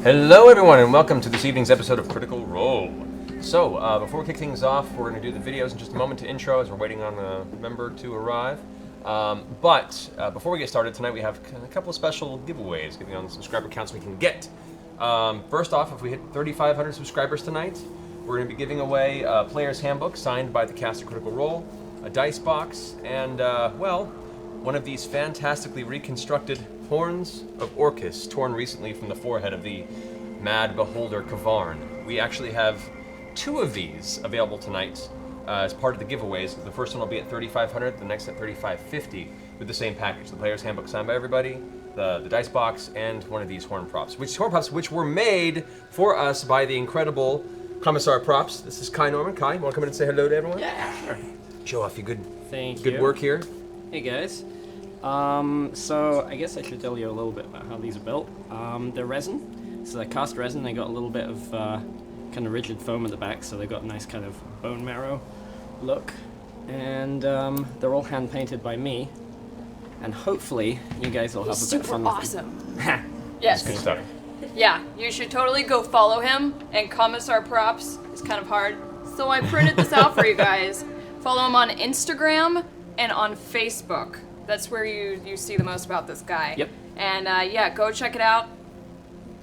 Hello everyone and welcome to this evening's episode of Critical Role. So, before we kick things off, we're going to do the videos in just a moment to intro as we're waiting on a member to arrive. But before we get started tonight, we have a couple of special giveaways, giving on the subscriber counts we can get. First off, if we hit 3,500 subscribers tonight, we're going to be giving away a player's handbook signed by the cast of Critical Role, a dice box, and, well, one of these fantastically reconstructed Horns of Orcus, torn recently from the forehead of the mad beholder Kavarn. We actually have two of these available tonight as part of the giveaways. The first one will be at 3,500, the next at 3,550 with the same package. The player's handbook signed by everybody, the dice box, and one of these horn props. Which were made for us by the incredible Commissar Props. This is Kai Norman. Kai, you want to come in and say hello to everyone? Yeah, sure. Show off your Thank good you. work here. Hey guys. So I guess I should tell you a little bit about how these are built. They're resin. So they're cast resin. They got a little bit of kind of rigid foam at the back, so they've got a nice kind of bone marrow look. And they're all hand painted by me. And hopefully you guys will have a bit of fun with them. Super awesome. Yes. Good stuff. Yeah, you should totally go follow him. And Commissar Props is kind of hard, so I printed this out for you guys. Follow him on Instagram and on Facebook. That's where you see the most about this guy. Yep. And yeah, go check it out.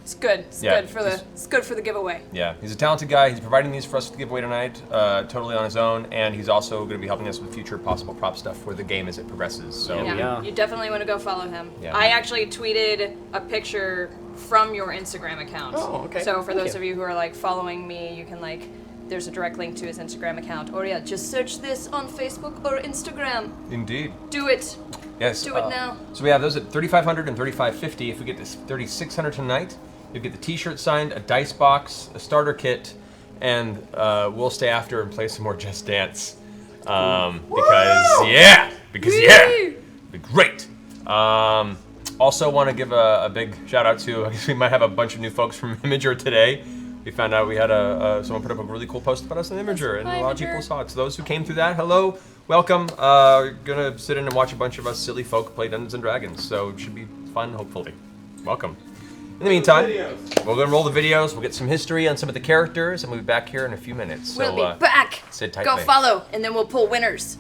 It's good. It's good for the giveaway. Yeah, he's a talented guy. He's providing these for us to give away tonight, totally on his own, and he's also going to be helping us with future possible prop stuff for the game as it progresses. So Yeah, you definitely want to go follow him. Yeah. I actually tweeted a picture from your Instagram account. Oh, okay. So for Thank those you. of you who are like following me, you can like, there's a direct link to his Instagram account. Or yeah, just search this on Facebook or Instagram. indeed. Do it. Yes. Do it now. So we have those at 3,500 and 3,550. If we get this 3,600 tonight, you get the T-shirt signed, a dice box, a starter kit, and we'll stay after and play some more Just Dance. Because yeah, it'd be great. Also want to give a big shout out to, I guess we might have a bunch of new folks from Imager today. We found out we had someone put up a really cool post about us on Imager, and Hi, a lot of Imager. people saw it. So those who came through that, hello, welcome. We're gonna sit in and watch a bunch of us silly folk play Dungeons and Dragons, so it should be fun, hopefully. Welcome. In the meantime, we're gonna roll the videos. We'll get some history on some of the characters, and we'll be back here in a few minutes. So, We'll be back. sit tight, Go mate. follow, and then we'll pull winners.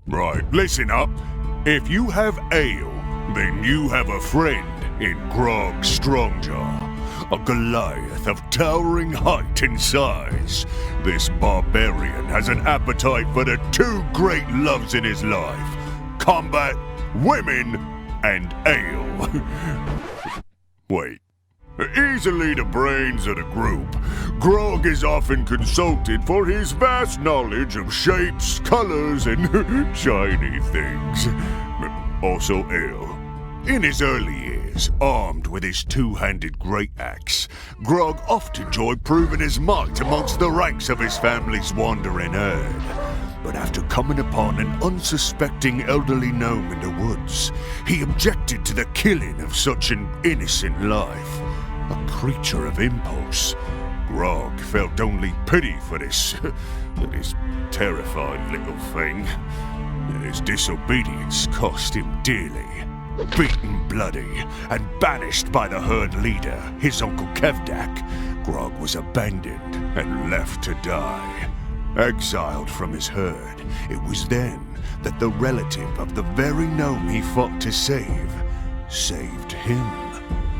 Right, listen up. If you have ale, then you have a friend in Grog Strongjaw, a Goliath of towering height and size. This barbarian has an appetite for the two great loves in his life: combat, women, and ale. Wait. Easily the brains of the group, Grog is often consulted for his vast knowledge of shapes, colors, and shiny things. Also ale. In his early years, armed with his two-handed great axe, Grog oft enjoyed proving his might amongst the ranks of his family's wandering herd. But after coming upon an unsuspecting elderly gnome in the woods, he objected to the killing of such an innocent life. A creature of impulse, Grog felt only pity for this terrified little thing. His disobedience cost him dearly. Beaten bloody and banished by the herd leader, his uncle Kevdak, Grog was abandoned and left to die. Exiled from his herd, it was then that the relative of the very gnome he fought to save saved him.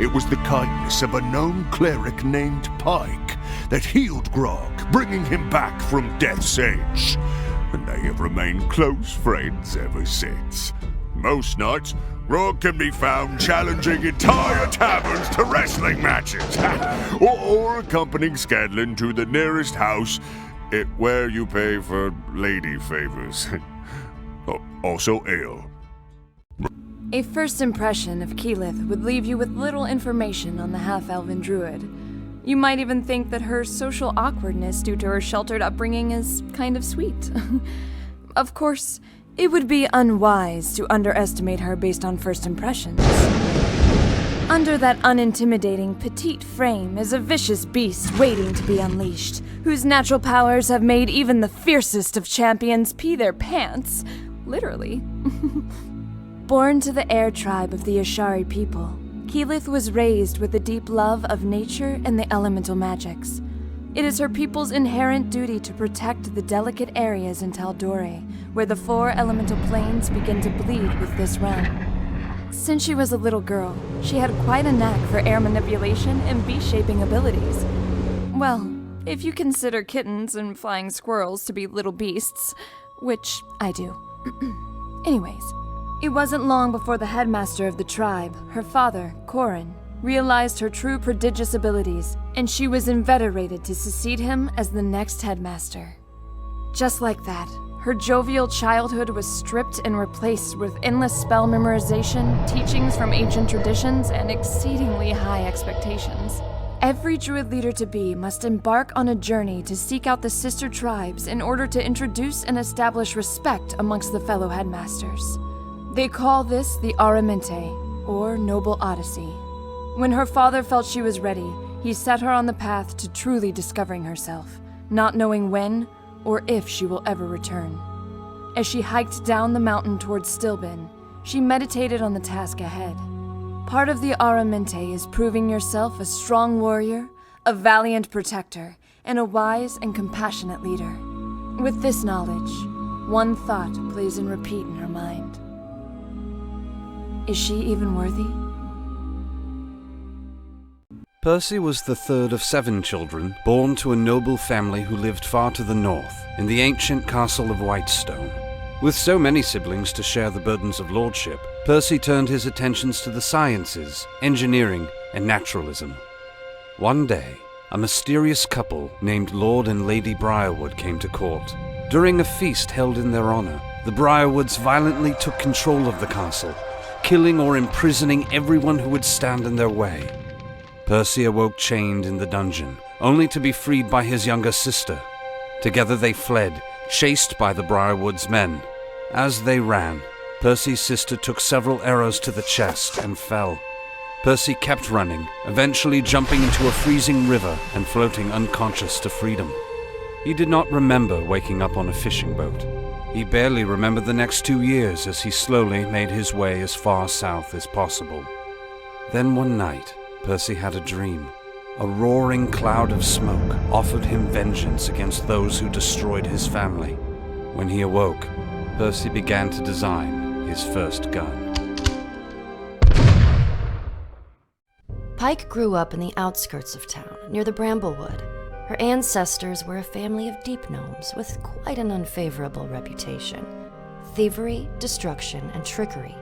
It was the kindness of a gnome cleric named Pike that healed Grog, bringing him back from death's edge. And they have remained close friends ever since. Most nights, Grog can be found challenging entire taverns to wrestling matches, or accompanying Scadlin to the nearest house where you pay for lady favors. Also ale. A first impression of Keyleth would leave you with little information on the half-elven druid. You might even think that her social awkwardness due to her sheltered upbringing is kind of sweet. Of course, it would be unwise to underestimate her based on first impressions. Under that unintimidating petite frame is a vicious beast waiting to be unleashed, whose natural powers have made even the fiercest of champions pee their pants. Literally. Born to the air tribe of the Ashari people, Keyleth was raised with a deep love of nature and the elemental magics. It is her people's inherent duty to protect the delicate areas in Tal'Dorei, where the 4 elemental planes begin to bleed with this realm. Since she was a little girl, she had quite a knack for air manipulation and beast-shaping abilities. Well, if you consider kittens and flying squirrels to be little beasts, which I do. Anyways, it wasn't long before the headmaster of the tribe, her father, Corin, realized her true prodigious abilities, and she was inveterated to succeed him as the next headmaster. Just like that, her jovial childhood was stripped and replaced with endless spell memorization, teachings from ancient traditions, and exceedingly high expectations. Every druid leader-to-be must embark on a journey to seek out the sister tribes in order to introduce and establish respect amongst the fellow headmasters. They call this the Aramente, or Noble Odyssey. When her father felt she was ready, he set her on the path to truly discovering herself, not knowing when or if she will ever return. As she hiked down the mountain towards Stilben, she meditated on the task ahead. Part of the Aramente is proving yourself a strong warrior, a valiant protector, and a wise and compassionate leader. With this knowledge, one thought plays and repeat in her mind. Is she even worthy? Percy was the third of 7 children, born to a noble family who lived far to the north, in the ancient castle of Whitestone. With so many siblings to share the burdens of lordship, Percy turned his attentions to the sciences, engineering, and naturalism. One day, a mysterious couple named Lord and Lady Briarwood came to court. During a feast held in their honor, the Briarwoods violently took control of the castle, killing or imprisoning everyone who would stand in their way. Percy awoke chained in the dungeon, only to be freed by his younger sister. Together they fled, chased by the Briarwoods' men. As they ran, Percy's sister took several arrows to the chest and fell. Percy kept running, eventually jumping into a freezing river and floating unconscious to freedom. He did not remember waking up on a fishing boat. He barely remembered the next 2 years as he slowly made his way as far south as possible. Then one night, Percy had a dream. A roaring cloud of smoke offered him vengeance against those who destroyed his family. When he awoke, Percy began to design his first gun. Pike grew up in the outskirts of town, near the Bramblewood. Her ancestors were a family of deep gnomes with quite an unfavorable reputation. Thievery, destruction, and trickery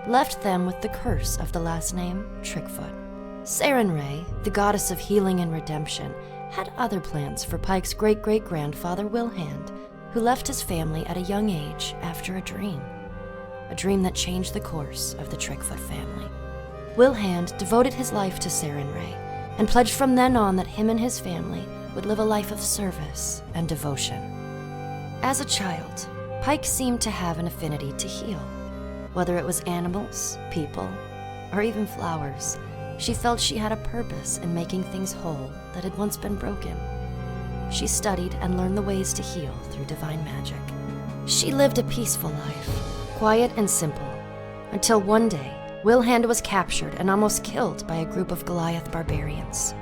left them with the curse of the last name, Trickfoot. Sarenrae, the goddess of healing and redemption, had other plans for Pike's great-great-grandfather Wilhand, who left his family at a young age after a dream that changed the course of the Trickfoot family. Wilhand devoted his life to Sarenrae and pledged from then on that him and his family would live a life of service and devotion. As a child, Pike seemed to have an affinity to heal. Whether it was animals, people, or even flowers, she felt she had a purpose in making things whole that had once been broken. She studied and learned the ways to heal through divine magic. She lived a peaceful life, quiet and simple, until one day, Wilhand was captured and almost killed by a group of Goliath barbarians.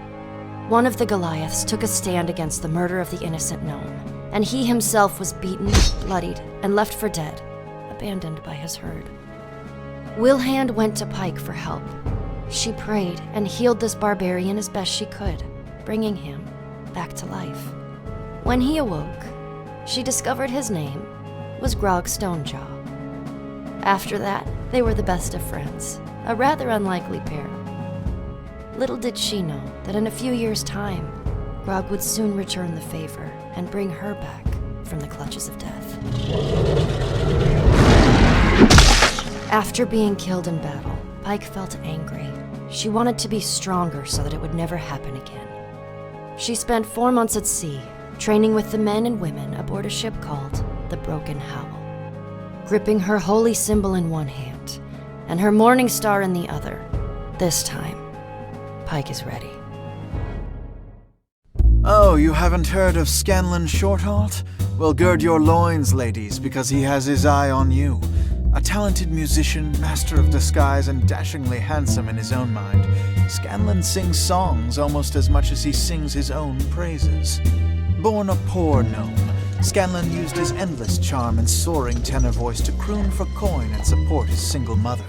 One of the Goliaths took a stand against the murder of the innocent gnome, and he himself was beaten, bloodied, and left for dead, abandoned by his herd. Wilhand went to Pike for help. She prayed and healed this barbarian as best she could, bringing him back to life. When he awoke, she discovered his name was Grog Stonejaw. After that, they were the best of friends, a rather unlikely pair. Little did she know that in a few years' time, Grog would soon return the favor and bring her back from the clutches of death. After being killed in battle, Pike felt angry. She wanted to be stronger so that it would never happen again. She spent 4 months at sea, training with the men and women aboard a ship called the Broken Howl. Gripping her holy symbol in one hand and her morning star in the other, this time, Pike is ready. Oh, you haven't heard of Scanlan Shorthalt? Well, gird your loins, ladies, because he has his eye on you. A talented musician, master of disguise, and dashingly handsome in his own mind, Scanlan sings songs almost as much as he sings his own praises. Born a poor gnome, Scanlan used his endless charm and soaring tenor voice to croon for coin and support his single mother.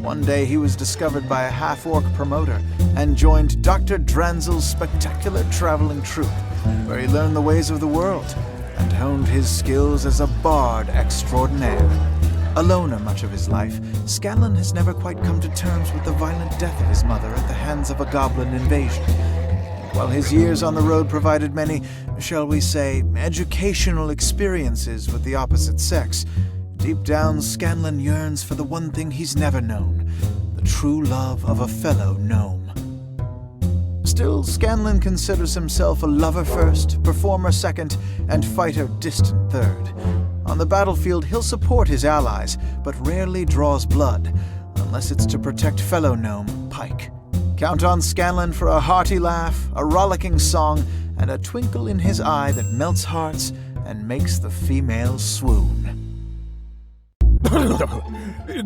One day he was discovered by a half-orc promoter and joined Dr. Dranzel's spectacular traveling troupe, where he learned the ways of the world and honed his skills as a bard extraordinaire. A loner much of his life, Scanlan has never quite come to terms with the violent death of his mother at the hands of a goblin invasion. While his years on the road provided many, shall we say, educational experiences with the opposite sex, deep down Scanlan yearns for the one thing he's never known, the true love of a fellow gnome. Still, Scanlan considers himself a lover first, performer second, and fighter distant third. On the battlefield, he'll support his allies, but rarely draws blood, unless it's to protect fellow gnome Pike. Count on Scanlan for a hearty laugh, a rollicking song, and a twinkle in his eye that melts hearts and makes the females swoon.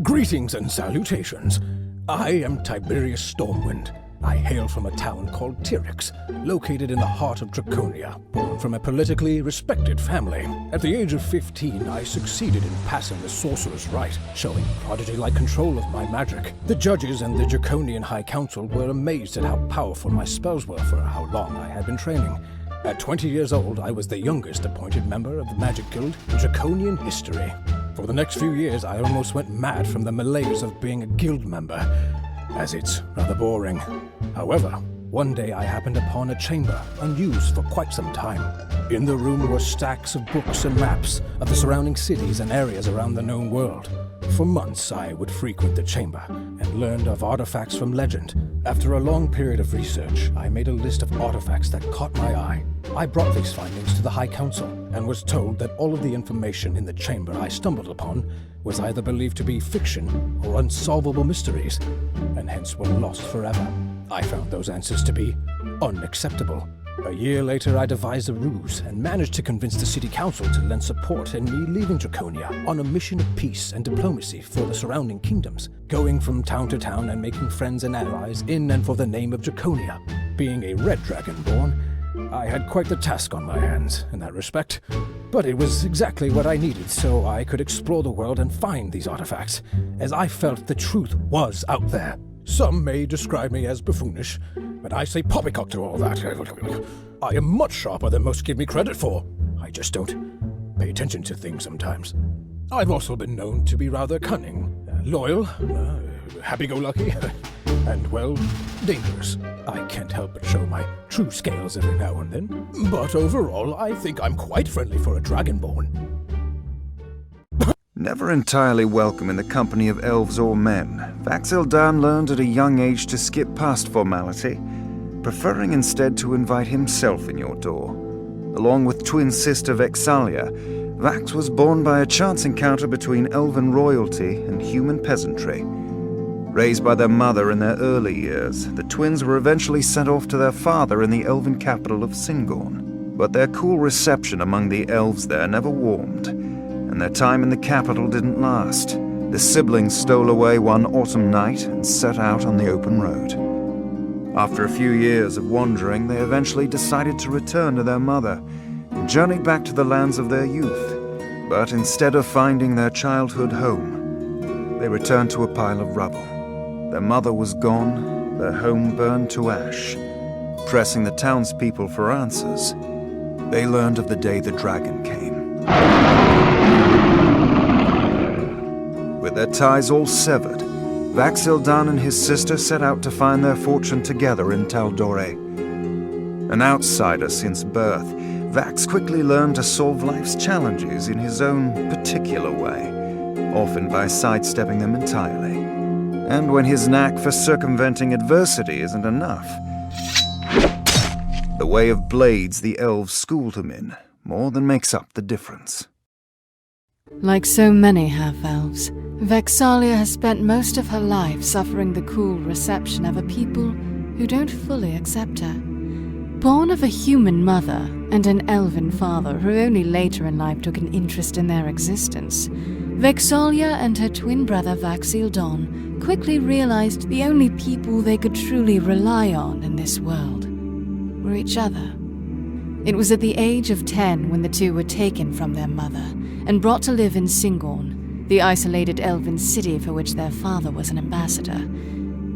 Greetings and salutations. I am Tiberius Stormwind. I hail from a town called Tyrix, located in the heart of Draconia, born from a politically respected family. At the age of 15, I succeeded in passing the Sorcerer's Rite, showing prodigy-like control of my magic. The judges and the Draconian High Council were amazed at how powerful my spells were for how long I had been training. At 20 years old, I was the youngest appointed member of the Magic Guild in Draconian history. For the next few years, I almost went mad from the malaise of being a guild member, as it's rather boring. However, one day I happened upon a chamber unused for quite some time. In the room were stacks of books and maps of the surrounding cities and areas around the known world. For months I would frequent the chamber and learned of artifacts from legend. After a long period of research, I made a list of artifacts that caught my eye. I brought these findings to the High Council and was told that all of the information in the chamber I stumbled upon was either believed to be fiction or unsolvable mysteries, and hence were lost forever. I found those answers to be unacceptable. A year later, I devised a ruse and managed to convince the city council to lend support in me leaving Draconia on a mission of peace and diplomacy for the surrounding kingdoms, going from town to town and making friends and allies in and for the name of Draconia. Being a red dragonborn, I had quite the task on my hands in that respect, but it was exactly what I needed so I could explore the world and find these artifacts, as I felt the truth was out there. Some may describe me as buffoonish, but I say poppycock to all that. I am much sharper than most give me credit for. I just don't pay attention to things sometimes. I've also been known to be rather cunning, loyal, happy-go-lucky, and, well, dangerous. I can't help but show my true scales every now and then, but overall I think I'm quite friendly for a dragonborn. Never entirely welcome in the company of elves or men, Vax'ildan learned at a young age to skip past formality, preferring instead to invite himself in your door. Along with twin sister Vexalia, Vax was born by a chance encounter between elven royalty and human peasantry. Raised by their mother in their early years, the twins were eventually sent off to their father in the elven capital of Singorn. But their cool reception among the elves there never warmed, and their time in the capital didn't last. The siblings stole away one autumn night and set out on the open road. After a few years of wandering, they eventually decided to return to their mother, and journeyed back to the lands of their youth. But instead of finding their childhood home, they returned to a pile of rubble. Their mother was gone, their home burned to ash. Pressing the townspeople for answers, they learned of the day the dragon came. With their ties all severed, Vax'ildan and his sister set out to find their fortune together in Tal'Dorei. An outsider since birth, Vax quickly learned to solve life's challenges in his own particular way, often by sidestepping them entirely. And when his knack for circumventing adversity isn't enough, the way of blades the elves schooled him in more than makes up the difference. Like so many half-elves, Vex'ahlia has spent most of her life suffering the cool reception of a people who don't fully accept her. Born of a human mother and an elven father who only later in life took an interest in their existence, Vex'ahlia and her twin brother Vax'ildan quickly realized the only people they could truly rely on in this world were each other. It was at the age of 10 when the two were taken from their mother and brought to live in Singorn, the isolated elven city for which their father was an ambassador.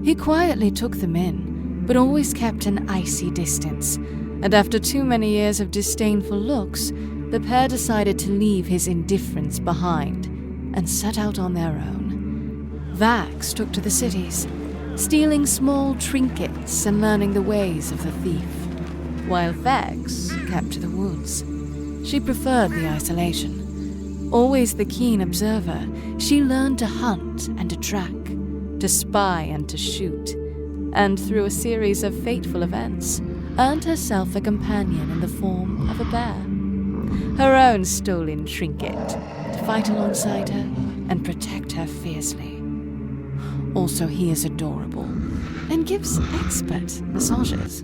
He quietly took them in, but always kept an icy distance, and after too many years of disdainful looks, the pair decided to leave his indifference behind and set out on their own. Vax took to the cities, stealing small trinkets and learning the ways of the thief, while Vex kept to the woods. She preferred the isolation. Always the keen observer, she learned to hunt and to track, to spy and to shoot, and through a series of fateful events, earned herself a companion in the form of a bear. Her own stolen trinket, to fight alongside her and protect her fiercely. Also, he is adorable, and gives expert massages.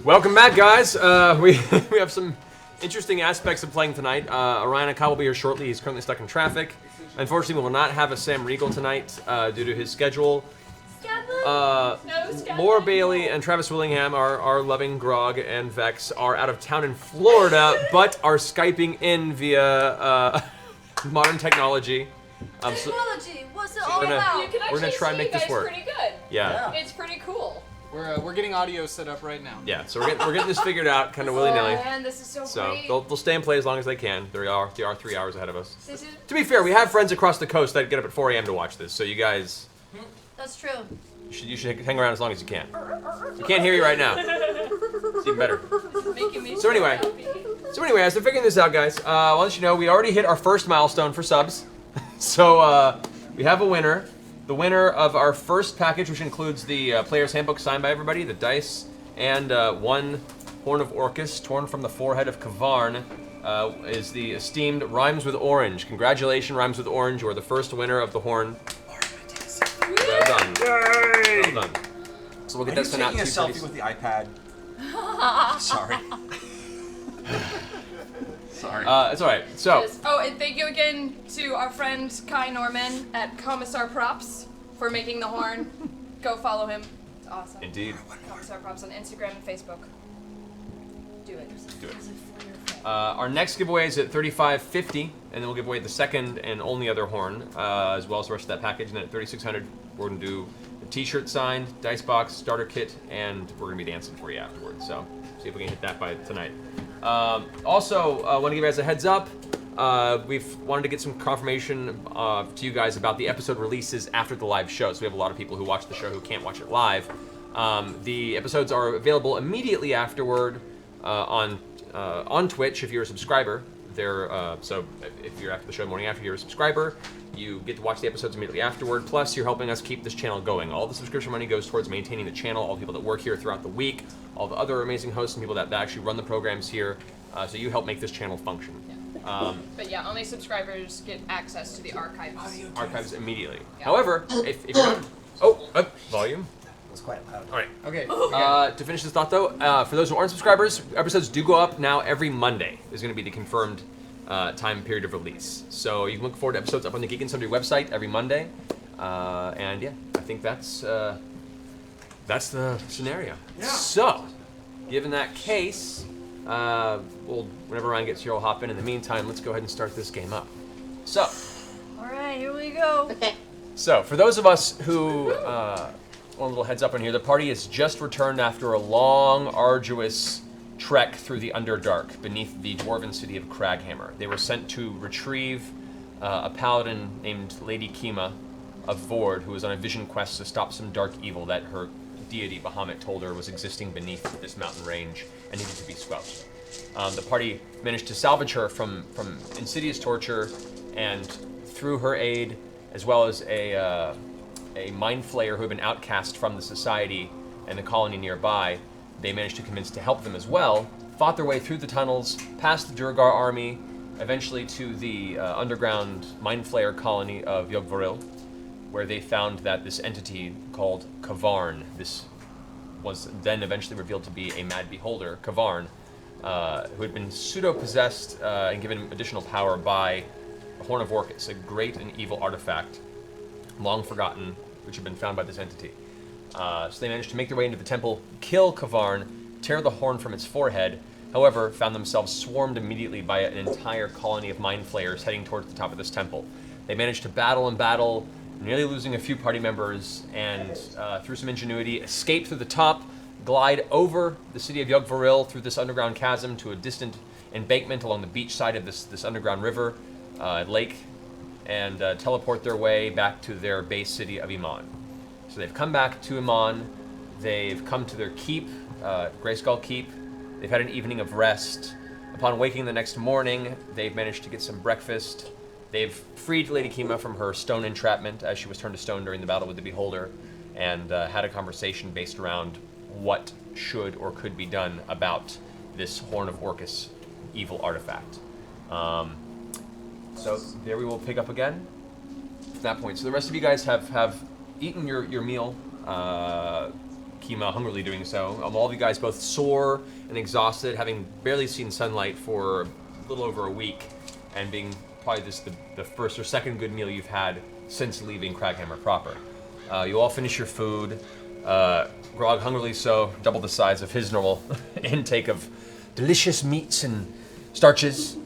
Welcome back, guys. We have some interesting aspects of playing tonight. Orion Akal will be here shortly. He's currently stuck in traffic. Unfortunately, we will not have a Sam Regal tonight due to his schedule. Laura Bailey and Travis Willingham are loving Grog and Vex are out of town in Florida, but are Skyping in via modern technology. Technology, what's it all about? You can we're gonna try and make this work. Pretty good. Yeah. It's pretty cool. We're getting audio set up right now. Yeah, so we're getting this figured out, kind of willy-nilly. Oh man, this is so great. They'll stay and play as long as they can. They are 3 hours ahead of us. To be fair, we have friends across the coast that get up at 4 a.m. to watch this, so you guys. That's true. You should hang around as long as you can. We can't hear you right now. It's even better. So anyway, as they're figuring this out, guys, I'll let you know we already hit our first milestone for subs. So we have a winner. The winner of our first package, which includes the player's handbook signed by everybody, the dice, and one Horn of Orcus torn from the forehead of Kavarn, is the esteemed Rhymes with Orange. Congratulations, Rhymes with Orange. You are the first winner of the Horn. Well done. Yay! Well done. So we'll get that sent out to you. Taking a selfie with the iPad. Sorry. Sorry. It's all right. So. Oh, and thank you again to our friend Kai Norman at Commissar Props for making the horn. Go follow him. It's awesome. Indeed. Commissar Props on Instagram and Facebook. Do it. Do it. Our next giveaway is at $35.50, and then we'll give away the second and only other horn, as well as the rest of that package. And then at $36.00, we're going to do a T-shirt signed, dice box, starter kit, and we're going to be dancing for you afterwards. So see if we can hit that by tonight. Also, I want to give you guys a heads up. We've wanted to get some confirmation to you guys about the episode releases after the live show. So we have a lot of people who watch the show who can't watch it live. The episodes are available immediately afterward on Twitch if you're a subscriber. So if you're after the show morning after you're a subscriber, you get to watch the episodes immediately afterward. Plus, you're helping us keep this channel going. All the subscription money goes towards maintaining the channel, all the people that work here throughout the week, all the other amazing hosts and people that actually run the programs here. So you help make this channel function. Yeah. But yeah, only subscribers get access to the archives. Archives immediately. Yeah. However, if you're not... volume. It's quite loud. All right. Okay. To finish this thought, though, for those who aren't subscribers, episodes do go up now every Monday. Is going to be the confirmed time period of release. So you can look forward to episodes up on the Geek and Sundry website every Monday. And yeah, I think that's the scenario. Yeah. So, given that case, whenever Ryan gets here, I'll hop in. In the meantime, let's go ahead and start this game up. So. All right, here we go. Okay. So, for those of us who... one little heads up on here. The party has just returned after a long, arduous trek through the Underdark beneath the dwarven city of Craghammer. They were sent to retrieve a paladin named Lady Kima of Vord, who was on a vision quest to stop some dark evil that her deity Bahamut told her was existing beneath this mountain range and needed to be squelched. The party managed to salvage her from insidious torture, and through her aid, as well as a mind flayer who had been outcast from the society and the colony nearby, they managed to convince to help them as well, fought their way through the tunnels, past the Durgar army, eventually to the underground mind flayer colony of Yogg-Voril, where they found that this entity called Kavarn, this was then eventually revealed to be a mad beholder, Kavarn, who had been pseudo-possessed and given additional power by the Horn of Orcus, a great and evil artifact, long forgotten, which had been found by this entity. So they managed to make their way into the temple, kill Kavarn, tear the horn from its forehead, however, found themselves swarmed immediately by an entire colony of mind flayers heading towards the top of this temple. They managed to battle, nearly losing a few party members, and through some ingenuity, escape through the top, glide over the city of Yogg-Voril through this underground chasm to a distant embankment along the beach side of this underground river, lake, and teleport their way back to their base city of Emon. So they've come back to Emon, they've come to their keep, Greyskull Keep, they've had an evening of rest. Upon waking the next morning, they've managed to get some breakfast. They've freed Lady Kima from her stone entrapment as she was turned to stone during the battle with the Beholder, and had a conversation based around what should or could be done about this Horn of Orcus evil artifact. So there we will pick up again at that point. So the rest of you guys have eaten your meal, Kima hungrily doing so. All of you guys both sore and exhausted, having barely seen sunlight for a little over a week, and being probably the first or second good meal you've had since leaving Craghammer proper. You all finish your food. Grog hungrily so, double the size of his normal intake of delicious meats and starches.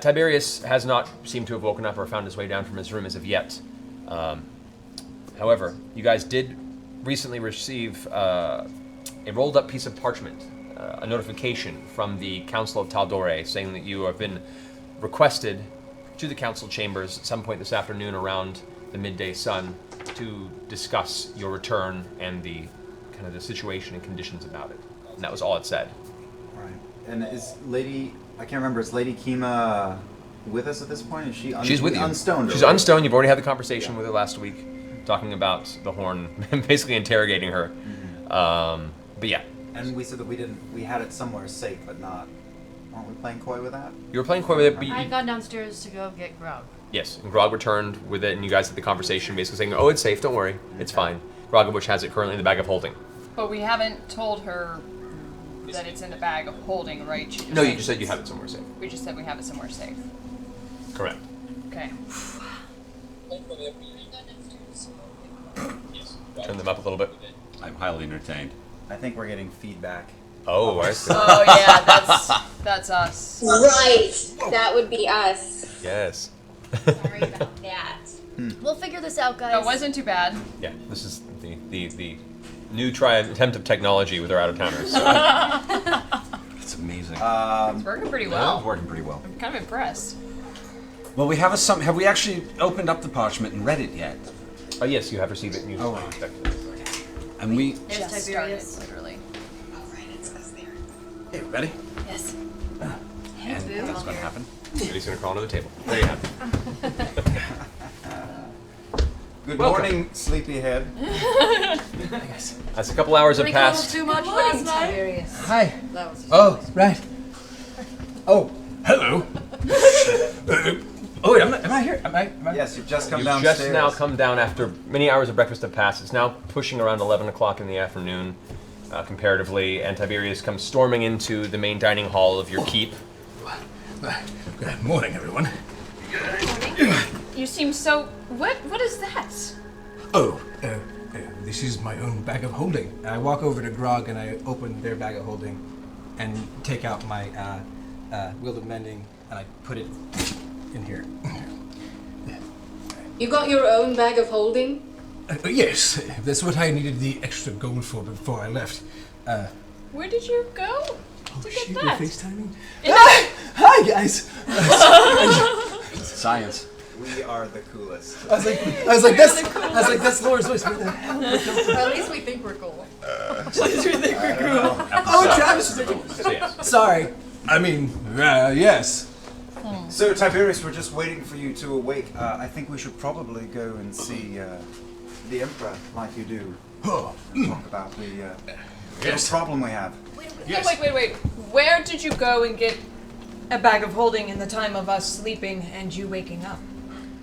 Tiberius has not seemed to have woken up or found his way down from his room as of yet. However, you guys did recently receive a rolled up piece of parchment, a notification from the Council of Tal'Dorei saying that you have been requested to the council chambers at some point this afternoon around the midday sun to discuss your return and the kind of the situation and conditions about it. And that was all it said. Right. And is Lady, I can't remember, is Lady Kima with us at this point? Is she She's with you. Unstoned? She's unstoned. You've already had the conversation with her last week, talking about the horn, basically interrogating her. Mm-hmm. But yeah. And we said that we had it somewhere safe, but not. Weren't we playing coy with that? You were playing coy with it, but I had gone downstairs to go get Grog. Yes, and Grog returned with it, and you guys had the conversation, basically saying, "Oh, it's safe. Don't worry, it's fine." Grog, of which has it currently in the bag of holding. But we haven't told her that it's in the bag of holding, right? She just No, you just said you have it somewhere safe. We just said we have it somewhere safe. Correct. Okay. Turn them up a little bit. I'm highly entertained. I think we're getting feedback. Oh, I see. Oh yeah, that's us. Right, that would be us. Yes. Sorry about that. We'll figure this out, guys. That wasn't too bad. Yeah, this is the new attempt of technology with our out-of-towners. So. It's amazing. It's working pretty well. It's working pretty well. I'm kind of impressed. Well, we have have we actually opened up the parchment and read it yet? Yes, you have received it and used it. And we... There's Just Tiberius, started. literally. Hey, ready? Yes. And what's going to happen? He's going to crawl under the table. There you have it. Good Welcome. morning, sleepyhead. As a couple hours have passed. Too much last night. Tiberius. Hi. That was Oh, right. Oh, hello. Oh, am I here? Am I? Yes, you've just come You've downstairs. just now come down after many hours of breakfast have passed. It's now pushing around 11 o'clock in the afternoon, comparatively, and Tiberius comes storming into the main dining hall of your keep. Good morning, everyone. You seem so. What is that? Oh, this is my own bag of holding. I walk over to Grog and I open their bag of holding and take out my Wheel of Mending and I put it in here. You got your own bag of holding? Yes, that's what I needed the extra gold for before I left. Where did you go to get We're that? FaceTiming. Hi, guys. Science. We are the coolest. I was like, that's Laura's voice. Where the hell? At least we think we're cool. At least we think we're cool. Oh, Travis. Sorry. I mean, yes. So, Tiberius, we're just waiting for you to awake. I think we should probably go and see the Emperor, like you do. Talk about the little problem we have. Wait. Where did you go and get a bag of holding in the time of us sleeping and you waking up?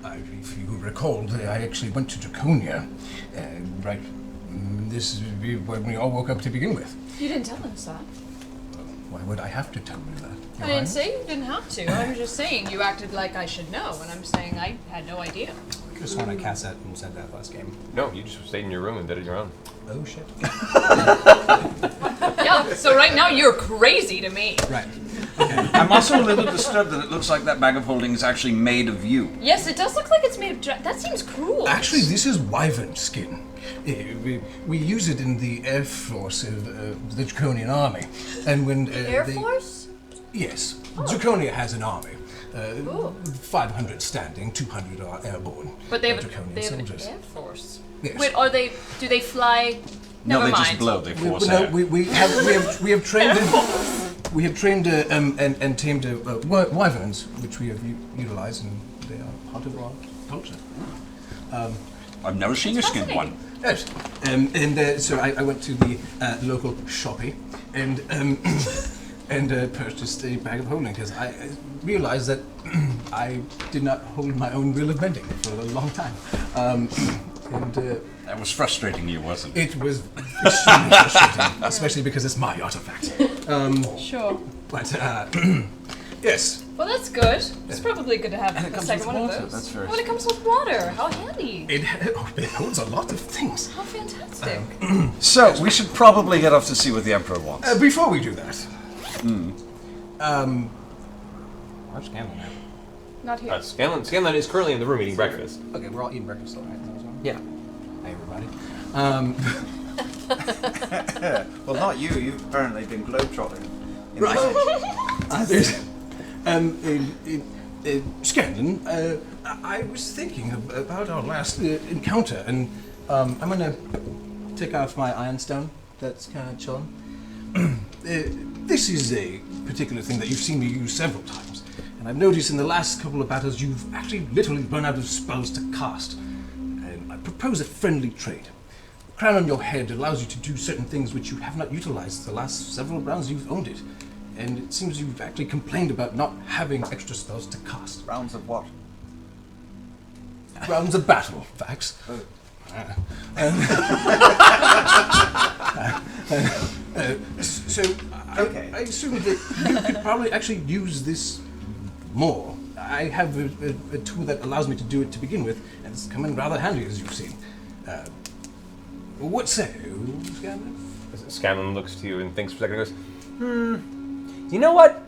If you recall, I actually went to Draconia. Right. This is when we all woke up to begin with. You didn't tell us that. Why would I have to tell you that? I didn't say you didn't have to. I'm just saying you acted like I should know, and I'm saying I had no idea. I just want to cast that and said that last game. No, you just stayed in your room and did it your own. Oh, shit. Yeah, so right now you're crazy to me. Right. I'm also a little disturbed that it looks like that bag of holding is actually made of you. Yes, it does look like it's made of that seems cruel. Actually, this is wyvern skin. We use it in the Air Force of the Draconian Army. And when Air Force? Yes. Draconia has an army. 500 standing, 200 are airborne. But they have Draconian an soldiers. Air Force. Yes. Wait, do they fly? No, Never they mind. just blow. They force No, air. we have trained we have trained and tamed wyverns, which we have utilized, and they are part of our culture. I've never seen a skinned one. Yes, so I went to the local shoppy and purchased a bag of holding because I realized that I did not hold my own Wheel of Mending for a long time. That was frustrating you, wasn't it? It was extremely frustrating, especially because it's my artifact. Sure. But, yes. Well, that's good. It's probably good to have And it a comes second with one water. of those. That's very Oh, and it comes with water. How handy. It holds a lot of things. How fantastic. So, we should probably head off to see what the Emperor wants. Before we do that, Where's Scanlan at? Not here. Scanlan is currently in the room eating breakfast. Okay, we're all eating breakfast, all right? Yeah. Hi, everybody. Well, not you. You've apparently been globetrotting. Right. Scanlan, I was thinking about our last encounter, and I'm gonna take off my ironstone that's kind of chilling. This is a particular thing that you've seen me use several times, and I've noticed in the last couple of battles you've actually literally run out of spells to cast. I propose a friendly trade. The crown on your head allows you to do certain things which you have not utilized the last several rounds you've owned it. And it seems you've actually complained about not having extra spells to cast. Rounds of what? Rounds of battle, Vax. Oh. So, I assume that you could probably actually use this more. I have a tool that allows me to do it to begin with, and it's come in rather handy, as you've seen. What say you, Scanlan? Scanlan looks to you and thinks for a second and goes, You know what?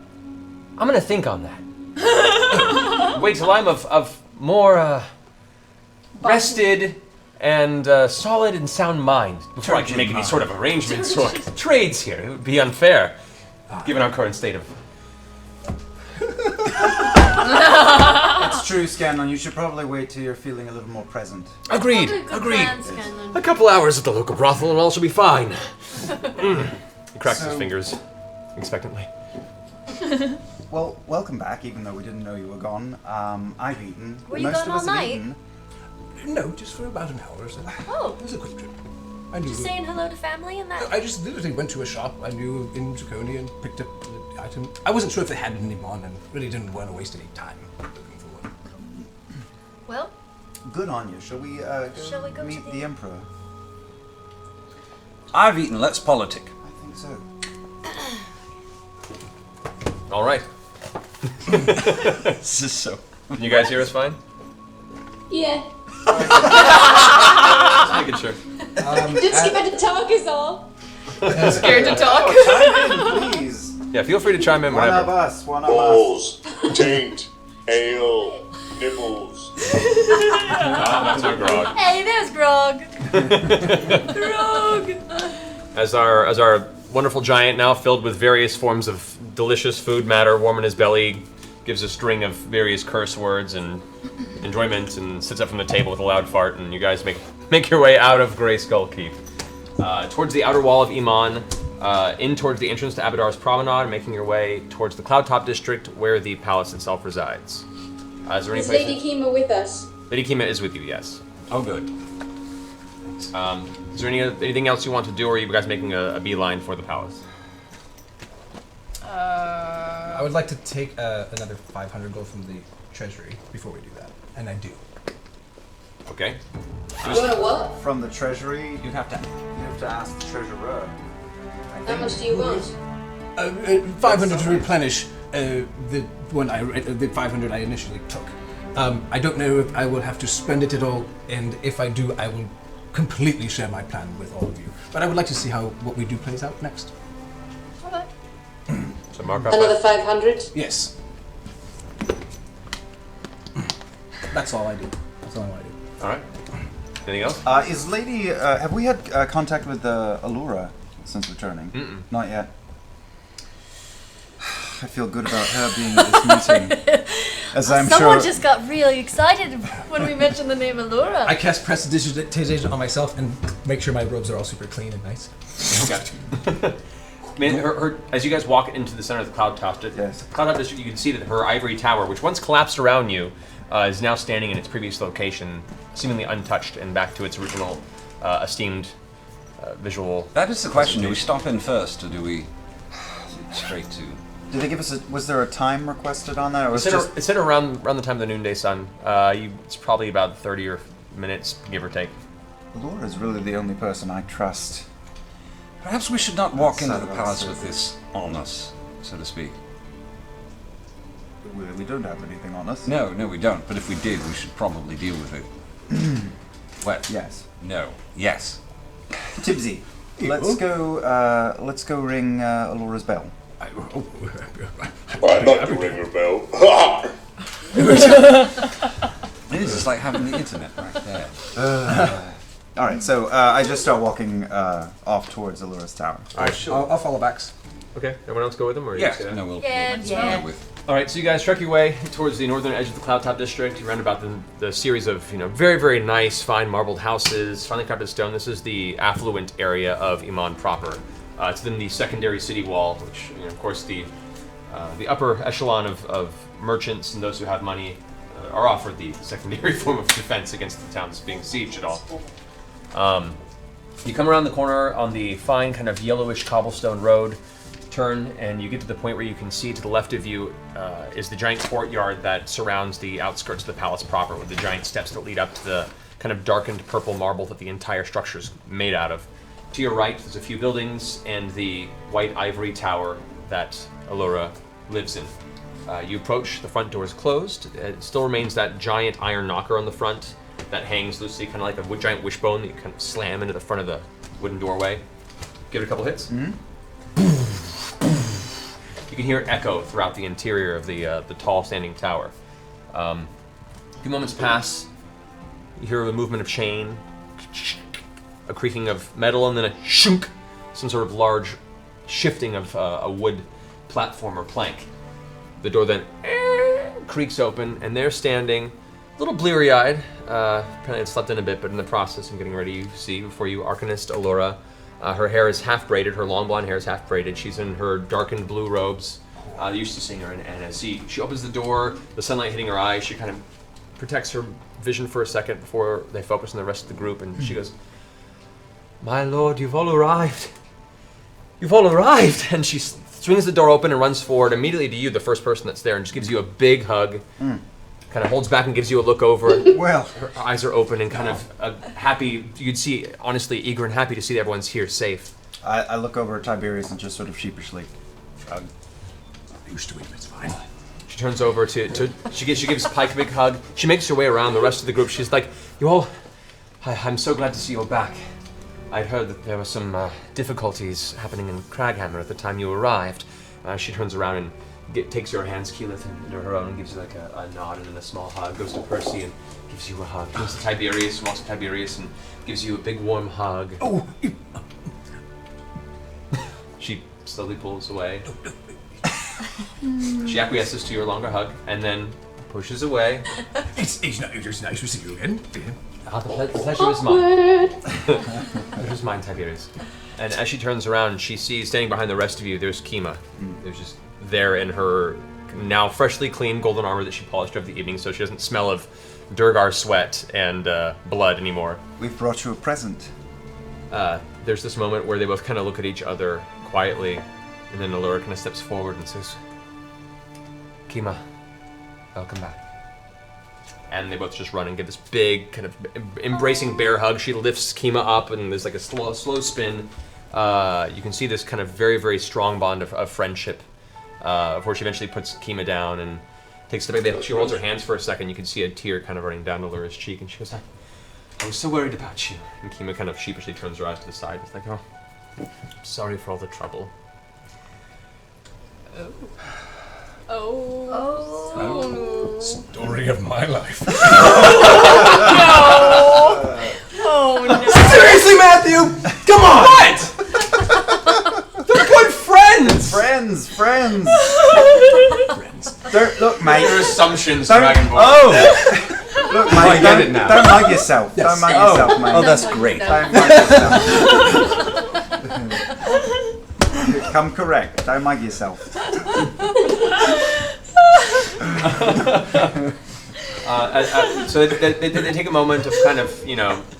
I'm gonna think on that. Wait till I'm of more rested and solid and sound mind before I can make any sort of arrangements or trades here. It would be unfair, given our current state of... It's true, Scanlon. You should probably wait till you're feeling a little more present. Agreed. A couple hours at the local brothel and all should be fine. He cracks his fingers expectantly. Well, welcome back, even though we didn't know you were gone. I've eaten. Were you Most gone of all us have night? eaten. No, just for about an hour or so. Oh. It was a quick trip. I knew. Just saying hello to family and that. I just literally went to a shop I knew in Draconia and picked up the item. I wasn't sure if they had an Emon and really didn't want to waste any time looking for one. Well, Good on you. Shall we go meet to the Emperor? I've eaten. Let's politic. I think so. All right. This is so... Can you guys hear us fine? Yeah. Just making sure. Just scared to talk is all. Scared to talk? Chime in, please. Yeah, feel free to chime in One whenever. of us. One of Balls, taint, ale, nipples. That's our grog. hey, there's Grog. Grog! As our wonderful giant, now filled with various forms of delicious food matter, warm in his belly, gives a string of various curse words and enjoyment, and sits up from the table with a loud fart, and you guys make your way out of Grey Skull Keep. Towards the outer wall of Emon, in towards the entrance to Abadar's Promenade, making your way towards the Cloudtop District, where the palace itself resides. Is there any Is place... Lady Kima with us? Lady Kima is with you, yes. Oh, good. Is there anything else you want to do, or are you guys making a beeline for the palace? I would like to take another 500 gold from the treasury before we do that, and I do. Okay. You want to what? From the treasury, you have to ask the treasurer. How much do you want? 500 to replenish the 500 I initially took. I don't know if I will have to spend it at all, and if I do, I will completely share my plan with all of you. But I would like to see how what we do plays out next. Okay. So mark up Another 500? Yes. That's all I do. That's all I want to do. All right. Anything else? Is Lady... have we had contact with Allura since returning? Mm-mm. Not yet. I feel good about her being at this meeting. As I'm Someone sure... just got really excited when we mentioned the name Allura. I cast prestidigitation on myself and make sure my robes are all super clean and nice. Gotcha. I mean, her, as you guys walk into the center of the Cloudtop District, you can see that her ivory tower, which once collapsed around you, is now standing in its previous location, seemingly untouched and back to its original esteemed visual. That is the question. Do we stop in first, or do we straight to... Did they give us was there a time requested on that? Or was It's set around the time of the noonday sun. It's probably about 30 minutes, give or take. Laura's really the only person I trust. Perhaps we should not walk into the palace with this on us, so to speak. We don't have anything on us. No, we don't. But if we did, we should probably deal with it. What? Yes. No. Yes. Tibsy, let's go ring Laura's bell. I'd like to ring her bell. It is just like having the internet right there. All right, so I just start walking off towards Allura's tower. All right, sure. I'll follow Bax. Okay, everyone else go with them, or Yeah, you no, we'll Yeah. with. All right, so you guys trek your way towards the northern edge of the Cloudtop District. You round about the series of very, very nice, fine marbled houses, finely crafted stone. This is the affluent area of Emon proper. It's within the secondary city wall, which, of course, the upper echelon of merchants and those who have money are offered the secondary form of defense against the towns being sieged at all. You come around the corner on the fine kind of yellowish cobblestone road, turn, and you get to the point where you can see to the left of you is the giant courtyard that surrounds the outskirts of the palace proper, with the giant steps that lead up to the kind of darkened purple marble that the entire structure is made out of. To your right, there's a few buildings and the white ivory tower that Allura lives in. You approach, the front door is closed. It still remains that giant iron knocker on the front that hangs loosely, kind of like a giant wishbone that you kind of slam into the front of the wooden doorway. Give it a couple hits. Mm-hmm. You can hear it echo throughout the interior of the tall standing tower. A few moments pass. You hear the movement of chain, a creaking of metal, and then a shunk, some sort of large shifting of a wood platform or plank. The door then creaks open, and they're standing, a little bleary-eyed. Apparently it slept in a bit, but in the process of getting ready, you see before you Arcanist Allura. Her hair is half braided, her long blonde hair is half braided. She's in her darkened blue robes. Used to seeing her, and as she opens the door, the sunlight hitting her eyes, she kind of protects her vision for a second before they focus on the rest of the group, and she goes, "My lord, you've all arrived. You've all arrived!" And she swings the door open and runs forward immediately to you, the first person that's there, and just gives you a big hug. Kind of holds back and gives you a look over. Well, her eyes are open and kind of happy. You'd see, honestly, eager and happy to see that everyone's here safe. I look over at Tiberius and just sort of sheepishly shrug. Used to it, it's fine. She turns over to she gives Pike a big hug. She makes her way around the rest of the group. She's like, "You all, I'm so glad to see you're back. I'd heard that there were some difficulties happening in Craghammer at the time you arrived." She turns around and takes your hands, Keyleth, into her own, and gives you like a nod and then a small hug. Goes to Percy and gives you a hug. Goes to Tiberius, walks to Tiberius, and gives you a big warm hug. Oh! She slowly pulls away. She acquiesces to your longer hug, and then pushes away. It's nice to see you again. The pleasure is mine. The pleasure is mine, Tiberius. And as she turns around, she sees, standing behind the rest of you, there's Kima. There's just there in her now freshly clean golden armor that she polished over the evening, so she doesn't smell of Durgar sweat and blood anymore. We've brought you a present. There's this moment where they both kind of look at each other quietly, and then Allura kind of steps forward and says, "Kima, welcome back." And they both just run and give this big, kind of embracing bear hug. She lifts Kima up, and there's like a slow spin. You can see this kind of very, very strong bond of friendship. Before she eventually puts Kima down and takes the big. She holds her hands for a second. You can see a tear kind of running down Allura's cheek, and she goes, "I was so worried about you." And Kima kind of sheepishly turns her eyes to the side. It's like, "Oh, I'm sorry for all the trouble." Oh. Story of my life. No. Oh no. Seriously, Matthew? Come on! What? They're good friends! Friends! Look, mate. Your assumptions, Dragonborn. Oh! Look, mate, I get it now. Don't mug yourself. Yes. Don't mug yourself, mate. Oh, that's great. Don't mug yourself. Come correct. Don't mug yourself. So they take a moment of kind of,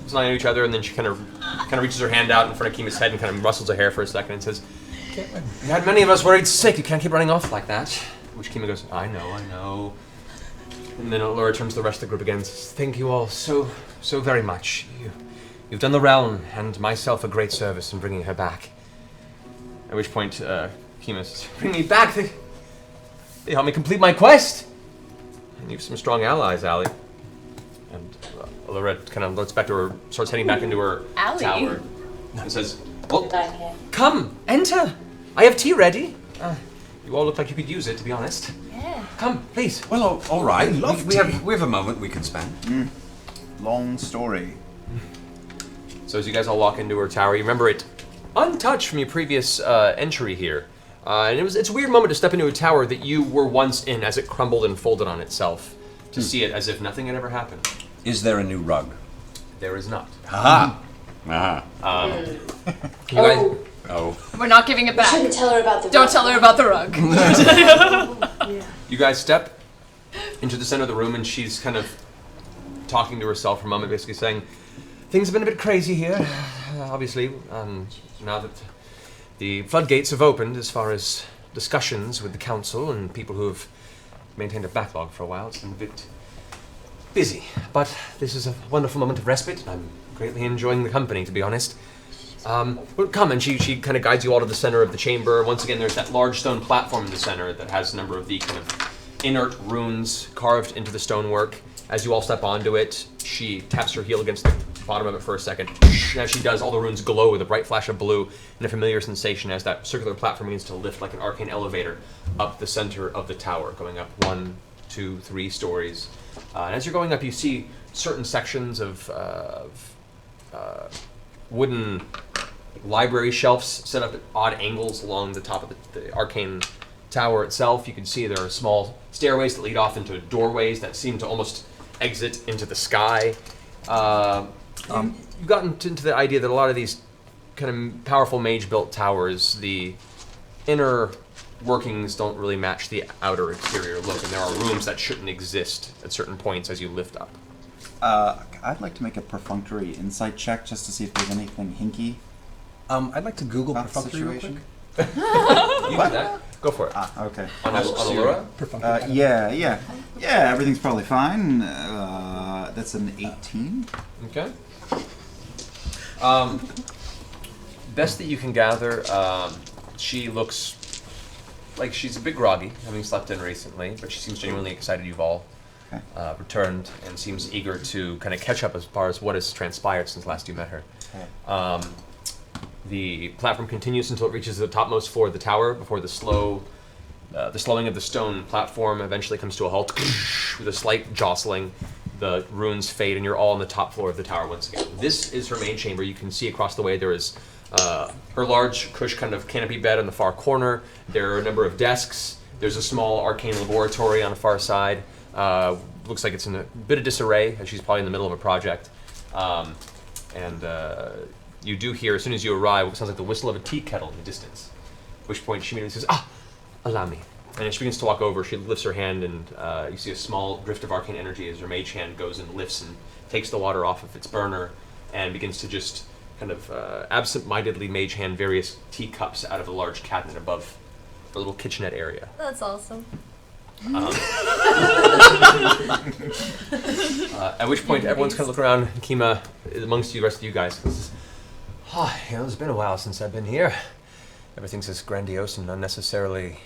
smiling at each other, and then she kind of reaches her hand out in front of Kima's head and kind of rustles her hair for a second and says, "You had many of us worried sick. You can't keep running off like that." Which Kima goes, I know. And then Allura turns to the rest of the group again and says, "Thank you all so very much. You've done the realm and myself a great service in bringing her back." At which point, Kima says, "Bring me back. They helped me complete my quest. And you have some strong allies, Allie." And Allura kind of looks back to her, starts heading back into her Allie? tower, and says, "Well, come, enter. I have tea ready. You all look like you could use it, to be honest. Yeah. Come, please." Well, all right. We have a moment we can spend. Long story. So as you guys all walk into her tower, you remember it untouched from your previous entry here. And it's a weird moment to step into a tower that you were once in as it crumbled and folded on itself, to see it as if nothing had ever happened. Is there a new rug? There is not. Aha! You guys... Oh. We're not giving it back. Shouldn't tell her about the Don't rug. tell her about the rug. You guys step into the center of the room, and she's kind of talking to herself for a moment, basically saying, "Things have been a bit crazy here, obviously, now that the floodgates have opened as far as discussions with the council and people who have maintained a backlog for a while. It's been a bit busy, but this is a wonderful moment of respite. I'm greatly enjoying the company, to be honest. Well, come," and she kind of guides you all to the center of the chamber. Once again, there's that large stone platform in the center that has a number of the kind of inert runes carved into the stonework. As you all step onto it, she taps her heel against the bottom of it for a second. And as she does, all the runes glow with a bright flash of blue and a familiar sensation as that circular platform begins to lift like an arcane elevator up the center of the tower, going up 1, 2, 3 stories. And as you're going up, you see certain sections of wooden library shelves set up at odd angles along the top of the arcane tower itself. You can see there are small stairways that lead off into doorways that seem to almost exit into the sky. You've gotten into the idea that a lot of these kind of powerful mage-built towers, the inner workings don't really match the outer exterior look, and there are rooms that shouldn't exist at certain points as you lift up. I'd like to make a perfunctory insight check just to see if there's anything hinky. I'd like to Google about the perfunctory real situation. quick. You do that. Go for it. Okay. On Allura? Yeah, everything's probably fine. That's an 18. Okay. Best that you can gather, she looks like she's a bit groggy, having slept in recently, but she seems genuinely excited you've all returned and seems eager to kind of catch up as far as what has transpired since last you met her. The platform continues until it reaches the topmost floor of the tower before the slowing of the stone platform eventually comes to a halt with a slight jostling. The runes fade and you're all on the top floor of the tower once again. This is her main chamber. You can see across the way there is her large cush kind of canopy bed on the far corner. There are a number of desks. There's a small arcane laboratory on the far side. Looks like it's in a bit of disarray as she's probably in the middle of a project. You do hear, as soon as you arrive, what sounds like the whistle of a tea kettle in the distance. At which point she immediately says, allow me. And as she begins to walk over, she lifts her hand and you see a small drift of arcane energy as her mage hand goes and lifts and takes the water off of its burner and begins to just kind of absent-mindedly mage hand various teacups out of a large cabinet above the little kitchenette area. That's awesome. At which point everyone's kind of looking around, Kima, amongst you, the rest of you guys. It's been a while since I've been here. Everything's as grandiose and unnecessarily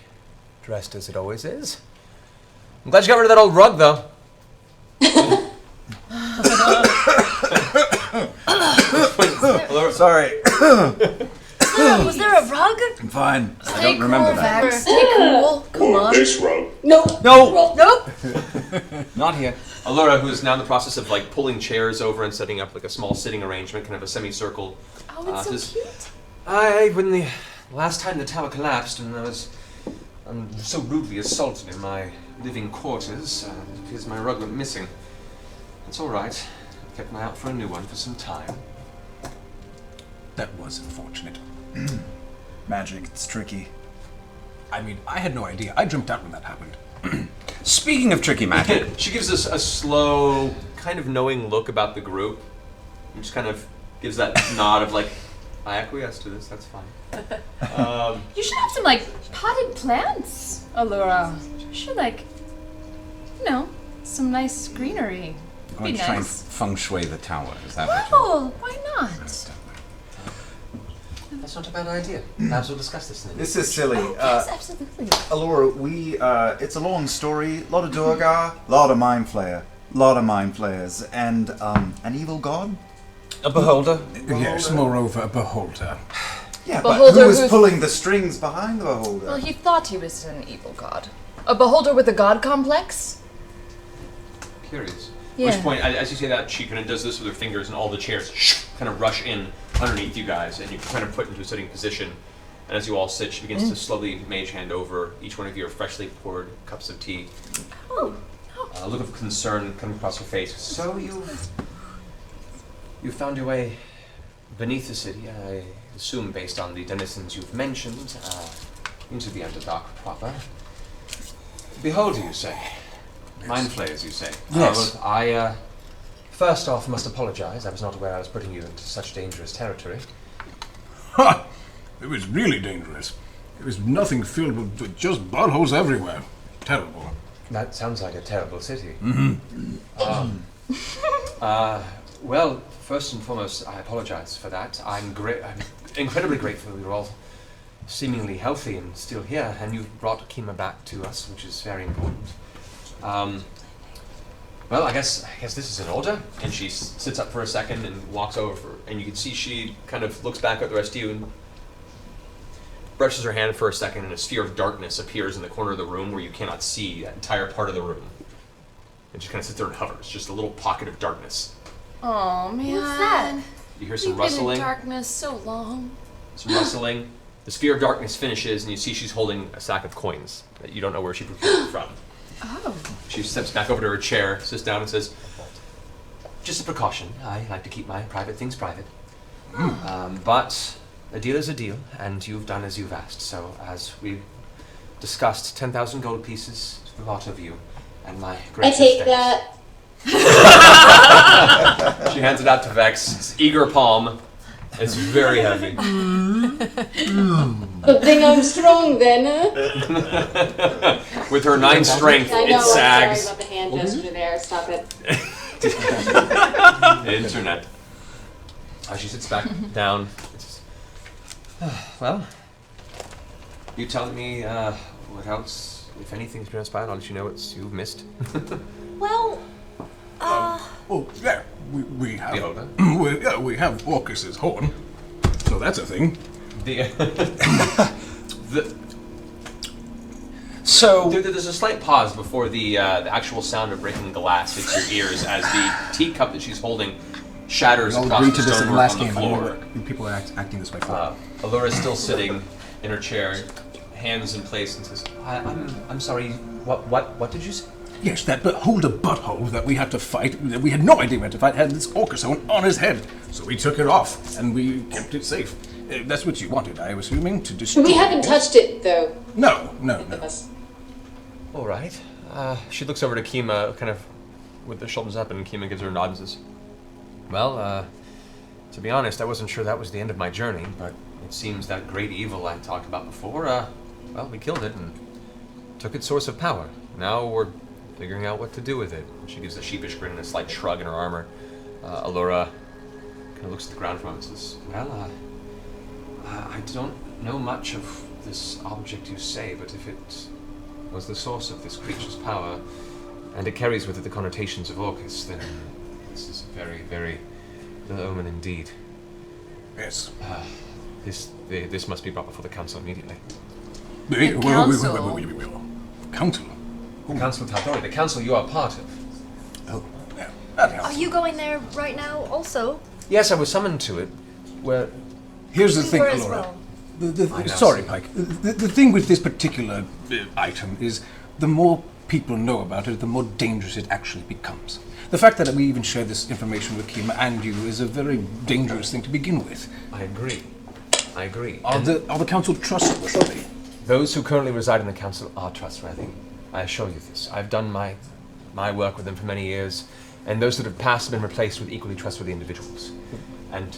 dressed as it always is. I'm glad you got rid of that old rug, though. Sorry. Was there a rug? I'm fine. I Stay don't cool, remember that. Vax. Stay cool. Come on. This rug. Nope. No. Nope. Not here. Allura, who is now in the process of like pulling chairs over and setting up like a small sitting arrangement, kind of a semicircle. Oh, it's so says, cute. When the last time the tower collapsed and I'm so rudely assaulted in my living quarters, it appears my rug went missing. It's all right. I kept an eye out for a new one for some time. That was unfortunate. Magic, it's tricky. I mean, I had no idea. I jumped out when that happened. Speaking of tricky magic, she gives us a slow, kind of knowing look about the group, and just kind of gives that nod of like, I acquiesce to this. That's fine. You should have some potted plants, Allura. You should some nice greenery. I'm going to try and feng shui the tower. Is that what Well, why not? That's not a bad idea. Perhaps we'll discuss this in the This is silly. Yes, absolutely. Allura, it's a long story. A lot of Durgar, a lot of mind flayers, and an evil god. a beholder? Yes, moreover, a beholder. Yeah, Beholder but who was who's- pulling the strings behind the beholder? Well, he thought he was an evil god. A beholder with a god complex? Curious. Yeah. At which point, as you say that, she kind of does this with her fingers, and all the chairs kind of rush in underneath you guys, and you kind of put into a sitting position. And as you all sit, she begins to slowly mage hand over each one of your freshly poured cups of tea. Oh. A look of concern coming across her face. So you found your way beneath the city, I assume based on the denizens you've mentioned, into the Underdark proper. Beholder, you say? Mind flayers, you say? Yes. Well, I first off must apologize. I was not aware I was putting you into such dangerous territory. Ha! It was really dangerous. It was nothing filled with just buttholes everywhere. Terrible. That sounds like a terrible city. Mm-hmm. Well, first and foremost, I apologize for that. I'm incredibly grateful you're all seemingly healthy and still here, and you've brought Kima back to us, which is very important. Well, I guess this is in order. And she sits up for a second and walks over, and you can see she kind of looks back at the rest of you and brushes her hand for a second, and a sphere of darkness appears in the corner of the room where you cannot see that entire part of the room. And she kind of sits there and hovers, just a little pocket of darkness. Oh man. What's that? You hear some We've rustling. been in darkness so long. Some rustling. The sphere of darkness finishes, and you see she's holding a sack of coins that you don't know where she procured it from. Oh. She steps back over to her chair, sits down, and says, "Just a precaution. I like to keep my private things private. But a deal is a deal, and you've done as you've asked. So, as we discussed, 10,000 gold pieces to the lot of you, and my great I take thanks." that. She hands it out to Vex. It's eager palm. It's very heavy. Good thing I'm strong then, huh? With her 9 strength, I know, it sags. I'm sorry about the hand gesture there. Stop it. Internet. She sits back down. Well, you tell me what else, if anything's transpired, I'll let you know what you've missed. Well, Oh, yeah, we have. The older? we have Orcus's horn, so that's a thing. So there's a slight pause before the actual sound of breaking glass hits your ears as the teacup that she's holding shatters We all across agreed the to this in the stonework last on the game. I know floor. that people are acting this way for. Allura's still sitting in her chair, hands in place, and says, "I'm sorry. What did you say?" Yes, that beholder butthole that we had to fight, that we had no idea we had to fight, had this Orcus horn on his head. So we took it off, and we kept it safe. That's what you wanted, I was assuming, to destroy. We haven't touched it, though. No. All right. She looks over to Kima, kind of with the shoulders up, and Kima gives her a nod and says, "Well, to be honest, I wasn't sure that was the end of my journey, but it seems that great evil I talked about before, well, we killed it and took its source of power. Now we're figuring out what to do with it." She gives a sheepish grin and a slight shrug in her armor. Allura kind of looks at the ground for a moment and says, "Well, I don't know much of this object you say, but if it was the source of this creature's power, and it carries with it the connotations of Orcus, then this is a very, very ill omen indeed." Yes. This must be brought before the council immediately. Council? Council? The Council of Tal'Dorei, the council you are part of. Oh, yeah, that helps. are you going there right now also? Yes, I was summoned to it. Where? Here's the We thing, were as Allura. well. Sorry, Pike. The thing with this particular item is the more people know about it, the more dangerous it actually becomes. The fact that we even share this information with Kima and you is a very dangerous thing to begin with. I agree. Are the council trustworthy? Those who currently reside in the council are trustworthy. I assure you this. I've done my work with them for many years, and those that have passed have been replaced with equally trustworthy individuals. And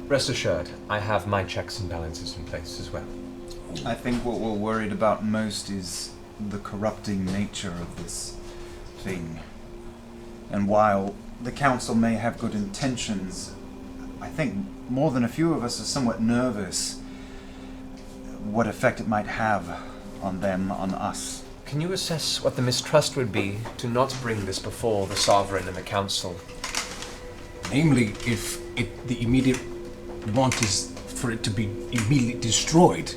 rest assured, I have my checks and balances in place as well. I think what we're worried about most is the corrupting nature of this thing. And while the council may have good intentions, I think more than a few of us are somewhat nervous what effect it might have on them, on us. Can you assess what the mistrust would be to not bring this before the Sovereign and the Council? Namely, if the immediate want is for it to be immediately destroyed,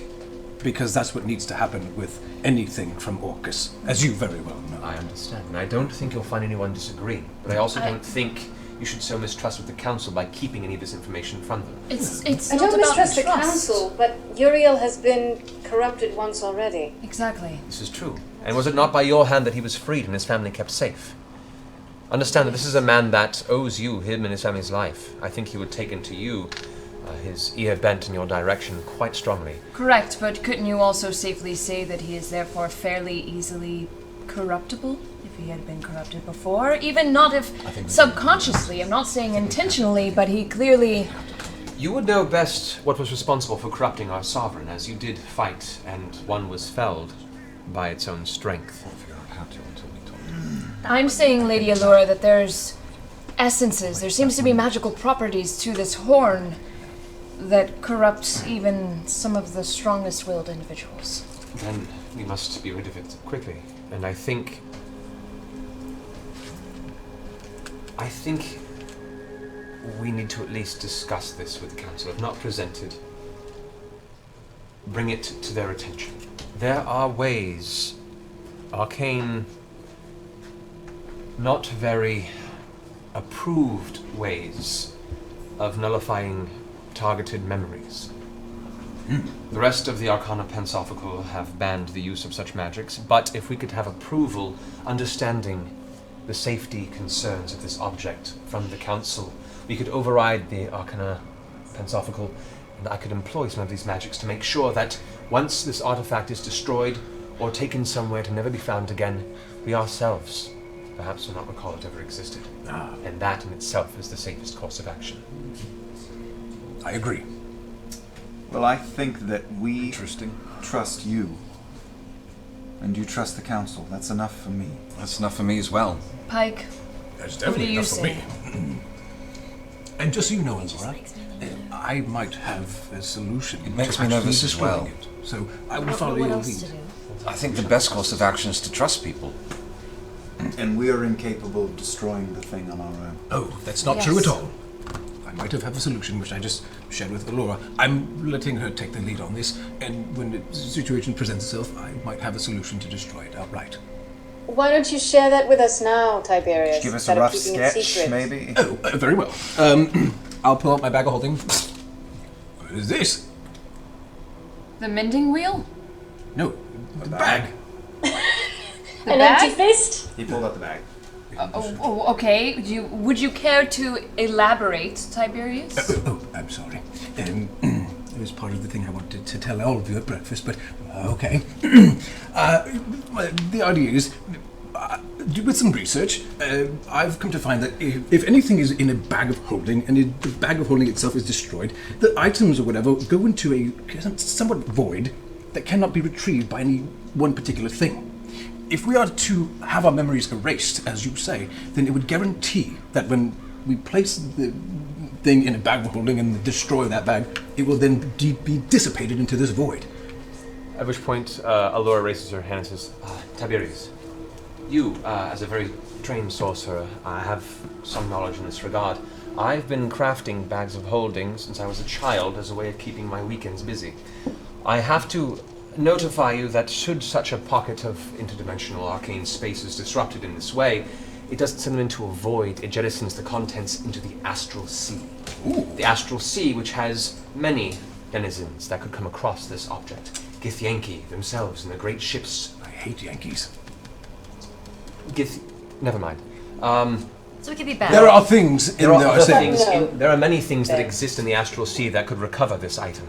because that's what needs to happen with anything from Orcus, as you very well know. I understand, and I don't think you'll find anyone disagreeing, but I also don't think you should sow mistrust with the Council by keeping any of this information from them. It's I not don't about mistrust the trust. council, but Uriel has been corrupted once already. Exactly. This is true. And was it not by your hand that he was freed and his family kept safe? Understand that this is a man that owes you, him and his family's life. I think he would take into you, his ear bent in your direction quite strongly. Correct, but couldn't you also safely say that he is therefore fairly easily corruptible? If he had been corrupted before, even not if subconsciously, I'm not saying intentionally, but he clearly... You would know best what was responsible for corrupting our sovereign, as you did fight, and one was felled by its own strength. I'm saying, Lady Allura, that there's essences, there seems to be magical properties to this horn that corrupt even some of the strongest-willed individuals. Then we must be rid of it quickly, and I think I think we need to at least discuss this with the council. If not presented, bring it to their attention. There are ways, arcane, not very approved ways of nullifying targeted memories. The rest of the Arcana Pensophical have banned the use of such magics, but if we could have approval, understanding the safety concerns of this object from the council, we could override the Arcana Pensophical, and I could employ some of these magics to make sure that once this artifact is destroyed or taken somewhere to never be found again, we ourselves perhaps will not recall it ever existed. And that in itself is the safest course of action. I agree. Well, I think that we trust you. And you trust the council. That's enough for me. That's enough for me as well. Pike, That's what do definitely you enough for say? me. And just so you know, Elzora, I might have a solution. It makes to me nervous actually as well. destroying it. So I will follow your lead. I think the best course of action is to trust people. And we are incapable of destroying the thing on our own. Oh, that's not true at all. I might have a solution which I just shared with Allura. I'm letting her take the lead on this, and when the situation presents itself, I might have a solution to destroy it outright. Why don't you share that with us now, Tiberius? Give us a instead of rough keeping it sketch, secret? maybe? Oh, very well. I'll pull out my bag of holding. What is this? The mending wheel? No, the bag. An empty fist? He pulled out the bag. Okay. Would you care to elaborate, Tiberius? I'm sorry. It was part of the thing I wanted to tell all of you at breakfast, but okay. The idea is, with some research, I've come to find that if anything is in a bag of holding, and the bag of holding itself is destroyed, the items or whatever go into a somewhat void that cannot be retrieved by any one particular thing. If we are to have our memories erased, as you say, then it would guarantee that when we place the thing in a bag of holding and destroy that bag, it will then be dissipated into this void. At which point, Allura raises her hand and says, Tiberius, you, as a very trained sorcerer, have some knowledge in this regard. I've been crafting bags of holding since I was a child as a way of keeping my weekends busy. I have to notify you that should such a pocket of interdimensional arcane space is disrupted in this way, it doesn't send them into a void, it jettisons the contents into the astral sea. Ooh. The astral sea, which has many denizens that could come across this object. Githyanki themselves and the great ships. I hate Yankees. Never mind. So it could be bad. There are things in there are many things that exist in the astral sea that could recover this item.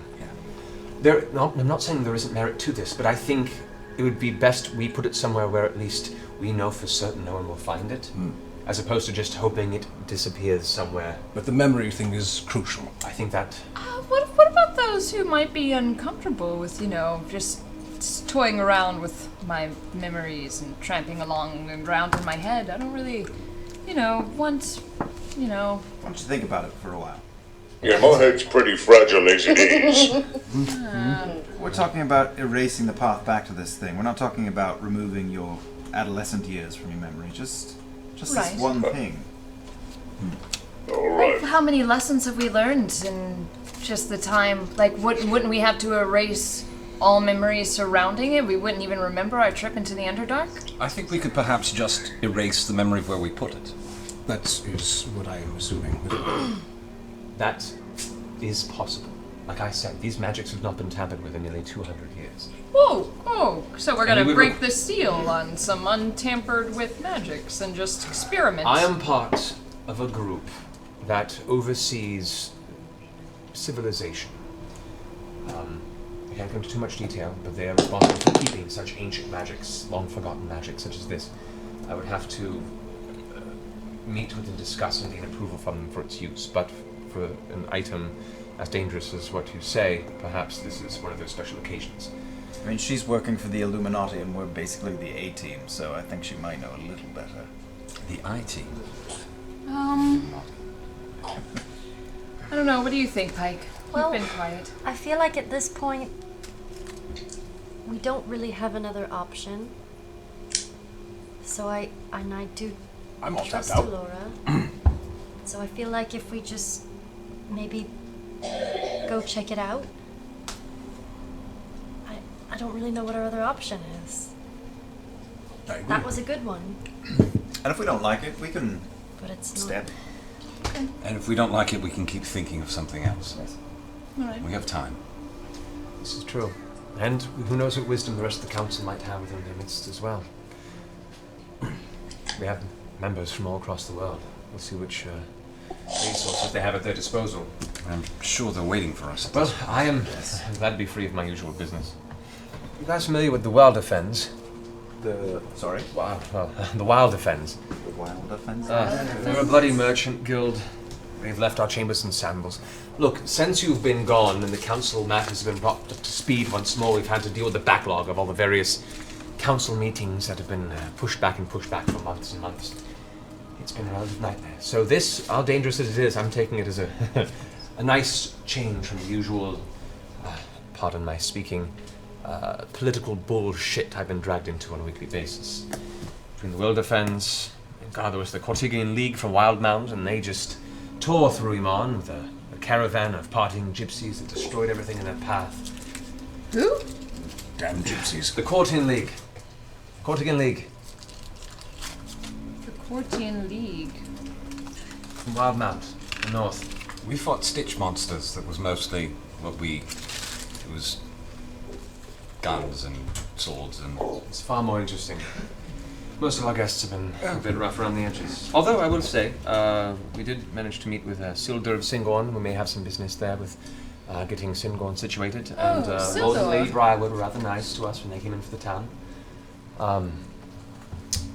I'm not saying there isn't merit to this, but I think it would be best we put it somewhere where at least we know for certain no one will find it, as opposed to just hoping it disappears somewhere. But the memory thing is crucial. I think that... What about those who might be uncomfortable with, just toying around with my memories and tramping along and around in my head? I don't really, want. Why don't you think about it for a while? Yeah, my head's pretty fragile as it is. We're talking about erasing the path back to this thing. We're not talking about removing your adolescent years from your memory. Just this one thing. All right. How many lessons have we learned in just the time? Like, wouldn't we have to erase all memories surrounding it? We wouldn't even remember our trip into the Underdark? I think we could perhaps just erase the memory of where we put it. That is what I am assuming. That is possible. Like I said, these magics have not been tampered with in nearly 200 years. Whoa! So we're gonna And we break the seal on some untampered with magics and just experiment. I am part of a group that oversees civilization. I can't go into too much detail, but they are responsible for keeping such ancient magics, long-forgotten magics such as this. I would have to meet with and discuss and gain approval from them for its use, but for an item as dangerous as what you say, perhaps this is one of those special occasions. I mean, she's working for the Illuminati and we're basically the A-team, so I think she might know a little better. The I-team? I don't know, what do you think, Pike? Well, You've been quiet. I feel like at this point, we don't really have another option. So I do I'm all trust tapped out. Allura. So I feel like if we just maybe go check it out. I don't really know what our other option is. I agree. That was a good one. And if we don't like it, we can But it's stab. And if we don't like it, we can keep thinking of something else. Alright. We have time. This is true. And who knows what wisdom the rest of the council might have within their midst as well. We have members from all across the world. We'll see which resources they have at their disposal. I'm sure they're waiting for us. Well, I'm glad to be free of my usual business. You guys familiar with the Wild Defends? Sorry? Well, the Wild Defends. The Wild Defends? We're a bloody merchant guild. We've left our chambers in shambles. Look, since you've been gone and the council matters have been brought up to speed once more, we've had to deal with the backlog of all the various council meetings that have been pushed back for months and months. It's been a relative nightmare. So this, how dangerous as it is, I'm taking it as a a nice change from the usual, pardon my speaking, political bullshit I've been dragged into on a weekly basis. Between the Wildefens, God, there was the Cortigian League from Wildmount, and they just tore through Emon with a caravan of partying gypsies that destroyed everything in their path. Who? Damn gypsies. The Cortigian League. Cortigian League. The Cortian League. From Wildmount, the north. We fought stitch monsters. That was mostly what we... It was guns and swords and... It's far more interesting. Most of our guests have been a bit rough around the edges. Although I will say, we did manage to meet with Sildur of Singorn. We may have some business there with getting Singorn situated. And Lord and Lady Briarwood were rather nice to us when they came in for the town.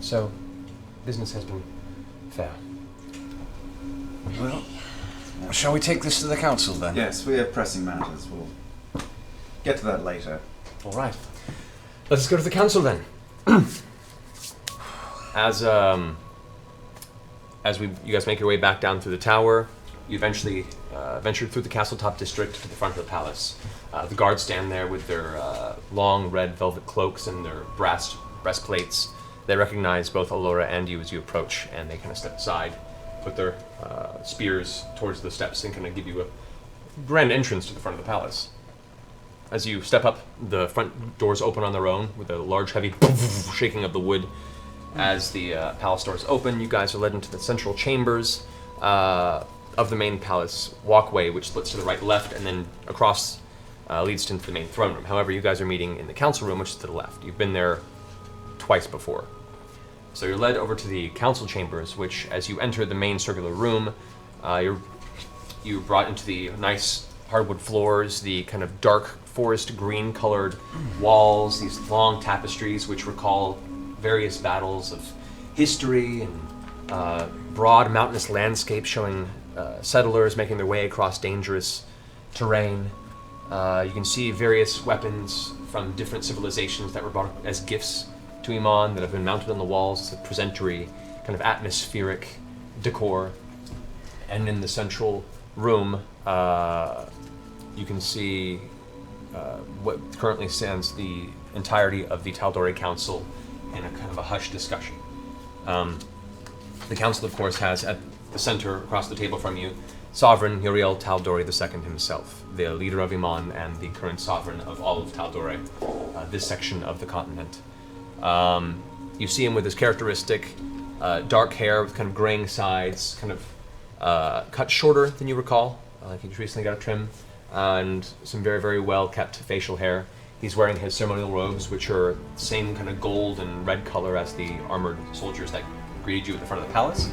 So, business has been fair. Well, shall we take this to the council then? Yes, we have pressing matters. We'll get to that later. All right. Let's go to the council then. As you guys make your way back down through the tower, you eventually ventured through the castle top district to the front of the palace. The guards stand there with their long red velvet cloaks and their brass breastplates. They recognize both Allura and you as you approach, and they kind of step aside, put their spears towards the steps, and kind of give you a grand entrance to the front of the palace. As you step up, the front doors open on their own with a large, heavy shaking of the wood. As the palace doors open, you guys are led into the central chambers of the main palace walkway, which splits to the right, left, and then across leads into the main throne room. However, you guys are meeting in the council room, which is to the left. You've been there twice before. So you're led over to the council chambers, which, as you enter the main circular room, you're brought into the nice hardwood floors, the kind of dark forest green colored walls, these long tapestries which recall various battles of history, and broad mountainous landscape showing settlers making their way across dangerous terrain. You can see various weapons from different civilizations that were brought as gifts to Emon that have been mounted on the walls. It's a presentory, kind of atmospheric decor. And in the central room, you can see what currently stands the entirety of the Tal'Dorei Council in a kind of a hushed discussion. The council, of course, has at the center, across the table from you, Sovereign Uriel Tal'Dorei II himself, the leader of Emon and the current sovereign of all of Tal'Dorei, this section of the continent. You see him with his characteristic dark hair with kind of graying sides, kind of cut shorter than you recall, like he just recently got a trim, and some very, very well-kept facial hair. He's wearing his ceremonial robes, which are the same kind of gold and red color as the armored soldiers that greeted you at the front of the palace.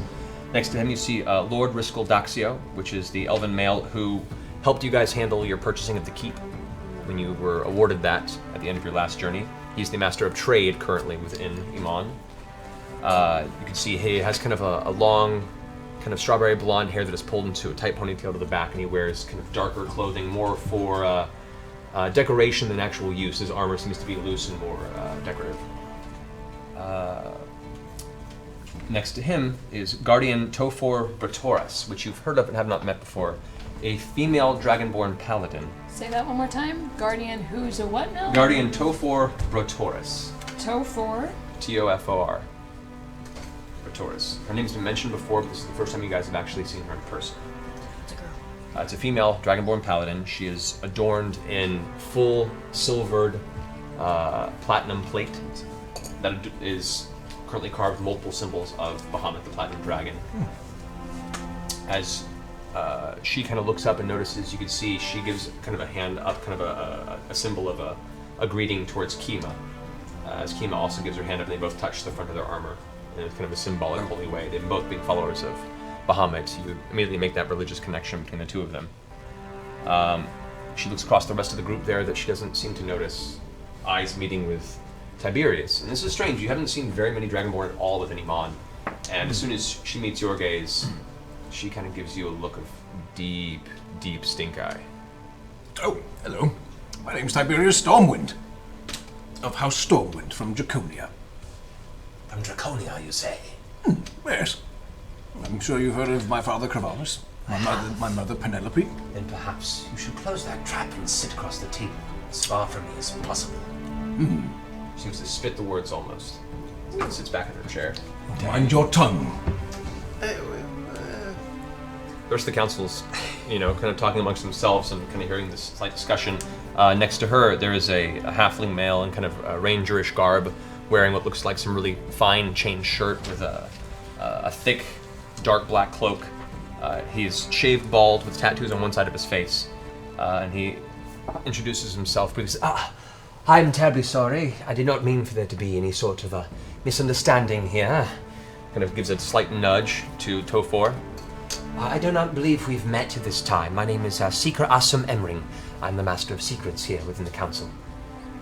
Next to him, you see Lord Riskel Daxio, which is the elven male who helped you guys handle your purchasing of the keep when you were awarded that at the end of your last journey. He's the master of trade currently within Emon. You can see he has kind of a long, kind of strawberry blonde hair that is pulled into a tight ponytail to the back, and he wears kind of darker clothing, more for decoration than actual use. His armor seems to be loose and more decorative. Next to him is Guardian Tofor Bratoris, which you've heard of and have not met before. A female dragonborn paladin. Say that one more time. Guardian who's a what now? Guardian Tofor Bratoris. Tofor? Tofor. tourists. Her name's been mentioned before, but this is the first time you guys have actually seen her in person. It's a girl. It's a female Dragonborn Paladin. She is adorned in full silvered platinum plate that is currently carved multiple symbols of Bahamut, the Platinum Dragon. As she kind of looks up and notices, you can see she gives kind of a hand up, kind of a symbol of a greeting towards Kima. As Kima also gives her hand up, and they both touch the front of their armor in kind of a symbolic, holy way. They've both been followers of Bahamut. You immediately make that religious connection between the two of them. She looks across the rest of the group there that she doesn't seem to notice. Eyes meeting with Tiberius. And this is strange, you haven't seen very many Dragonborn at all within Emon. And as soon as she meets your gaze, she kind of gives you a look of deep, deep stink eye. Oh, hello. My name's Tiberius Stormwind. Of House Stormwind from Draconia. From Draconia, you say? Yes. I'm sure you've heard of my father Cravalus, my mother Penelope. Then perhaps you should close that trap and sit across the table, as far from me as possible. Seems to spit the words almost. And sits back in her chair. Mind your tongue. The rest of the council's, kind of talking amongst themselves and kind of hearing this slight discussion. Next to her, there is a halfling male in kind of a rangerish garb, wearing what looks like some really fine chain shirt with a thick, dark black cloak. He's shaved bald with tattoos on one side of his face, and he introduces himself briefly. I'm terribly sorry. I did not mean for there to be any sort of a misunderstanding here. Kind of gives a slight nudge to Tofor. I do not believe we've met at this time. My name is Seeker Assum Emring. I'm the Master of Secrets here within the Council.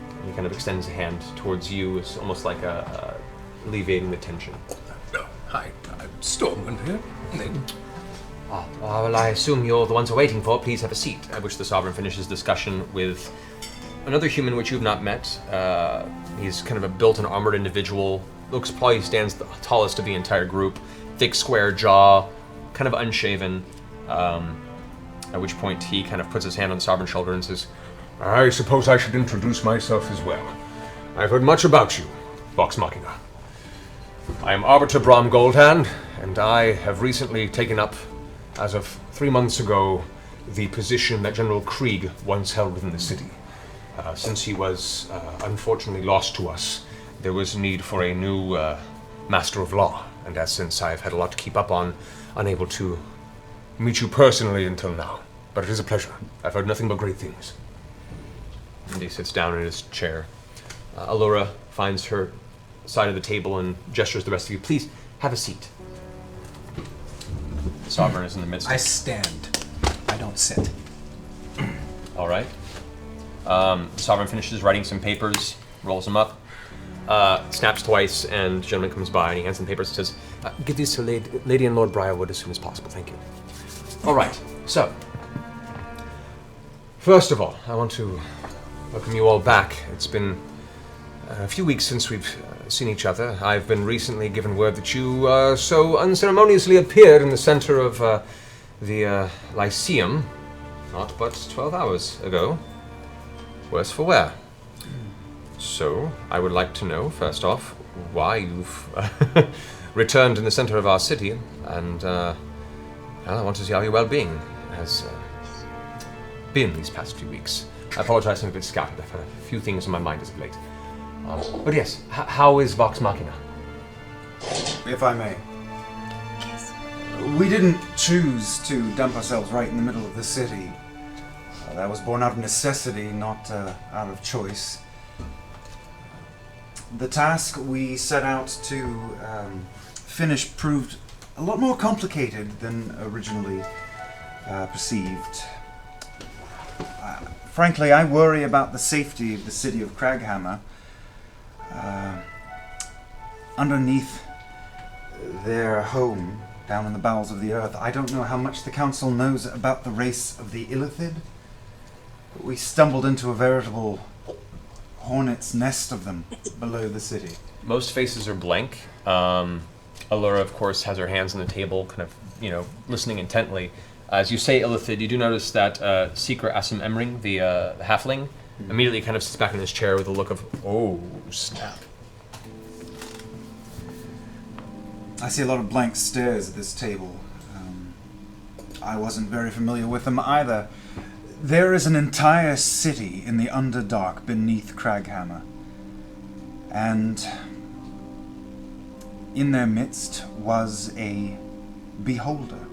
And he kind of extends a hand towards you, as almost like alleviating the tension. Hi, I'm Stormwind here. Well, I assume you're the ones we're waiting for. Please have a seat. At which the Sovereign finishes discussion with another human which you've not met. He's kind of a built and armored individual. Looks probably stands the tallest of the entire group. Thick, square jaw, kind of unshaven. At which point he kind of puts his hand on the Sovereign's shoulder and says, I suppose I should introduce myself as well. I've heard much about you, Vox Machina. I am Arbiter Brom Goldhand, and I have recently taken up, as of 3 months ago, the position that General Krieg once held within the city. Since he was unfortunately lost to us, there was need for a new Master of Law, and as since I've had a lot to keep up on, unable to meet you personally until now. But it is a pleasure. I've heard nothing but great things. And he sits down in his chair. Allura finds her side of the table and gestures the rest of you. Please, have a seat. The Sovereign is in the midst of... I stand. I don't sit. All right. The Sovereign finishes writing some papers, rolls them up, snaps twice, and the gentleman comes by and he hands them papers and says, give these to Lady and Lord Briarwood as soon as possible, thank you. All right, so, first of all, I want to welcome you all back. It's been a few weeks since we've seen each other. I've been recently given word that you so unceremoniously appeared in the center of the Lyceum, not but 12 hours ago. Worse for wear. So, I would like to know, first off, why you've returned in the center of our city, and I want to see how your well-being has been these past few weeks. I apologize, I'm a bit scattered. I've had a few things on my mind as of late. But yes, how is Vox Machina? If I may. Yes. We didn't choose to dump ourselves right in the middle of the city. That was born out of necessity, not out of choice. The task we set out to finish proved a lot more complicated than originally perceived. Frankly, I worry about the safety of the city of Craghammer. Underneath their home, down in the bowels of the earth, I don't know how much the Council knows about the race of the Illithid. We stumbled into a veritable hornet's nest of them below the city. Most faces are blank. Allura, of course, has her hands on the table, kind of, listening intently. As you say Illithid, you do notice that Seeker Assum Emring, the halfling, immediately kind of sits back in his chair with a look of, oh, snap. I see a lot of blank stares at this table. I wasn't very familiar with them either. There is an entire city in the Underdark beneath Craghammer. And in their midst was a beholder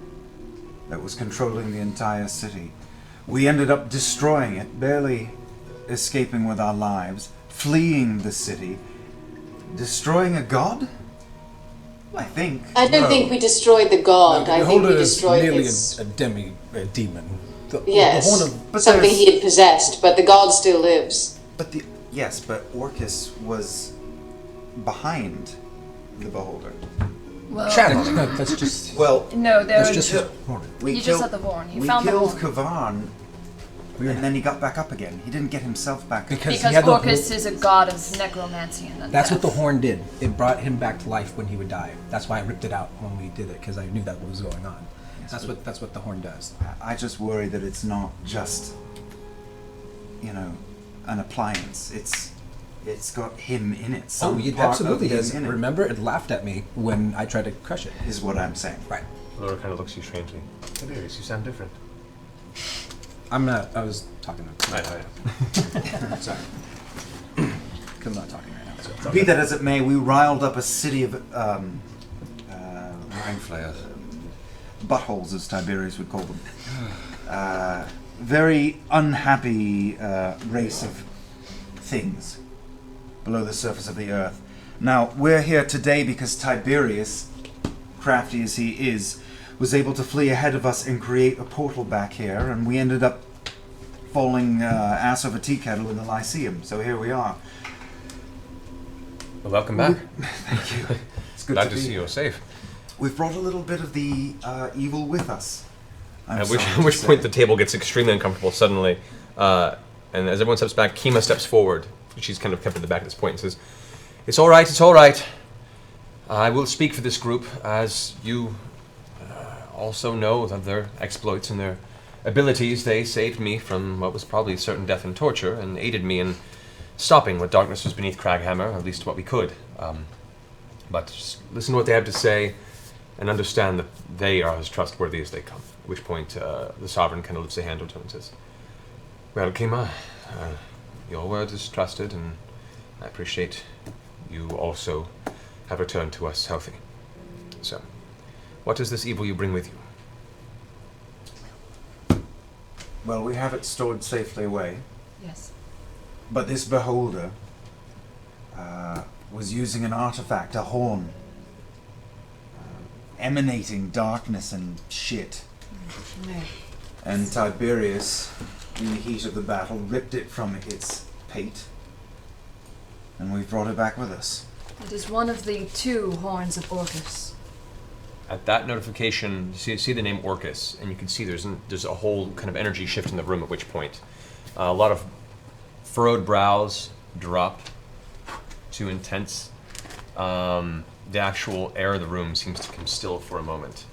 that was controlling the entire city. We ended up destroying it, barely escaping with our lives, fleeing the city, destroying a god? I think. I don't think we destroyed the god. The I think we Beholder is destroyed merely his... a demon. Yes, The Horn of... something he had possessed, but the god still lives. But but Orcus was behind the beholder. Well, No, that's just... Well, no, there that's was just his horn. You just had the horn. He we found the killed horn. Kavarn, and then he got back up again. He didn't get himself back up. Because Orcus is a god of necromancy and That's what death. the horn did. It brought him back to life when he would die. That's why I ripped it out when we did it, because I knew that was going on. That's what the horn does. I just worry that it's not just, an appliance. It's got him in it. Some it part absolutely of him does. in it. Remember, it laughed at me when I tried to crush it. Is what I'm saying. Right. Laura kind of looks at you strangely. Tiberius, you sound different. I was talking to I Sorry. I'm not talking right now. So. Be that as it may, we riled up a city of Mind flayers. buttholes, as Tiberius would call them. Very unhappy race of things below the surface of the earth. Now, we're here today because Tiberius, crafty as he is, was able to flee ahead of us and create a portal back here, and we ended up falling ass over tea kettle in the Lyceum. So here we are. Well, welcome back. Thank you. It's good Glad to to be see here. you're safe. We've brought a little bit of the evil with us. At which point the table gets extremely uncomfortable suddenly, and as everyone steps back, Kima steps forward. She's kind of kept at the back at this point and says, it's all right. I will speak for this group, as you also know of their exploits and their abilities. They saved me from what was probably certain death and torture, and aided me in stopping what darkness was beneath Craghammer, at least what we could. But just listen to what they have to say, and understand that they are as trustworthy as they come. At which point, the Sovereign kind of lifts a hand to him and says, well, Kima, your word is trusted, and I appreciate you also have returned to us healthy. So, what is this evil you bring with you? Well, we have it stored safely away. Yes. But this beholder was using an artifact, a horn, emanating darkness and shit. And Tiberius, in the heat of the battle, ripped it from its pate, and we've brought it back with us. It is one of the 2 horns of Orcus. At that notification, you see the name Orcus, and you can see there's a whole kind of energy shift in the room, at which point a lot of furrowed brows drop to intense. The actual air of the room seems to come still for a moment.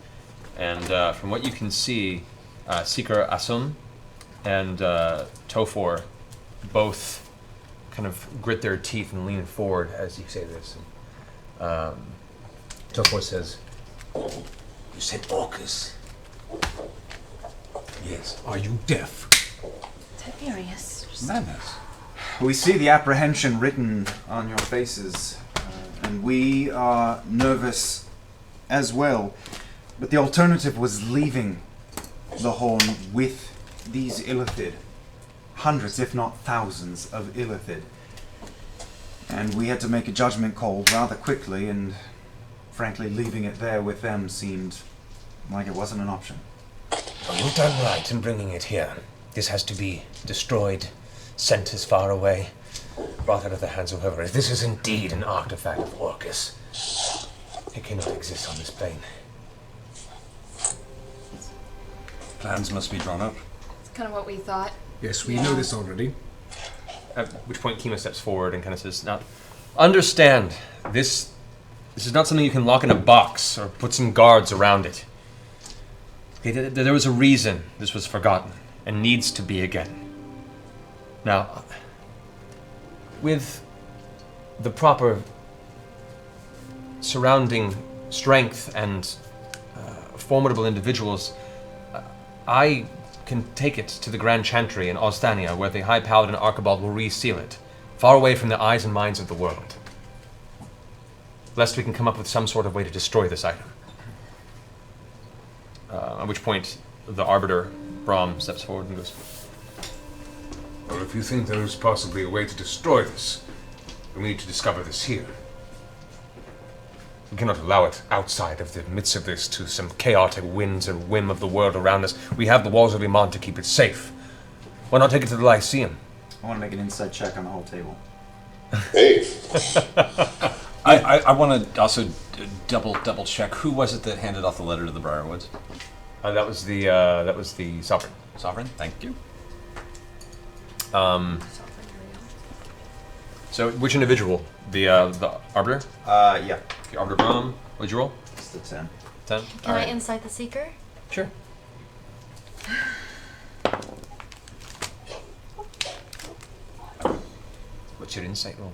And from what you can see, Seeker Asum and Tofor both kind of grit their teeth and lean forward as you say this. Tofor says, You said Orcus. Yes. Are you deaf? Tiberius. Madness. We see the apprehension written on your faces, and we are nervous as well. But the alternative was leaving the horn with these Illithid. Hundreds, if not thousands, of Illithid. And we had to make a judgment call rather quickly, and frankly, leaving it there with them seemed like it wasn't an option. Well, you've done right in bringing it here. This has to be destroyed, sent as far away, brought out of the hands of whoever it is. This is indeed an artifact of Orcus. It cannot exist on this plane. Plans must be drawn up. It's kind of what we thought. Yes, we know this already. At which point Kima steps forward and kind of says, now, understand, this is not something you can lock in a box or put some guards around it. Okay, there was a reason this was forgotten and needs to be again. Now, with the proper surrounding strength and formidable individuals, I can take it to the Grand Chantry in Ostania, where the High Paladin Archibald will reseal it, far away from the eyes and minds of the world. Lest we can come up with some sort of way to destroy this item. At which point, the Arbiter, Brahm, steps forward and goes, Well, if you think there is possibly a way to destroy this, then we need to discover this here. We cannot allow it outside of the midst of this to some chaotic winds and whim of the world around us. We have the walls of Emon to keep it safe. Why not take it to the Lyceum? I want to make an insight check on the whole table. Hey. I want to also double check. Who was it that handed off the letter to the Briarwoods? That was the Sovereign. Sovereign, thank you. So which individual? The Arbiter? Yeah. The Arbiter Brahm. What'd you roll? It's the 10. 10? Can I insight the seeker? Sure. What's your insight roll?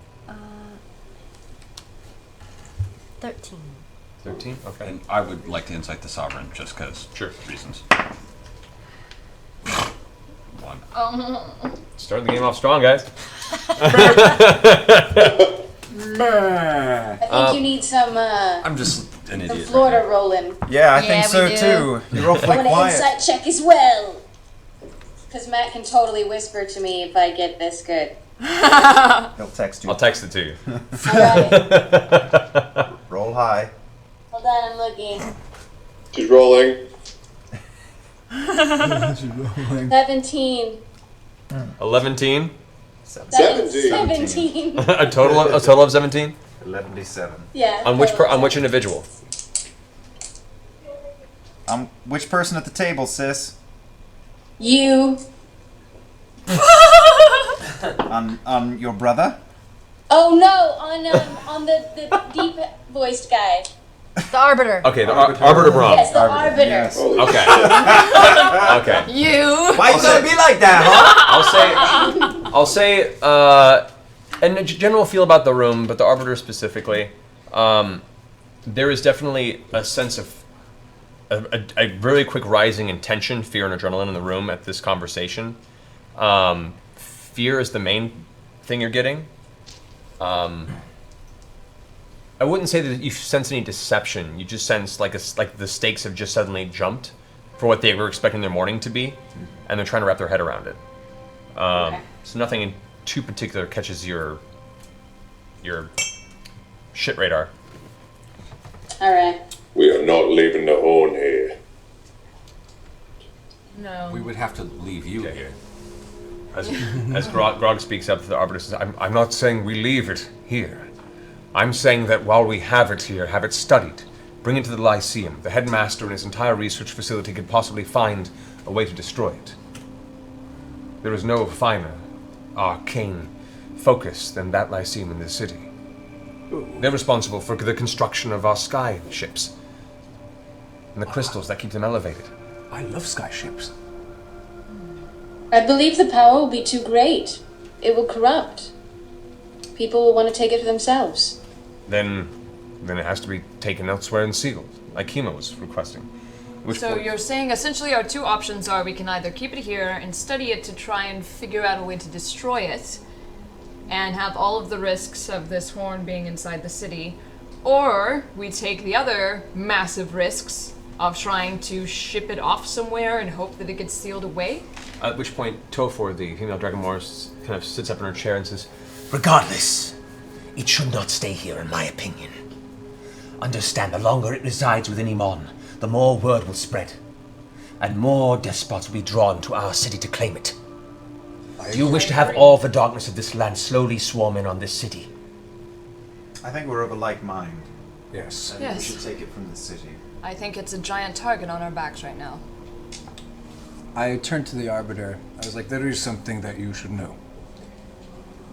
13. 13? Okay. And I would like to insight the Sovereign, just because reasons. 1. Starting the game off strong, guys. I think you need some, I'm just an some idiot. Florida rolling. Yeah, I think so too. You're awfully I want an quiet. insight check as well. Because Matt can totally whisper to me if I get this good. He'll text you. I'll text it to you. Alright. Roll high. Hold on, I'm looking. She's rolling. 17. 11. 17. a total of 17. 11d7. Yeah. On which individual? Which person at the table, sis? You. on your brother? Oh no, on the deep voiced guy. The Arbiter. Okay, the Arbiter Brahm. Yes, the Arbiter. Yes. Okay. Okay. You. Why you gotta be like that, huh? I'll say, and a general feel about the room, but the Arbiter specifically, there is definitely a sense of a really quick rising in tension, fear, and adrenaline in the room at this conversation. Fear is the main thing you're getting. I wouldn't say that you sense any deception. You just sense like the stakes have just suddenly jumped for what they were expecting their morning to be, and they're trying to wrap their head around it. So nothing in too particular catches your shit radar. Alright. We are not leaving the horn here. No. We would have to leave you here. As Grog speaks up, the Arbiter says, I'm not saying we leave it here. I'm saying that while we have it here, have it studied, bring it to the Lyceum. The headmaster and his entire research facility could possibly find a way to destroy it. There is no finer, arcane focus than that Lyceum in this city. They're responsible for the construction of our sky ships and the crystals that keep them elevated. I love sky ships. I believe the power will be too great. It will corrupt. People will want to take it for themselves. Then it has to be taken elsewhere and sealed, like Kima was requesting. So you're saying essentially our two options are we can either keep it here and study it to try and figure out a way to destroy it and have all of the risks of this horn being inside the city, or we take the other massive risks of trying to ship it off somewhere and hope that it gets sealed away? At which point, Tofor, the female Dragonmore, kind of sits up in her chair and says, Regardless, it should not stay here, in my opinion. Understand, the longer it resides within Emon, the more word will spread, and more despots will be drawn to our city to claim it. Do you wish to have all the darkness of this land slowly swarm in on this city? I think we're of a like mind. Yes. I think we should take it from the city. I think it's a giant target on our backs right now. I turned to the Arbiter. I was like, there is something that you should know.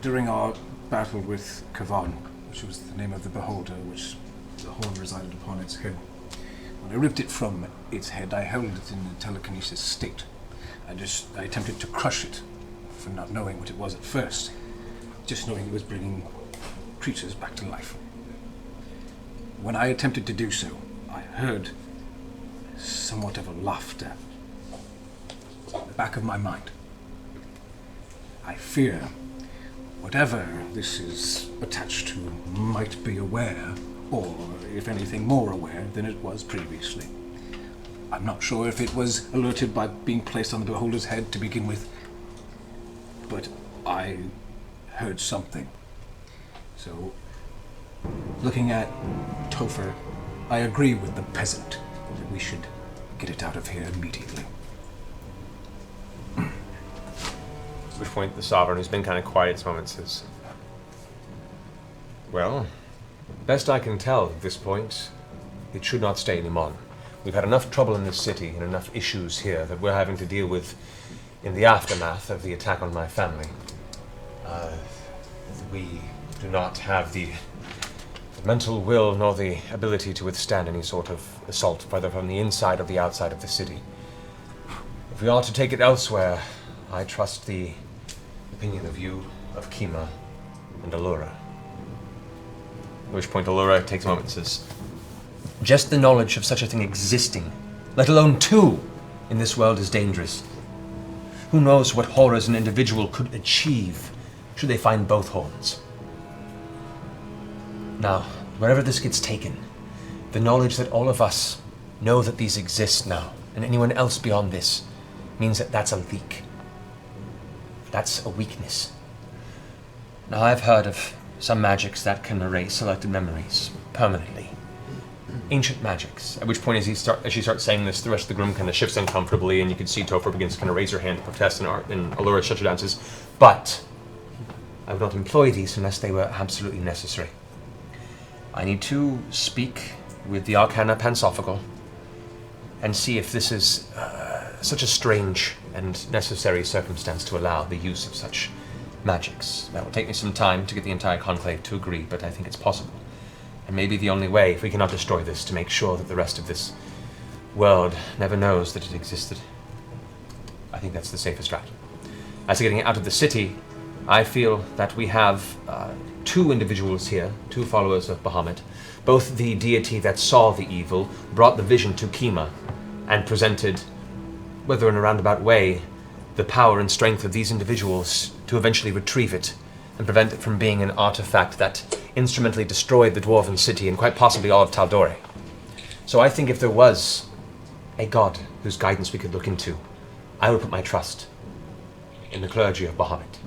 During our battle with Kavan, which was the name of the beholder, which the horn resided upon its head, when I ripped it from its head, I held it in a telekinesis state. I attempted to crush it for not knowing what it was at first, just knowing it was bringing creatures back to life. when I attempted to do so, I heard somewhat of a laughter in the back of my mind. I fear whatever this is attached to might be aware, or if anything more aware than it was previously. I'm not sure if it was alerted by being placed on the beholder's head to begin with, but I heard something. So, looking at Topher, I agree with the peasant that we should get it out of here immediately. At which point the Sovereign, who's been kind of quiet at this moment, says, well, best I can tell at this point, it should not stay in Emon. We've had enough trouble in this city and enough issues here that we're having to deal with in the aftermath of the attack on my family. We do not have the mental will nor the ability to withstand any sort of assault, whether from the inside or the outside of the city. If we are to take it elsewhere, I trust the opinion of you, of Kima, and Allura. At which point Allura takes a moment and says, just the knowledge of such a thing existing, let alone two, in this world is dangerous. Who knows what horrors an individual could achieve should they find both horns? Now, wherever this gets taken, the knowledge that all of us know that these exist now, and anyone else beyond this, means that that's a leak. That's a weakness. Now, I've heard of some magics that can erase selected memories permanently. Ancient magics. At which point, as she starts saying this, the rest of the room kind of shifts uncomfortably, and you can see Topher begins to kind of raise her hand to protest, and Allura shuts her down and says, but I would not employ these unless they were absolutely necessary. I need to speak with the Arcana Pansophical and see if this is such a strange and necessary circumstance to allow the use of such magics. That will take me some time to get the entire conclave to agree, but I think it's possible. And maybe the only way, if we cannot destroy this, to make sure that the rest of this world never knows that it existed. I think that's the safest route. As to getting it out of the city, I feel that we have two individuals here, two followers of Bahamut, both the deity that saw the evil, brought the vision to Kima, and presented, whether in a roundabout way, the power and strength of these individuals to eventually retrieve it and prevent it from being an artifact that instrumentally destroyed the Dwarven city and quite possibly all of Tal'Dorei. So I think if there was a god whose guidance we could look into, I would put my trust in the clergy of Bahamut.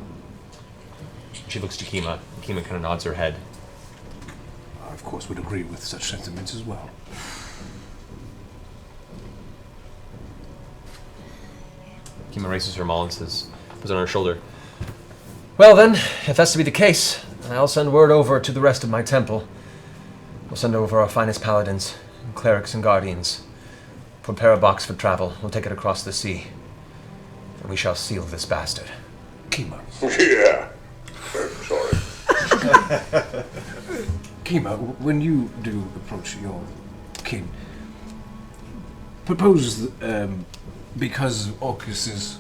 She looks to Kima. Kima kind of nods her head. I, of course, would agree with such sentiments as well. Kima raises her maul and says, puts it on her shoulder. Well then, if that's to be the case, I'll send word over to the rest of my temple. We'll send over our finest paladins, and clerics and guardians. Prepare a box for travel. We'll take it across the sea. And we shall seal this bastard. Kima. Yeah. Sorry. Kima, when you do approach your kin, propose because Orcus's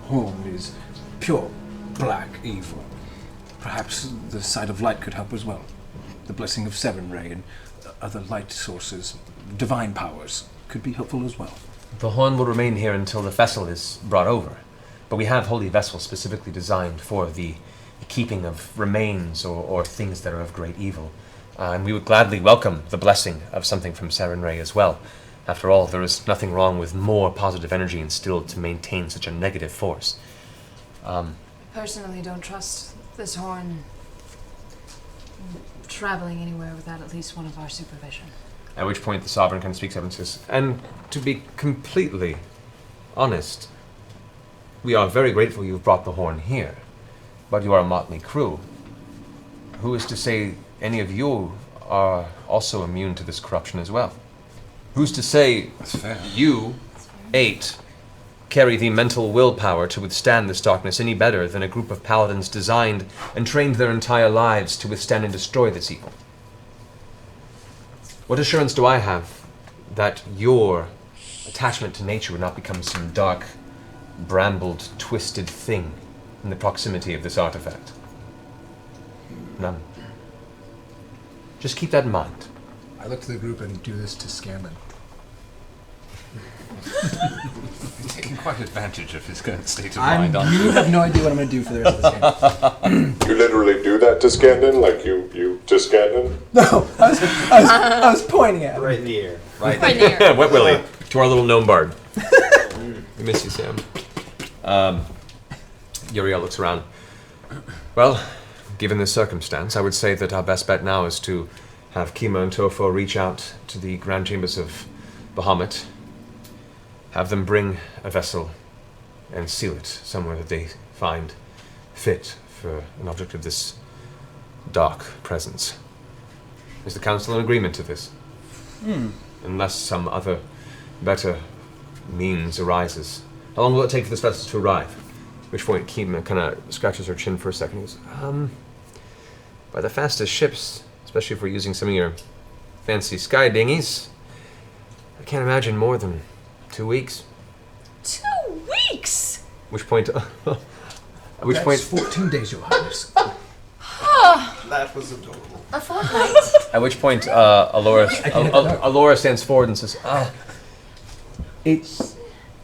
horn is pure black evil, perhaps the sight of light could help as well. The blessing of Sundry and other light sources, divine powers, could be helpful as well. The horn will remain here until the vessel is brought over, but we have holy vessels specifically designed for the keeping of remains or things that are of great evil. And we would gladly welcome the blessing of something from Sundry as well. After all, there is nothing wrong with more positive energy instilled to maintain such a negative force. Personally, don't trust this horn traveling anywhere without at least one of our supervision. At which point the Sovereign kind of speaks up and says, and to be completely honest, we are very grateful you've brought the horn here, but you are a motley crew. Who is to say any of you are also immune to this corruption as well? Who's to say you, 8, carry the mental willpower to withstand this darkness any better than a group of paladins designed and trained their entire lives to withstand and destroy this evil? What assurance do I have that your attachment to nature would not become some dark, brambled, twisted thing in the proximity of this artifact? None. Just keep that in mind. I look to the group and do this to Scanlan. You're taking quite advantage of his current state of You mind, aren't you? have no idea what I'm going to do for the rest of this game. You literally do that to Scandon? Like you to Scandon? No, I was pointing at him. Right in the air. Right in the air. Wet Willie, to our little gnome bard. We miss you, Sam. Uriel looks around. Well, given this circumstance, I would say that our best bet now is to have Kima and Tofo reach out to the Grand Chambers of Bahamut, have them bring a vessel and seal it somewhere that they find fit for an object of this dark presence. Is the Council in agreement to this? Unless some other better means arises. How long will it take for this vessel to arrive? At which point Kima kind of scratches her chin for a second and goes, by the fastest ships, especially if we're using some of your fancy sky dinghies, I can't imagine more than 2 weeks. 2 weeks? Which point... at which That's point... 14 days, Your Highness. That was adorable. A fortnight? At which point, Alora stands forward and says, it's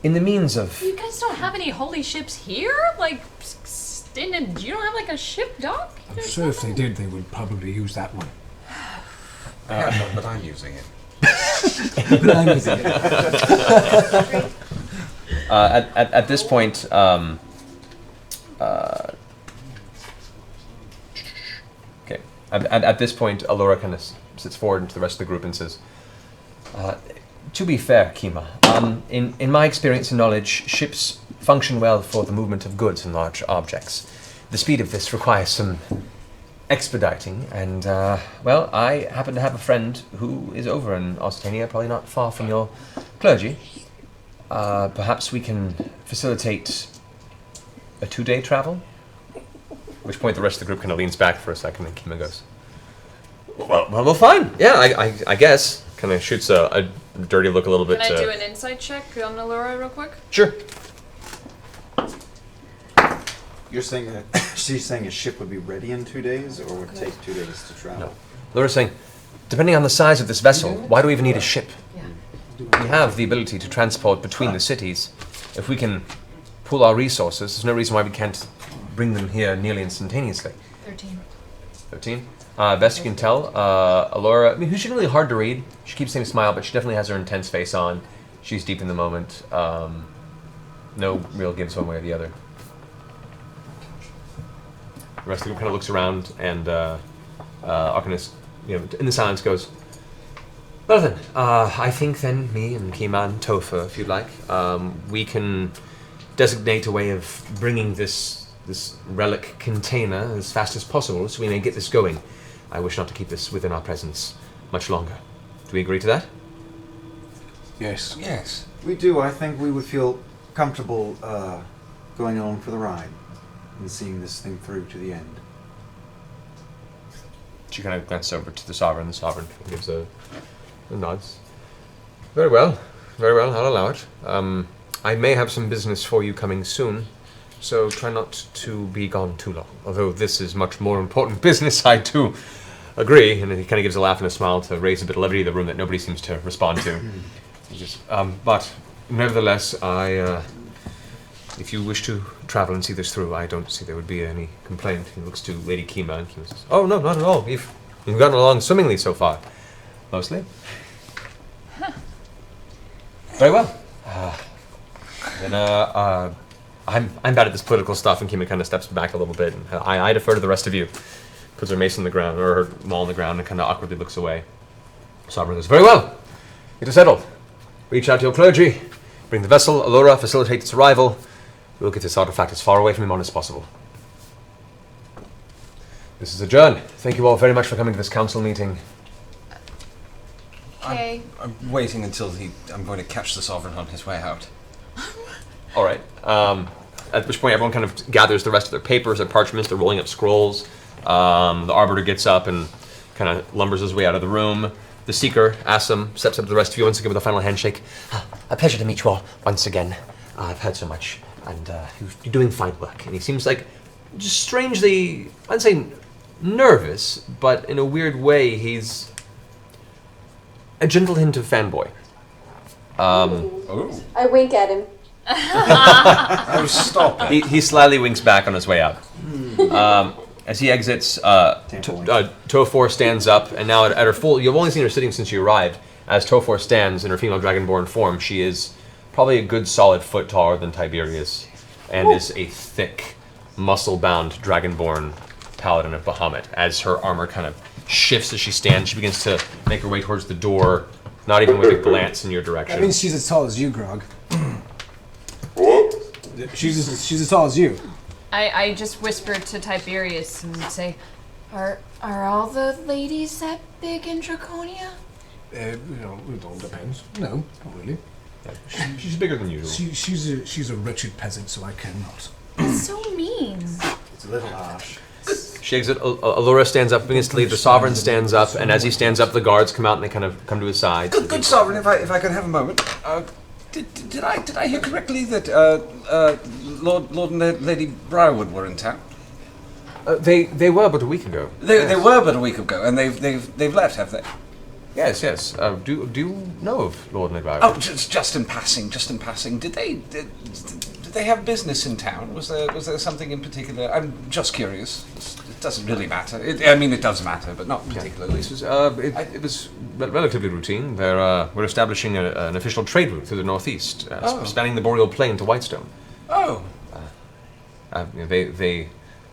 in the means of... You guys don't have any holy ships here? Like, you don't have like a ship dock? I'm sure if they did, they would probably use that one. I have none, but I'm using it. But I'm using it. At this point, okay. At this point, Alora kind of sits forward into the rest of the group and says, to be fair, Kima, in my experience and knowledge, ships function well for the movement of goods and large objects. The speed of this requires some expediting, and, well, I happen to have a friend who is over in Occitania, probably not far from your clergy. Perhaps we can facilitate a 2-day travel? At which point the rest of the group kind of leans back for a second, and Kima goes, well, fine. Yeah, I guess. Kind of shoots a dirty look a little bit. Can I do an insight check on Alora real quick? Sure. You're saying that she's saying a ship would be ready in 2 days, or would take 2 days to travel? No. Alora's saying, depending on the size of this vessel, why do we even need a ship? We have the ability to transport between the cities. If we can pool our resources, there's no reason why we can't bring them here nearly instantaneously. 13. 13? Best you can tell, Alora, I mean, who's generally hard to read. She keeps saying a smile, but she definitely has her intense face on. She's deep in the moment. No real gives one way or the other. The rest of the group kind of looks around, and Arcanist, in the silence goes, well then, I think then me and Kima and Tofa, if you'd like, we can designate a way of bringing this relic container as fast as possible so we may get this going. I wish not to keep this within our presence much longer. Do we agree to that? Yes. Yes. We do. I think we would feel comfortable going along for the ride and seeing this thing through to the end. She kind of glances over to the Sovereign. The Sovereign gives a nods. Very well. Very well. I'll allow it. I may have some business for you coming soon, so try not to be gone too long. Although this is much more important business, I do agree. And then he kind of gives a laugh and a smile to raise a bit of levity in the room that nobody seems to respond to. But nevertheless, if you wish to travel and see this through, I don't see there would be any complaint. He looks to Lady Kima and Kima says, oh, no, not at all. We've gotten along swimmingly so far. Mostly. Very well. Then I'm bad at this political stuff, and Kima kind of steps back a little bit, and I defer to the rest of you. Puts her mace on the ground, or her maul on the ground, and kind of awkwardly looks away. Sovereign goes, very well. It is settled. Reach out to your clergy, bring the vessel, Alora, facilitate its arrival. We'll get this artifact as far away from Emon as possible. This is adjourned. Thank you all very much for coming to this council meeting. Okay. I'm waiting until I'm going to catch the Sovereign on his way out. All right. At which point everyone kind of gathers the rest of their papers, their parchments, they're rolling up scrolls. The Arbiter gets up and kind of lumbers his way out of the room. The Seeker asks him, steps up to the rest of you once again with a final handshake. A pleasure to meet you all once again. I've heard so much, and you're doing fine work. And he seems like just strangely, I'd say nervous, but in a weird way, he's a gentle hint of fanboy. I wink at him. Oh, stop it. He slyly winks back on his way out. As he exits, Tofor stands up, and now at her full, you've only seen her sitting since you arrived. As Tofor stands in her female dragonborn form, she is probably a good solid foot taller than Tiberius, and is a thick, muscle-bound dragonborn paladin of Bahamut. As her armor kind of shifts as she stands, she begins to make her way towards the door, not even with a glance in your direction. That means she's as tall as you, Grog. What? She's as tall as you. I just whispered to Tiberius and say, Are all the ladies that big in Draconia? It all depends. No, not really. She's bigger than usual. She's a wretched peasant, so I cannot. That's so mean. It's a little harsh. She exits. Allura stands up, begins to leave. The Sovereign stands up, and as he stands up, the guards come out and they kind of come to his side. Good Sovereign, if I could have a moment. Did I hear correctly that Lord and Lady Briarwood were in town? They were but a week ago. They were but a week ago, and they've left, have they? Yes. Do you know of Lord and Lady Briarwood? Oh, just in passing. Did they have business in town? Was there something in particular? I'm just curious. It doesn't really matter. It does matter, but not particularly. It was relatively routine. We're establishing an official trade route through the northeast, spanning the Boreal Plain to Whitestone. They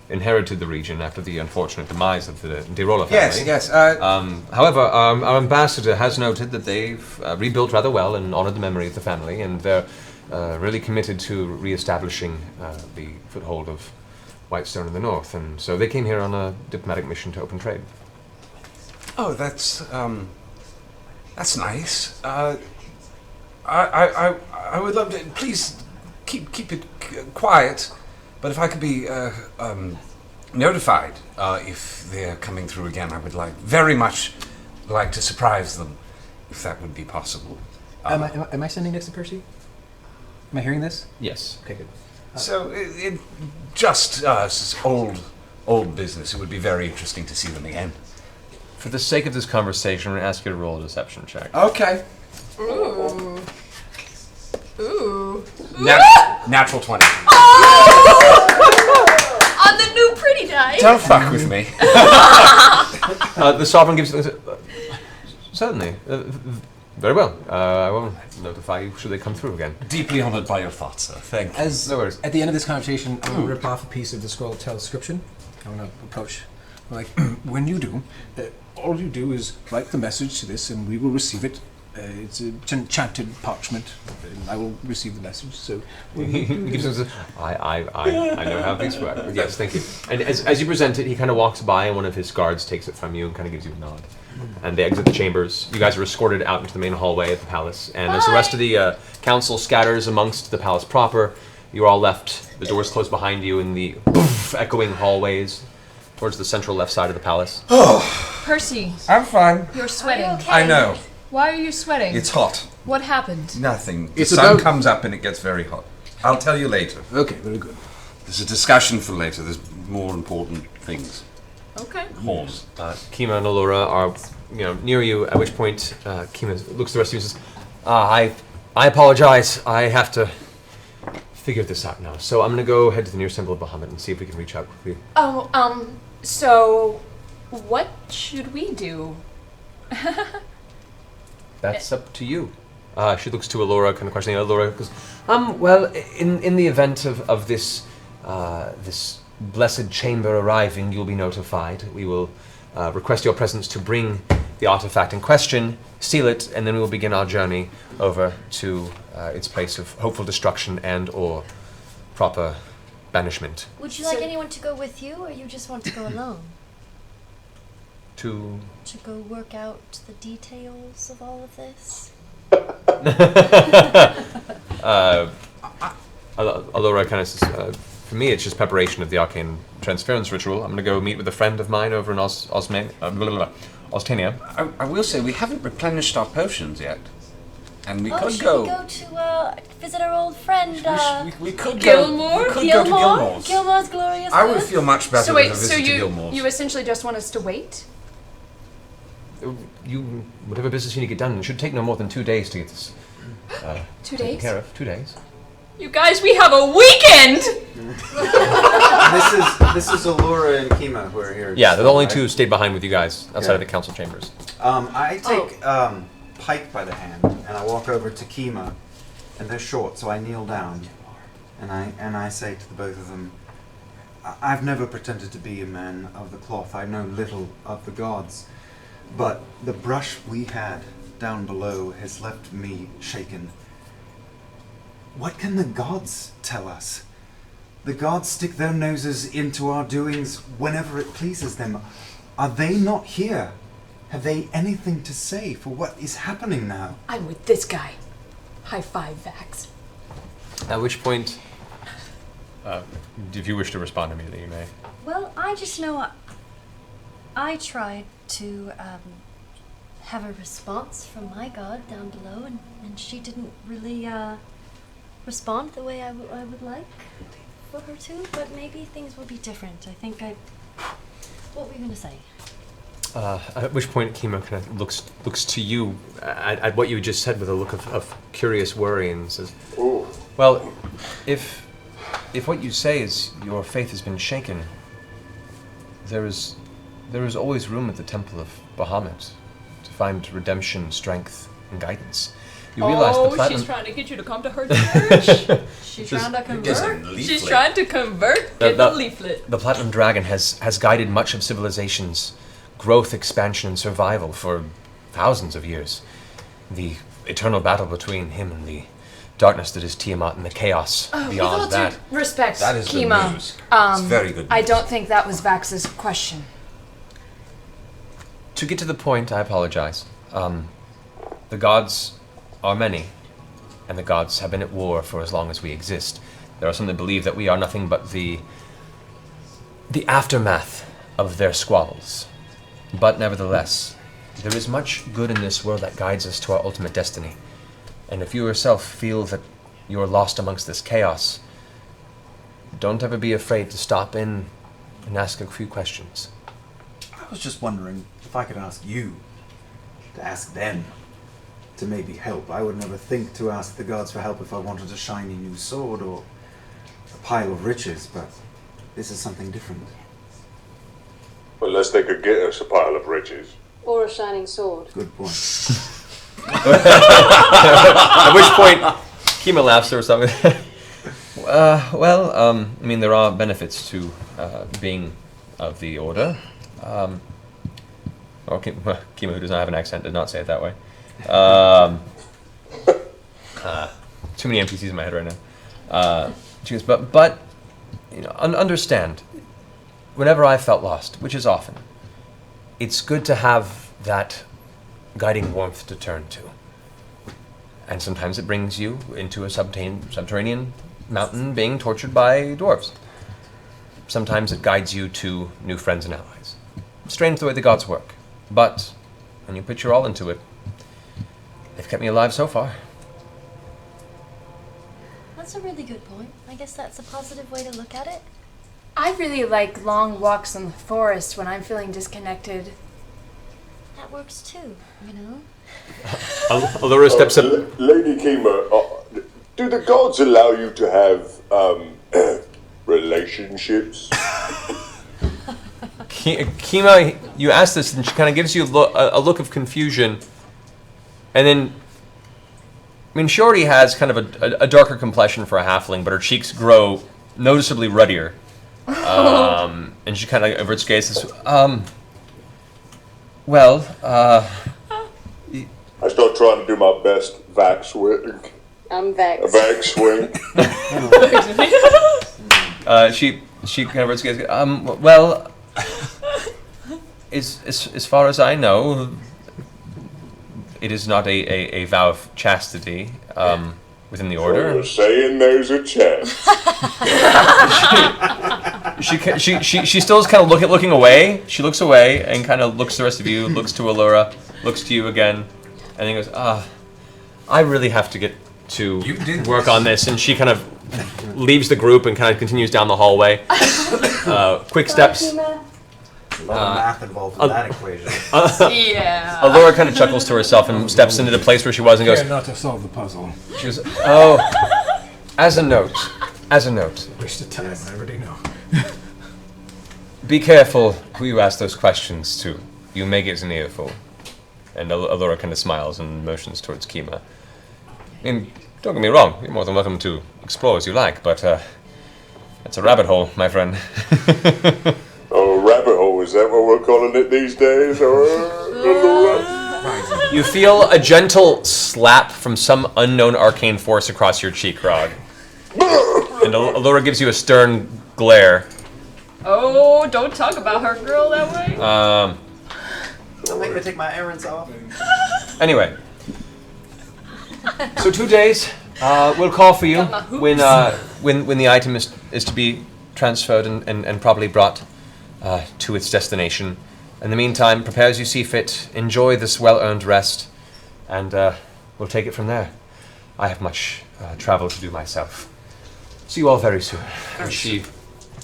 inherited the region after the unfortunate demise of the Dirola family. Yes. However, our ambassador has noted that they've rebuilt rather well and honored the memory of the family, and they're really committed to re-establishing the foothold of Whitestone in the north, and so they came here on a diplomatic mission to open trade. Oh, that's nice. I would love to. Please keep it quiet, but if I could be notified if they're coming through again, I would very much like to surprise them, if that would be possible. Am I sending this to Percy? Am I hearing this? Yes. Okay, good. So, just old business. It would be very interesting to see them again. For the sake of this conversation, I'm going to ask you to roll a deception check. Okay. Ooh. Natural 20. Oh! On the new pretty die. Don't fuck with me. The Sovereign gives you... Certainly. Very well. I will notify you should they come through again. Deeply honored by your thoughts, sir. Thank you. No worries. At the end of this conversation, I'm going to rip off a piece of the scroll of transcription. I'm going to approach. When you do, all you do is write the message to this, and we will receive it. It's enchanted parchment, and I will receive the message. So he gives us I know how these work. Yes, thank you. And as you present it, he kind of walks by, and one of his guards takes it from you and kind of gives you a nod. And they exit the chambers. You guys are escorted out into the main hallway of the palace. And as the rest of the council scatters amongst the palace proper, you're all left. The doors close behind you in the echoing hallways towards the central left side of the palace. Percy. I'm fine. You're sweating. Okay. I know. Why are you sweating? It's hot. What happened? Nothing. The sun comes up and it gets very hot. I'll tell you later. Okay, very good. There's a discussion for later. There's more important things. Okay. Horns. Kima and Allura are, near you. At which point, Kima looks at the rest of you and says, "I apologize. I have to figure this out now. So I'm gonna go head to the nearest temple of Bahamut and see if we can reach out quickly." So what should we do? That's up to you. She looks to Allura, kind of questioning. Allura goes, well, in the event of this this blessed chamber arriving, you'll be notified. We will request your presence to bring the artifact in question, seal it, and then we will begin our journey over to its place of hopeful destruction and/or proper banishment. Would you like anyone to go with you, or you just want to go alone? To go work out the details of all of this? Allura kind of says, for me, it's just preparation of the arcane transference ritual. I'm going to go meet with a friend of mine over in Ostania. I will say, we haven't replenished our potions yet. And we could should go... we go to visit our old friend, we could Gilmore? go to Gilmore's. Gilmore's glorious I would feel much better with a visit to you Gilmore's. you essentially just want us to wait? whatever business you need to get done, it should take no more than 2 days to get this 2 taken days? care of. 2 days. You guys, we have a weekend! This is Allura and Kima who are here. Yeah, they're the only right? two who stayed behind with you guys outside Yeah. of the council chambers. I take Pike by the hand and I walk over to Kima, and they're short, so I kneel down, and I say to the both of them, I've never pretended to be a man of the cloth. I know little of the gods, but the brush we had down below has left me shaken. What can the gods tell us? The gods stick their noses into our doings whenever it pleases them. Are they not here? Have they anything to say for what is happening now? I'm with this guy. High five, Vax. At which point, if you wish to respond immediately, you may. Well, I just know I tried to have a response from my god down below, and she didn't really respond the way I would like for her to, but maybe things will be different. I think what were you going to say? At which point, Kima kind of looks to you at what you just said with a look of curious worry and says, Ooh. "Well, if what you say is your faith has been shaken, there is always room at the Temple of Bahamut to find redemption, strength, and guidance. You realize the platinum... she's trying to get you to come to her church. She's trying to convert. She's trying to convert. Get the leaflet. The Platinum Dragon has guided much of civilization's growth, expansion, and survival for thousands of years. The eternal battle between him and the darkness that is Tiamat and the chaos With beyond all that. due respect, That is good Kima, news. It's very good I news. don't think that was Vax's question. To get to the point, I apologize. The gods are many, and the gods have been at war for as long as we exist. There are some that believe that we are nothing but the aftermath of their squabbles. But nevertheless, there is much good in this world that guides us to our ultimate destiny. And if you yourself feel that you are lost amongst this chaos, don't ever be afraid to stop in and ask a few questions. I was just wondering if I could ask you to ask them to maybe help. I would never think to ask the gods for help if I wanted a shiny new sword or a pile of riches, but this is something different. Unless they could get us a pile of riches. Or a shining sword. Good point. At which point, Kima laughs or something. I mean, there are benefits to being of the order. Kima, who does not have an accent, did not say it that way. Too many NPCs in my head right now. But you know, understand. Whenever I felt lost, which is often, it's good to have that guiding warmth to turn to. And sometimes it brings you into a subterranean mountain being tortured by dwarves. Sometimes it guides you to new friends and allies. Strange the way the gods work, but when you put your all into it, they've kept me alive so far. That's a really good point. I guess that's a positive way to look at it. I really like long walks in the forest when I'm feeling disconnected. That works too, you know? Allura steps up. Lady Kima, do the gods allow you to have relationships? Kima, you ask this, and she kind of gives you a look of confusion, and then, I mean, she already has kind of a darker complexion for a halfling, but her cheeks grow noticeably ruddier, and she kind of averts gaze and says, I start trying to do my best Vax swing. I'm Vax. A Vax swing. She kind of averts gaze. As far as I know, it is not a vow of chastity within the order. So you're saying there's a chance. She still is kind of looking away. She looks away and kind of looks to the rest of you, looks to Allura, looks to you again, and then goes, I really have to get to work on this. And she kind of leaves the group and kind of continues down the hallway. Quick steps. A lot of math involved in that equation. Yeah. Allura kind of chuckles to herself and steps into the place where she was and goes, Care not to solve the puzzle. she goes, oh, as a note. Waste of time, I already know. Be careful who you ask those questions to. You may get an earful. And Allura kind of smiles and motions towards Kima. I mean, don't get me wrong, you're more than welcome to explore as you like, but that's a rabbit hole, my friend. Oh, rabbit hole, is that what we're calling it these days? You feel a gentle slap from some unknown arcane force across your cheek, Rog. And Allura gives you a stern glare. Oh, don't talk about her girl that way. Don't make me take my errands off. Anyway. So 2 days, we'll call for you when the item is to be transferred and probably brought to its destination. In the meantime, prepare as you see fit, enjoy this well-earned rest, and we'll take it from there. I have much travel to do myself. See you all very soon. And she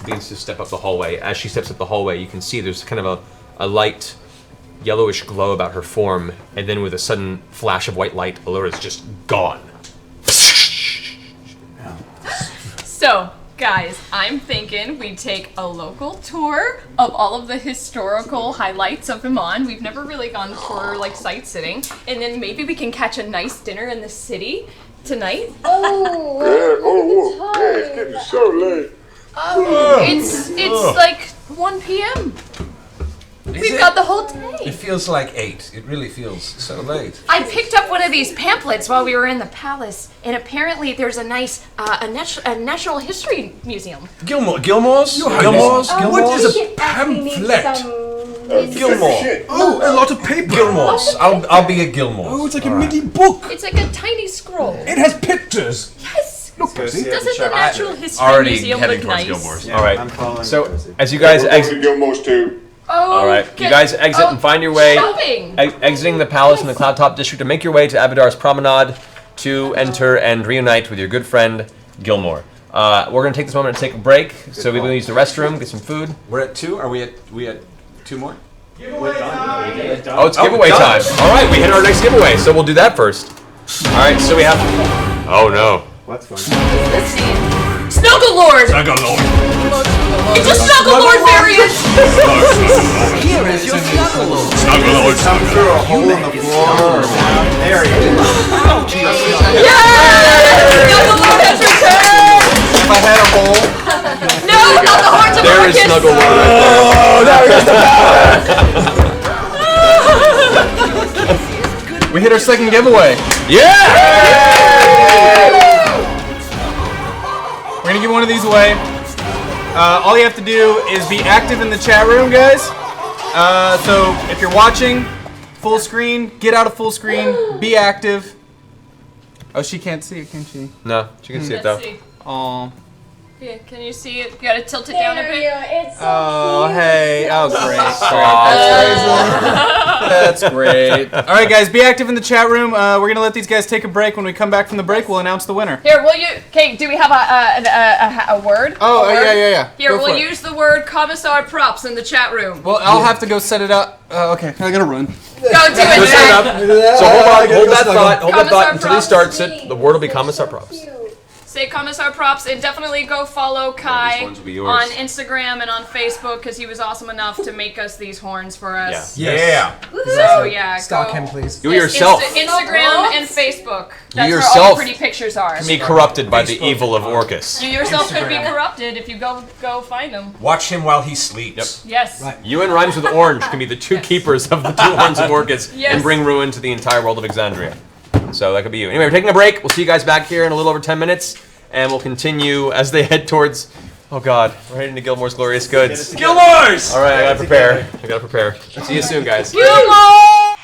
begins to step up the hallway. As she steps up the hallway, you can see there's kind of a light yellowish glow about her form, and then with a sudden flash of white light, Allura's just gone. So, guys, I'm thinking we take a local tour of all of the historical highlights of Emon. We've never really gone for like sightseeing, and then maybe we can catch a nice dinner in the city tonight. Oh, it's getting so late. It's like 1 p.m. We've got the whole day. It feels like 8. It really feels so late. I picked up one of these pamphlets while we were in the palace, and apparently there's a nice a national history museum. Gilmore's? What is a pamphlet? Gilmore. Oh, a lot of paper. Gilmore's. I'll be a Gilmore. Oh, it's like a mini book. It's like a tiny scroll. It has pictures. Yes. Look, Percy. Doesn't the Natural History Already Museum heading look towards nice? Gilmore's. Yeah, All right. I'm following So Percy. as you guys We're going to Gilmore's too. Oh, all right, you guys exit and find your way, shopping. Exiting the palace in the Cloudtop district, to make your way to Abadar's Promenade to enter and reunite with your good friend Gilmore. We're going to take this moment to take a break, so we're going to use the restroom, get some food. We're at 2. Are we at 2 more? Oh, it's giveaway time. All right, we hit our next giveaway, so we'll do that first. All right, so we have. Oh no. What's funny? Let's see. Snuggle Lord. It's a Snuggle Lord variant. Here is your Snuggle Lord. Come through a hole in the floor. There he is. Yay! Snuggle Lord has returned. If I had a hole. No, not the Horns of There Orcus. is Snuggle Lord. Oh, now he has the power. We hit our second giveaway. Yeah! We're gonna give one of these away. All you have to do is be active in the chat room, guys. So if you're watching, full screen, get out of full screen, be active. Oh, she can't see it, can she? No, she can see it though. Let's see. Oh. Yeah, can you see it? You gotta tilt it down a bit. It's Oh, hey. Oh, great. Aw. That's great. All right, guys, be active in the chat room. We're going to let these guys take a break. When we come back from the break, we'll announce the winner. Here, will you? Okay, do we have a word? Oh, A word? yeah. Here, Go for we'll it. use the word commissar props in the chat room. Well, I'll have to go set it up. Okay, I got to run. Go do it, Go set it up. Jack. So hold that thought Commissar until he props. starts it. The word will be Commissar Props. Say Commissar Props, and definitely go follow Kai ones will be yours. on Instagram and on Facebook, because he was awesome enough to make us these horns for us. Yeah. So yeah, Stalk go. him, please. Do it yourself. Instagram and Facebook. That's where all yourself the pretty pictures are. Can be corrupted by the evil of Orcus. You yourself could be corrupted if you go find them. Watch him while he sleeps. Yes. You and Rhymes with Orange can be the two keepers of the two horns of Orcus Yes. and bring ruin to the entire world of Exandria. So that could be you. Anyway, we're taking a break. We'll see you guys back here in a little over 10 minutes. And we'll continue as they head towards, oh god, we're heading to Gilmore's Glorious Goods. Gilmore's! Alright, I gotta prepare. See you soon, guys. Gilmore!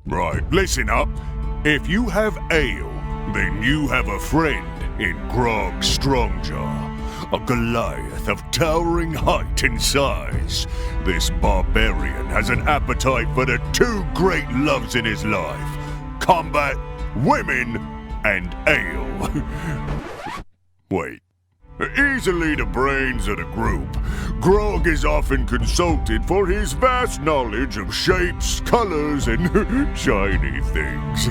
Right, listen up. If you have ale, then you have a friend in Grog Strongjaw, a Goliath of towering height and size. This barbarian has an appetite for the two great loves in his life: combat, women, and ale. Wait. Easily the brains of the group, Grog is often consulted for his vast knowledge of shapes, colors, and shiny things.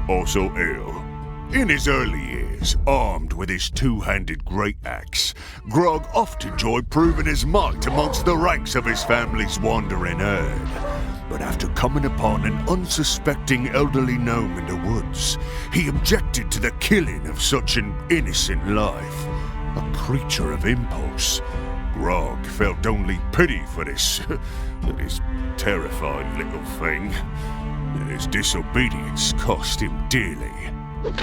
Also ale. In his early years, armed with his two-handed great axe, Grog oft enjoyed proving his might amongst the ranks of his family's wandering herd. But after coming upon an unsuspecting elderly gnome in the woods, he objected to the killing of such an innocent life. A creature of impulse, Grog felt only pity for this terrified little thing. His disobedience cost him dearly.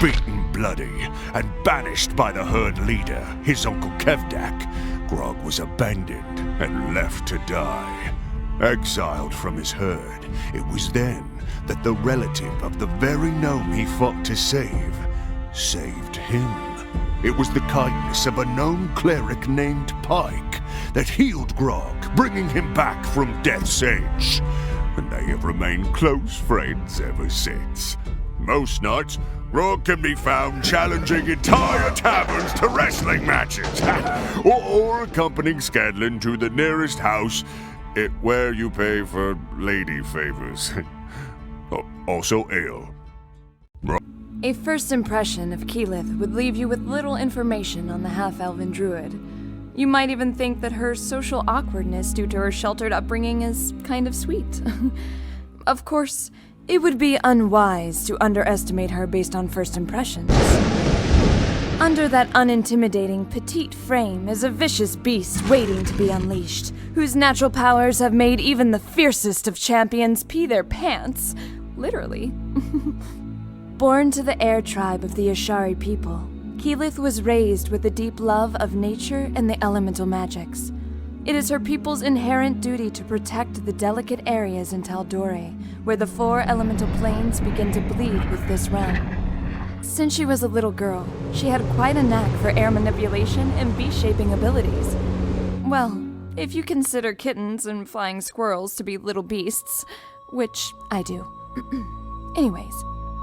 Beaten bloody and banished by the herd leader, his uncle Kevdak, Grog was abandoned and left to die. Exiled from his herd, it was then that the relative of the very gnome he fought to save saved him. It was the kindness of a gnome cleric named Pike that healed Grog, bringing him back from death's edge. And they have remained close friends ever since. Most nights, Grog can be found challenging entire taverns to wrestling matches, or accompanying Scadlin to the nearest house where you pay for lady favors. Also ale. A first impression of Keyleth would leave you with little information on the half-elven druid. You might even think that her social awkwardness due to her sheltered upbringing is kind of sweet. Of course, it would be unwise to underestimate her based on first impressions. Under that unintimidating petite frame is a vicious beast waiting to be unleashed, whose natural powers have made even the fiercest of champions pee their pants. Literally. Born to the air tribe of the Ashari people, Keyleth was raised with a deep love of nature and the elemental magics. It is her people's inherent duty to protect the delicate areas in Tal'Dorei, where the 4 elemental planes begin to bleed with this realm. Since she was a little girl, she had quite a knack for air manipulation and beast-shaping abilities. Well, if you consider kittens and flying squirrels to be little beasts, which I do. Anyways,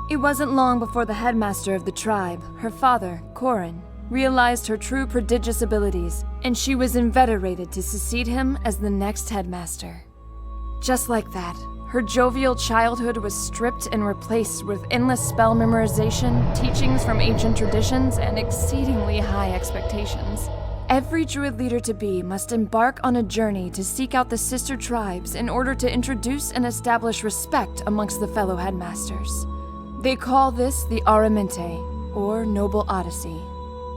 it wasn't long before the headmaster of the tribe, her father, Corin, realized her true prodigious abilities, and she was inveterated to succeed him as the next headmaster. Just like that, her jovial childhood was stripped and replaced with endless spell memorization, teachings from ancient traditions, and exceedingly high expectations. Every druid leader-to-be must embark on a journey to seek out the sister tribes in order to introduce and establish respect amongst the fellow headmasters. They call this the Aramente, or Noble Odyssey.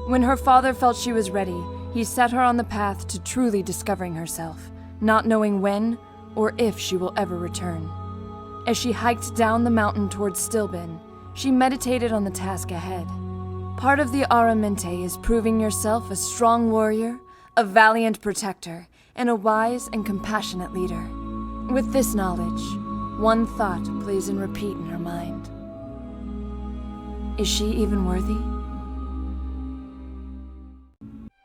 When her father felt she was ready, he set her on the path to truly discovering herself, not knowing when or if she will ever return. As she hiked down the mountain towards Stilben, she meditated on the task ahead. Part of the Aramente is proving yourself a strong warrior, a valiant protector, and a wise and compassionate leader. With this knowledge, one thought plays and repeat in her mind. Is she even worthy?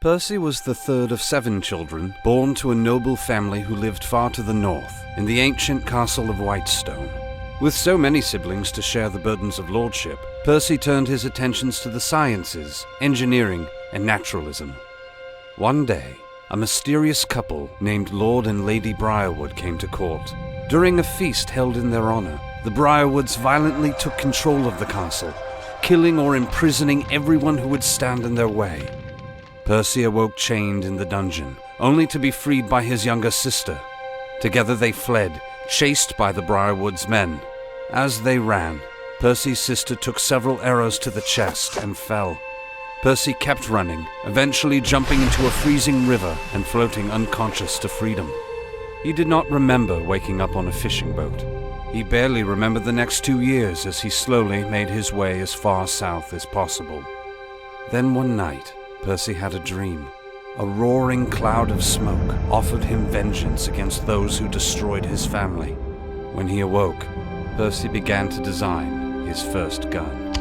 Percy was the third of 7 children, born to a noble family who lived far to the north, in the ancient castle of Whitestone. With so many siblings to share the burdens of lordship, Percy turned his attentions to the sciences, engineering, and naturalism. One day, a mysterious couple named Lord and Lady Briarwood came to court. During a feast held in their honor, the Briarwoods violently took control of the castle, killing or imprisoning everyone who would stand in their way. Percy awoke chained in the dungeon, only to be freed by his younger sister. Together they fled, chased by the Briarwoods' men. As they ran, Percy's sister took several arrows to the chest and fell. Percy kept running, eventually jumping into a freezing river and floating unconscious to freedom. He did not remember waking up on a fishing boat. He barely remembered the next 2 years as he slowly made his way as far south as possible. Then one night, Percy had a dream. A roaring cloud of smoke offered him vengeance against those who destroyed his family. When he awoke, Percy began to design his first gun.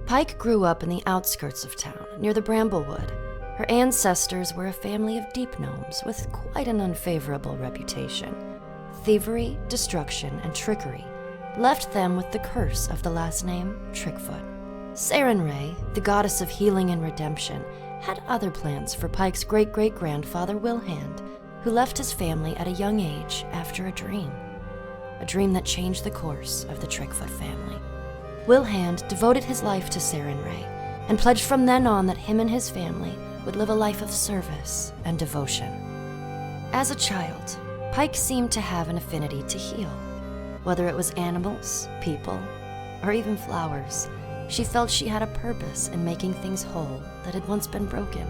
Pike grew up in the outskirts of town, near the Bramblewood. Her ancestors were a family of deep gnomes with quite an unfavorable reputation. Thievery, destruction, and trickery left them with the curse of the last name Trickfoot. Sarenrae, the goddess of healing and redemption, had other plans for Pike's great-great-grandfather Wilhand, who left his family at a young age after a dream that changed the course of the Trickfoot family. Wilhand devoted his life to Sarenrae and pledged from then on that him and his family would live a life of service and devotion. As a child, Pike seemed to have an affinity to heal. Whether it was animals, people, or even flowers, she felt she had a purpose in making things whole that had once been broken.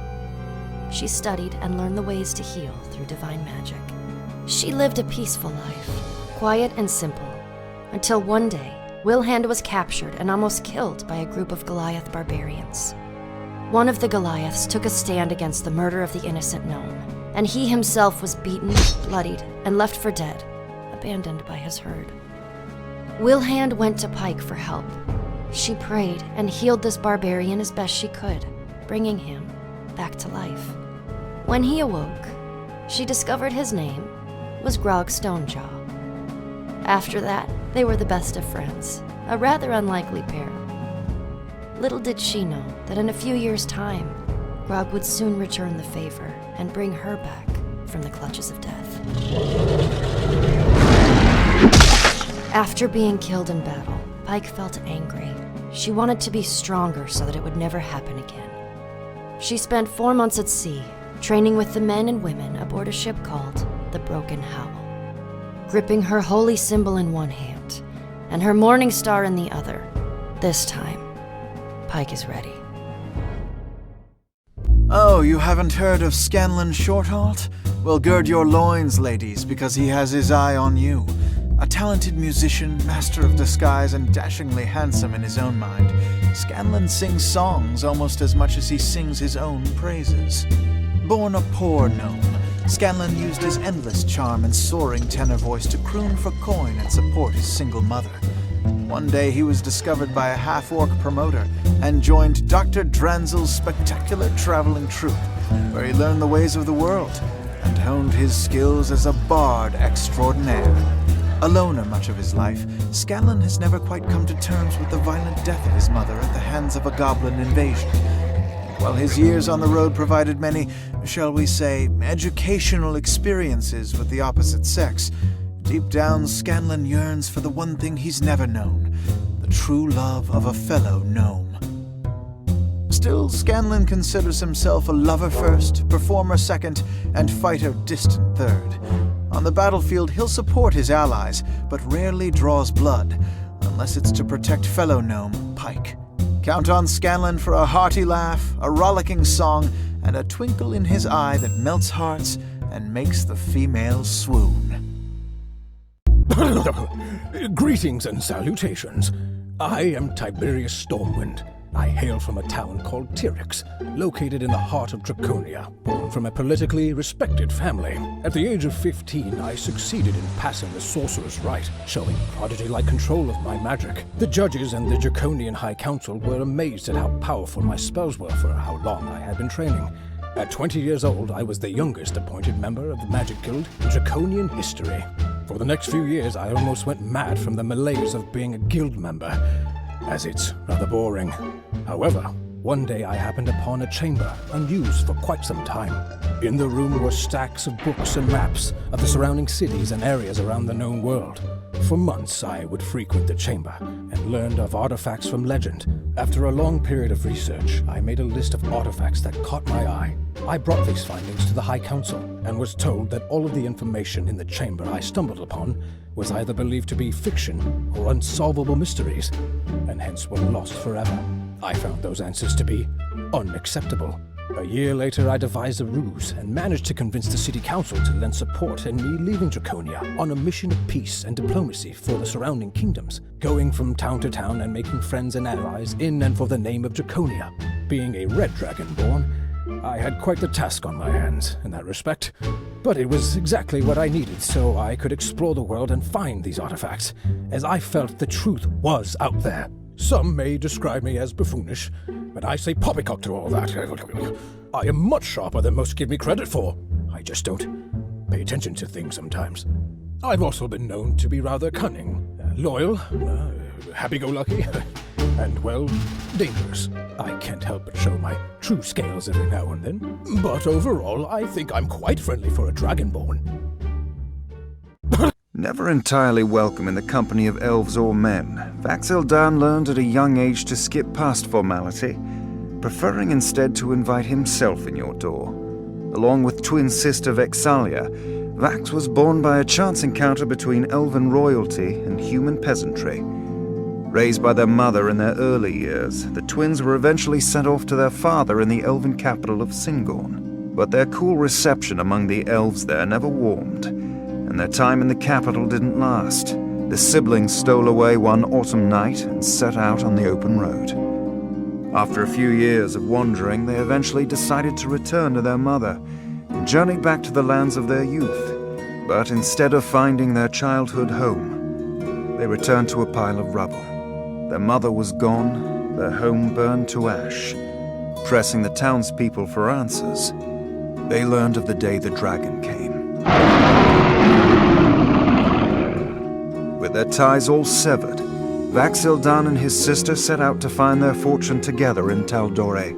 She studied and learned the ways to heal through divine magic. She lived a peaceful life, quiet and simple, until one day, Wilhand was captured and almost killed by a group of Goliath barbarians. One of the Goliaths took a stand against the murder of the innocent gnome, and he himself was beaten, bloodied, and left for dead, abandoned by his herd. Wilhand went to Pike for help. She prayed and healed this barbarian as best she could, bringing him back to life. When he awoke, she discovered his name was Grog Stonejaw. After that, they were the best of friends, a rather unlikely pair. Little did she know that in a few years' time, Grog would soon return the favor and bring her back from the clutches of death. After being killed in battle, Pike felt angry. She wanted to be stronger so that it would never happen again. She spent 4 months at sea, training with the men and women aboard a ship called the Broken Howl. Gripping her holy symbol in one hand and her morning star in the other, this time, Pike is ready. Oh, you haven't heard of Scanlan Shorthalt? Well, gird your loins, ladies, because he has his eye on you. A talented musician, master of disguise, and dashingly handsome in his own mind, Scanlan sings songs almost as much as he sings his own praises. Born a poor gnome, Scanlan used his endless charm and soaring tenor voice to croon for coin and support his single mother. One day he was discovered by a half-orc promoter and joined Dr. Dranzel's spectacular traveling troupe, where he learned the ways of the world and honed his skills as a bard extraordinaire. A loner much of his life, Scanlan has never quite come to terms with the violent death of his mother at the hands of a goblin invasion. While his years on the road provided many, shall we say, educational experiences with the opposite sex, deep down Scanlan yearns for the one thing he's never known, the true love of a fellow gnome. Still, Scanlan considers himself a lover first, performer second, and fighter distant third. On the battlefield, he'll support his allies, but rarely draws blood, unless it's to protect fellow gnome Pike. Count on Scanlan for a hearty laugh, a rollicking song, and a twinkle in his eye that melts hearts and makes the females swoon. Greetings and salutations. I am Tiberius Stormwind. I hail from a town called Tyryx, located in the heart of Draconia, born from a politically respected family. At the age of 15, I succeeded in passing the Sorcerer's Rite, showing prodigy-like control of my magic. The judges and the Draconian High Council were amazed at how powerful my spells were for how long I had been training. At 20 years old, I was the youngest appointed member of the Magic Guild in Draconian history. For the next few years, I almost went mad from the malaise of being a guild member, as it's rather boring. However, one day I happened upon a chamber unused for quite some time. In the room were stacks of books and maps of the surrounding cities and areas around the known world. For months I would frequent the chamber and learned of artifacts from legend. After a long period of research, I made a list of artifacts that caught my eye. I brought these findings to the High Council and was told that all of the information in the chamber I stumbled upon was either believed to be fiction or unsolvable mysteries, and hence were lost forever. I found those answers to be unacceptable. A year later, I devised a ruse and managed to convince the city council to lend support in me leaving Draconia on a mission of peace and diplomacy for the surrounding kingdoms, going from town to town and making friends and allies in and for the name of Draconia. Being a red dragonborn, I had quite the task on my hands in that respect. But it was exactly what I needed so I could explore the world and find these artifacts, as I felt the truth was out there. Some may describe me as buffoonish, but I say poppycock to all that. I am much sharper than most give me credit for. I just don't pay attention to things sometimes. I've also been known to be rather cunning, loyal, happy-go-lucky, and, well, dangerous. I can't help but show my true scales every now and then. But overall, I think I'm quite friendly for a dragonborn. Never entirely welcome in the company of elves or men, Vax'ildan learned at a young age to skip past formality, preferring instead to invite himself in your door. Along with twin sister Vex'alia, Vax was born by a chance encounter between elven royalty and human peasantry. Raised by their mother in their early years, the twins were eventually sent off to their father in the elven capital of Singorn. But their cool reception among the elves there never warmed, and their time in the capital didn't last. The siblings stole away one autumn night and set out on the open road. After a few years of wandering, they eventually decided to return to their mother and journeyed back to the lands of their youth. But instead of finding their childhood home, they returned to a pile of rubble. Their mother was gone, their home burned to ash. Pressing the townspeople for answers, they learned of the day the dragon came. With their ties all severed, Vax'ildan and his sister set out to find their fortune together in Tal'Dorei.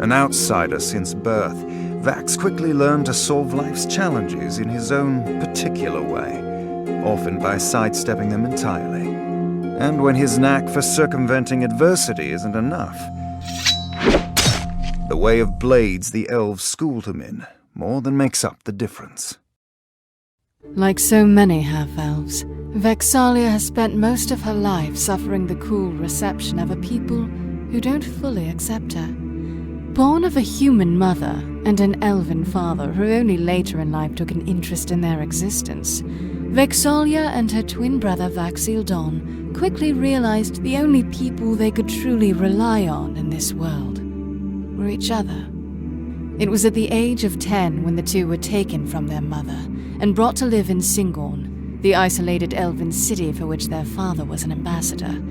An outsider since birth, Vax quickly learned to solve life's challenges in his own particular way, often by sidestepping them entirely. And when his knack for circumventing adversity isn't enough, the way of blades the elves schooled him in more than makes up the difference. Like so many half-elves, Vex'alia has spent most of her life suffering the cool reception of a people who don't fully accept her. Born of a human mother and an elven father who only later in life took an interest in their existence, Vex'alia and her twin brother Vax'ildan quickly realized the only people they could truly rely on in this world were each other. It was at the age of 10 when the two were taken from their mother and brought to live in Singorn, the isolated elven city for which their father was an ambassador.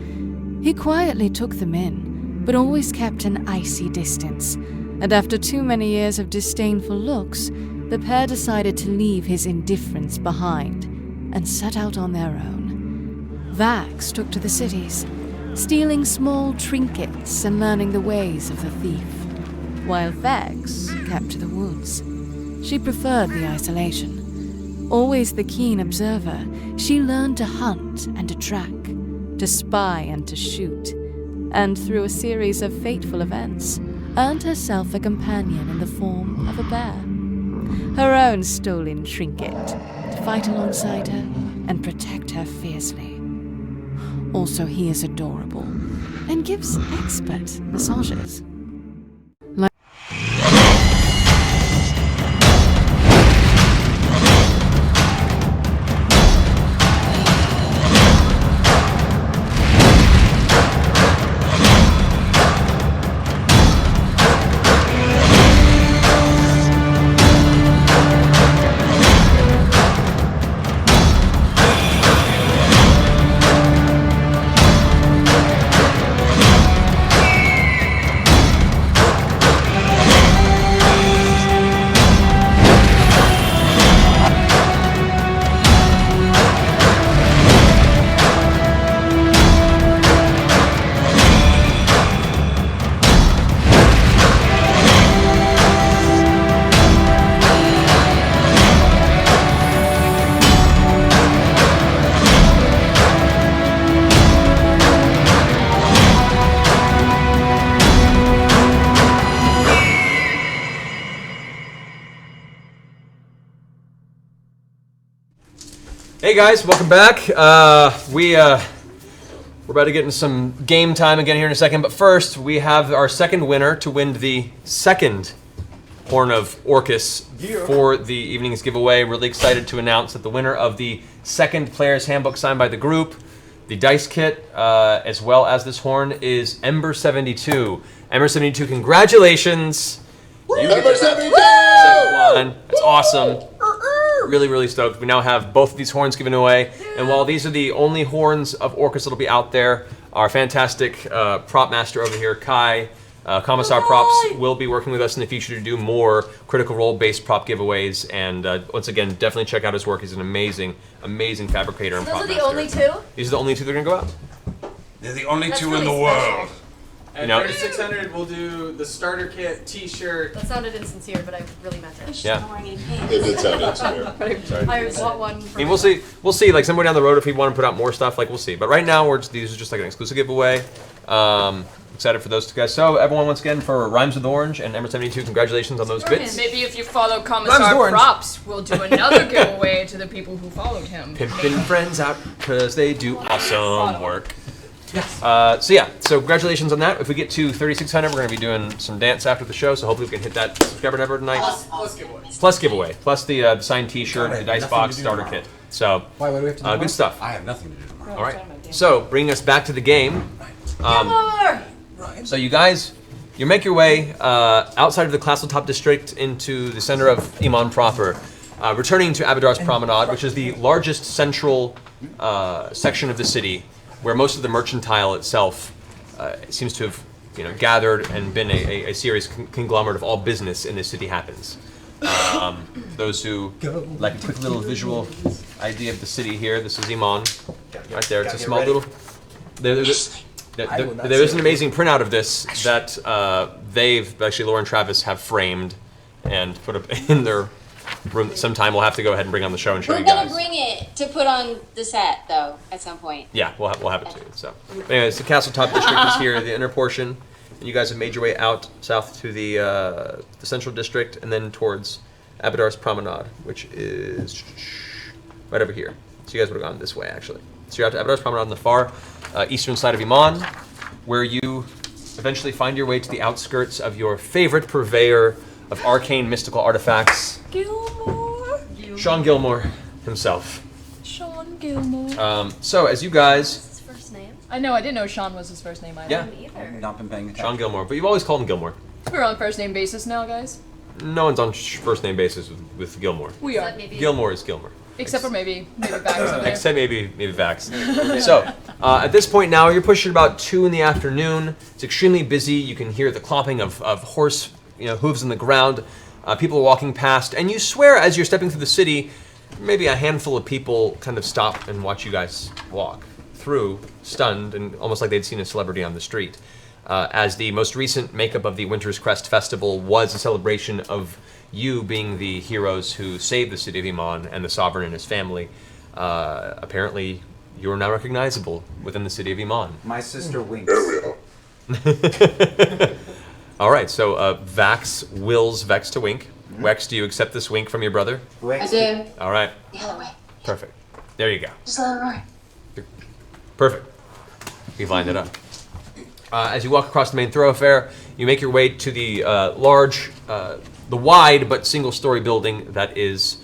He quietly took them in, but always kept an icy distance, and after too many years of disdainful looks, the pair decided to leave his indifference behind and set out on their own. Vax took to the cities, stealing small trinkets and learning the ways of the thief, while Vex kept to the woods. She preferred the isolation. Always the keen observer, she learned to hunt and to track, to spy and to shoot, and through a series of fateful events, earned herself a companion in the form of a bear. Her own stolen trinket, to fight alongside her and protect her fiercely. Also, he is adorable and gives expert massages. Hey guys, welcome back. We're about to get into some game time again here in a second, but first we have our second winner to win the second Horn of Orcus for the evening's giveaway. Really excited to announce that the winner of the second player's handbook signed by the group, the dice kit, as well as this horn, is Ember72. Ember72, congratulations! Ember72! one. That's awesome. Really, really stoked. We now have both of these horns given away. And while these are the only horns of Orcus that'll be out there, our fantastic prop master over here, Kai, Commissar Props, will be working with us in the future to do more Critical Role-based prop giveaways. And once again, definitely check out his work. He's an amazing, amazing fabricator and Those prop are the master. only two? These are the only two that are going to go out. They're the only That's two really in the world. At 3,600, we'll do the starter kit, T-shirt. That sounded insincere, but I really meant it. Yeah. It did sound insincere. I bought one. I mean, we'll see. We'll see. Like somewhere down the road, if we want to put out more stuff, like we'll see. But right now, these are just like an exclusive giveaway. Excited for those two guys. So everyone, once again, for Rhymes with Orange and Ember 72, congratulations on those bits. Maybe if you follow Commissar Props, we'll do another giveaway to the people who followed him. Pimping friends out because they do awesome work. Yes. So congratulations on that. If we get to 3,600, we're going to be doing some dance after the show. So hopefully we can hit that subscriber number tonight. Plus giveaway. Plus giveaway. Plus the signed T-shirt, the dice box, starter kit. So Why do we have to do tomorrow? good stuff. I have nothing to do tomorrow. All right. So bringing us back to the game. So you guys, you make your way outside of the Castletop district into the center of Emon proper, returning to Abadar's Promenade, which is the largest central section of the city, where most of the mercantile itself seems to have gathered and been a serious conglomerate of all business in this city happens. Those who like a quick little visual idea of the city here, this is Emon, right there. It's a small little. There is an amazing printout of this that Laura and Travis have framed and put up in their room. Sometime we'll have to go ahead and bring on the show and show We're you gonna guys. bring it to put on the set, though, at some point. Yeah, we'll have it too. So, but anyways, the Castletop district is here, the inner portion, and you guys have made your way out south to the central district, and then towards Abadar's Promenade, which is right over here. So you guys would have gone this way, actually. So you're out to Abadar's Promenade on the far eastern side of Emon, where you eventually find your way to the outskirts of your favorite purveyor of arcane mystical artifacts, Gilmore. Sean Gilmore himself. Sean Gilmore. So as you guys, His first name? I know, I didn't know Sean was his first name either. Yeah. Me either. Not been paying attention. Sean Gilmore, but you've always called him Gilmore. We're on first name basis now, guys. No one's on first name basis with Gilmore. We are. Gilmore is Gilmore. Except for maybe Vax over there. Except maybe Vax. So, at this point now, you're pushing about 2 in the afternoon. It's extremely busy. You can hear the clopping of horse hooves in the ground. People are walking past, and you swear as you're stepping through the city, maybe a handful of people kind of stop and watch you guys walk through, stunned, and almost like they'd seen a celebrity on the street. As the most recent makeup of the Winter's Crest Festival was a celebration of you being the heroes who saved the city of Emon and the Sovereign and his family. Apparently, you are now recognizable within the city of Emon. My sister winks. All right, so Vax wills Vex to wink. Wex, do you accept this wink from your brother? I do. All right. The other way. Perfect. There you go. Just let it roar. Perfect. We've lined it up. As you walk across the main thoroughfare, you make your way to the the wide but single-story building that is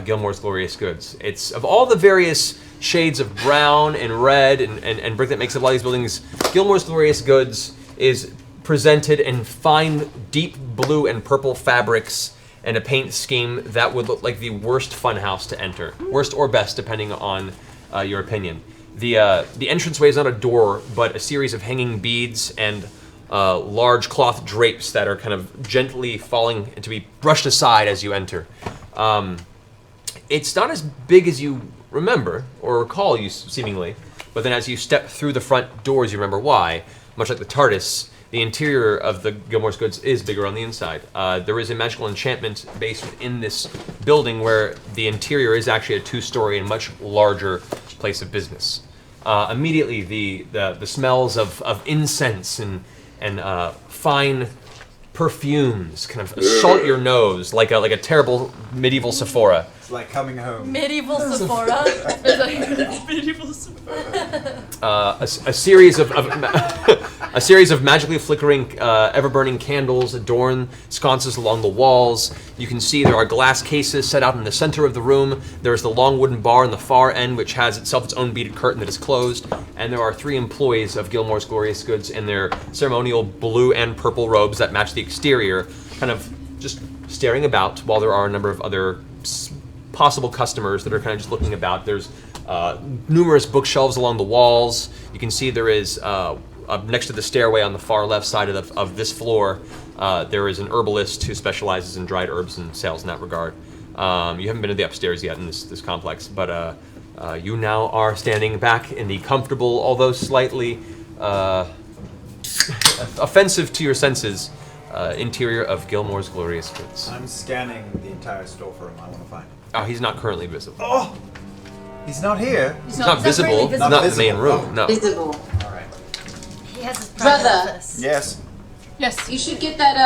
Gilmore's Glorious Goods. It's of all the various shades of brown and red and brick that makes up a lot of these buildings, Gilmore's Glorious Goods is presented in fine, deep blue and purple fabrics and a paint scheme that would look like the worst funhouse to enter. Worst or best, depending on your opinion. The entranceway is not a door, but a series of hanging beads and large cloth drapes that are kind of gently falling to be brushed aside as you enter. It's not as big as you remember or recall, you seemingly, but then as you step through the front doors, you remember why. Much like the TARDIS, the interior of the Gilmore's Goods is bigger on the inside. There is a magical enchantment based in this building where the interior is actually a 2-story and much larger place of business. Immediately, the smells of incense and fine perfumes kind of assault your nose like a terrible medieval Sephora. It's like coming home. Medieval Sephora. Medieval Sephora. A series of a series of magically flickering, ever-burning candles adorn sconces along the walls. You can see there are glass cases set out in the center of the room. There is the long wooden bar in the far end, which has itself its own beaded curtain that is closed. And there are 3 employees of Gilmore's Glorious Goods in their ceremonial blue and purple robes that match the exterior, kind of just staring about while there are a number of other possible customers that are kind of just looking about. There's numerous bookshelves along the walls. You can see there is, up next to the stairway on the far left side of this floor, there is an herbalist who specializes in dried herbs and sales in that regard. You haven't been to the upstairs yet in this complex, but you now are standing back in the comfortable, although slightly offensive to your senses, interior of Gilmore's Glorious Goods. I'm scanning the entire store for him. I want to find him. Oh, he's not currently visible. Oh! He's not here. He's not visible. He's not in the main room. No. Visible. Alright. He has his private Brother. office. Yes. Yes. You should get that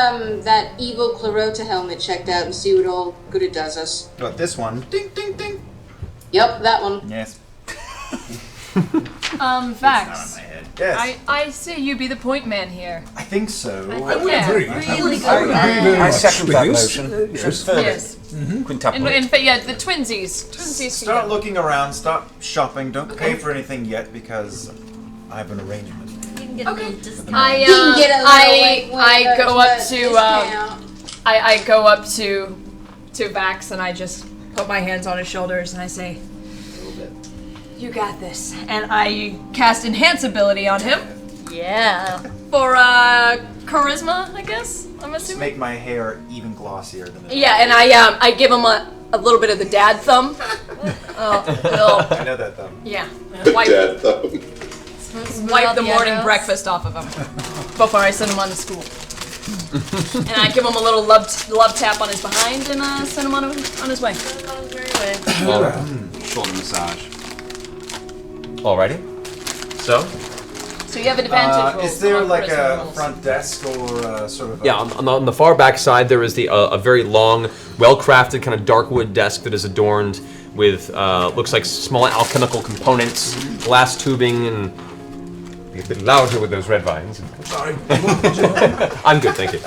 that evil Clarota helmet checked out and see what all good it does us. Got this one. Ding, ding, ding. Yep, that one. Yes. Vax. Yes. I say you be the point man here. I think so. I would agree. Really good. I second that Yes. motion. Yes. Yes. Quintuple. In fact, yeah, the twinsies. Twinsies. Start looking around, start shopping. Don't pay for anything yet because I have an arrangement. You can get a little discount. I go up to I go up to Vax and I just put my hands on his shoulders and I say, "You got this." And I cast enhance ability on him. Yeah. For charisma, I guess. I'm Just assuming. make my hair even glossier than it Yeah, and I give him a little bit of the dad thumb. I know that thumb. Yeah. The Wipe, dad thumb. wipe the morning breakfast off of him before I send him on to school. And I give him a little love tap on his behind and send him on his way. Shoulder massage. Alrighty. So you have advantage rolls. Is there on like charisma a rolls. front desk or sort of? yeah, on the far back side there is a very long, well-crafted kind of dark wood desk that is adorned with looks like small alchemical components, glass tubing, and be a bit louder with those red vines. Sorry. I'm good, thank you.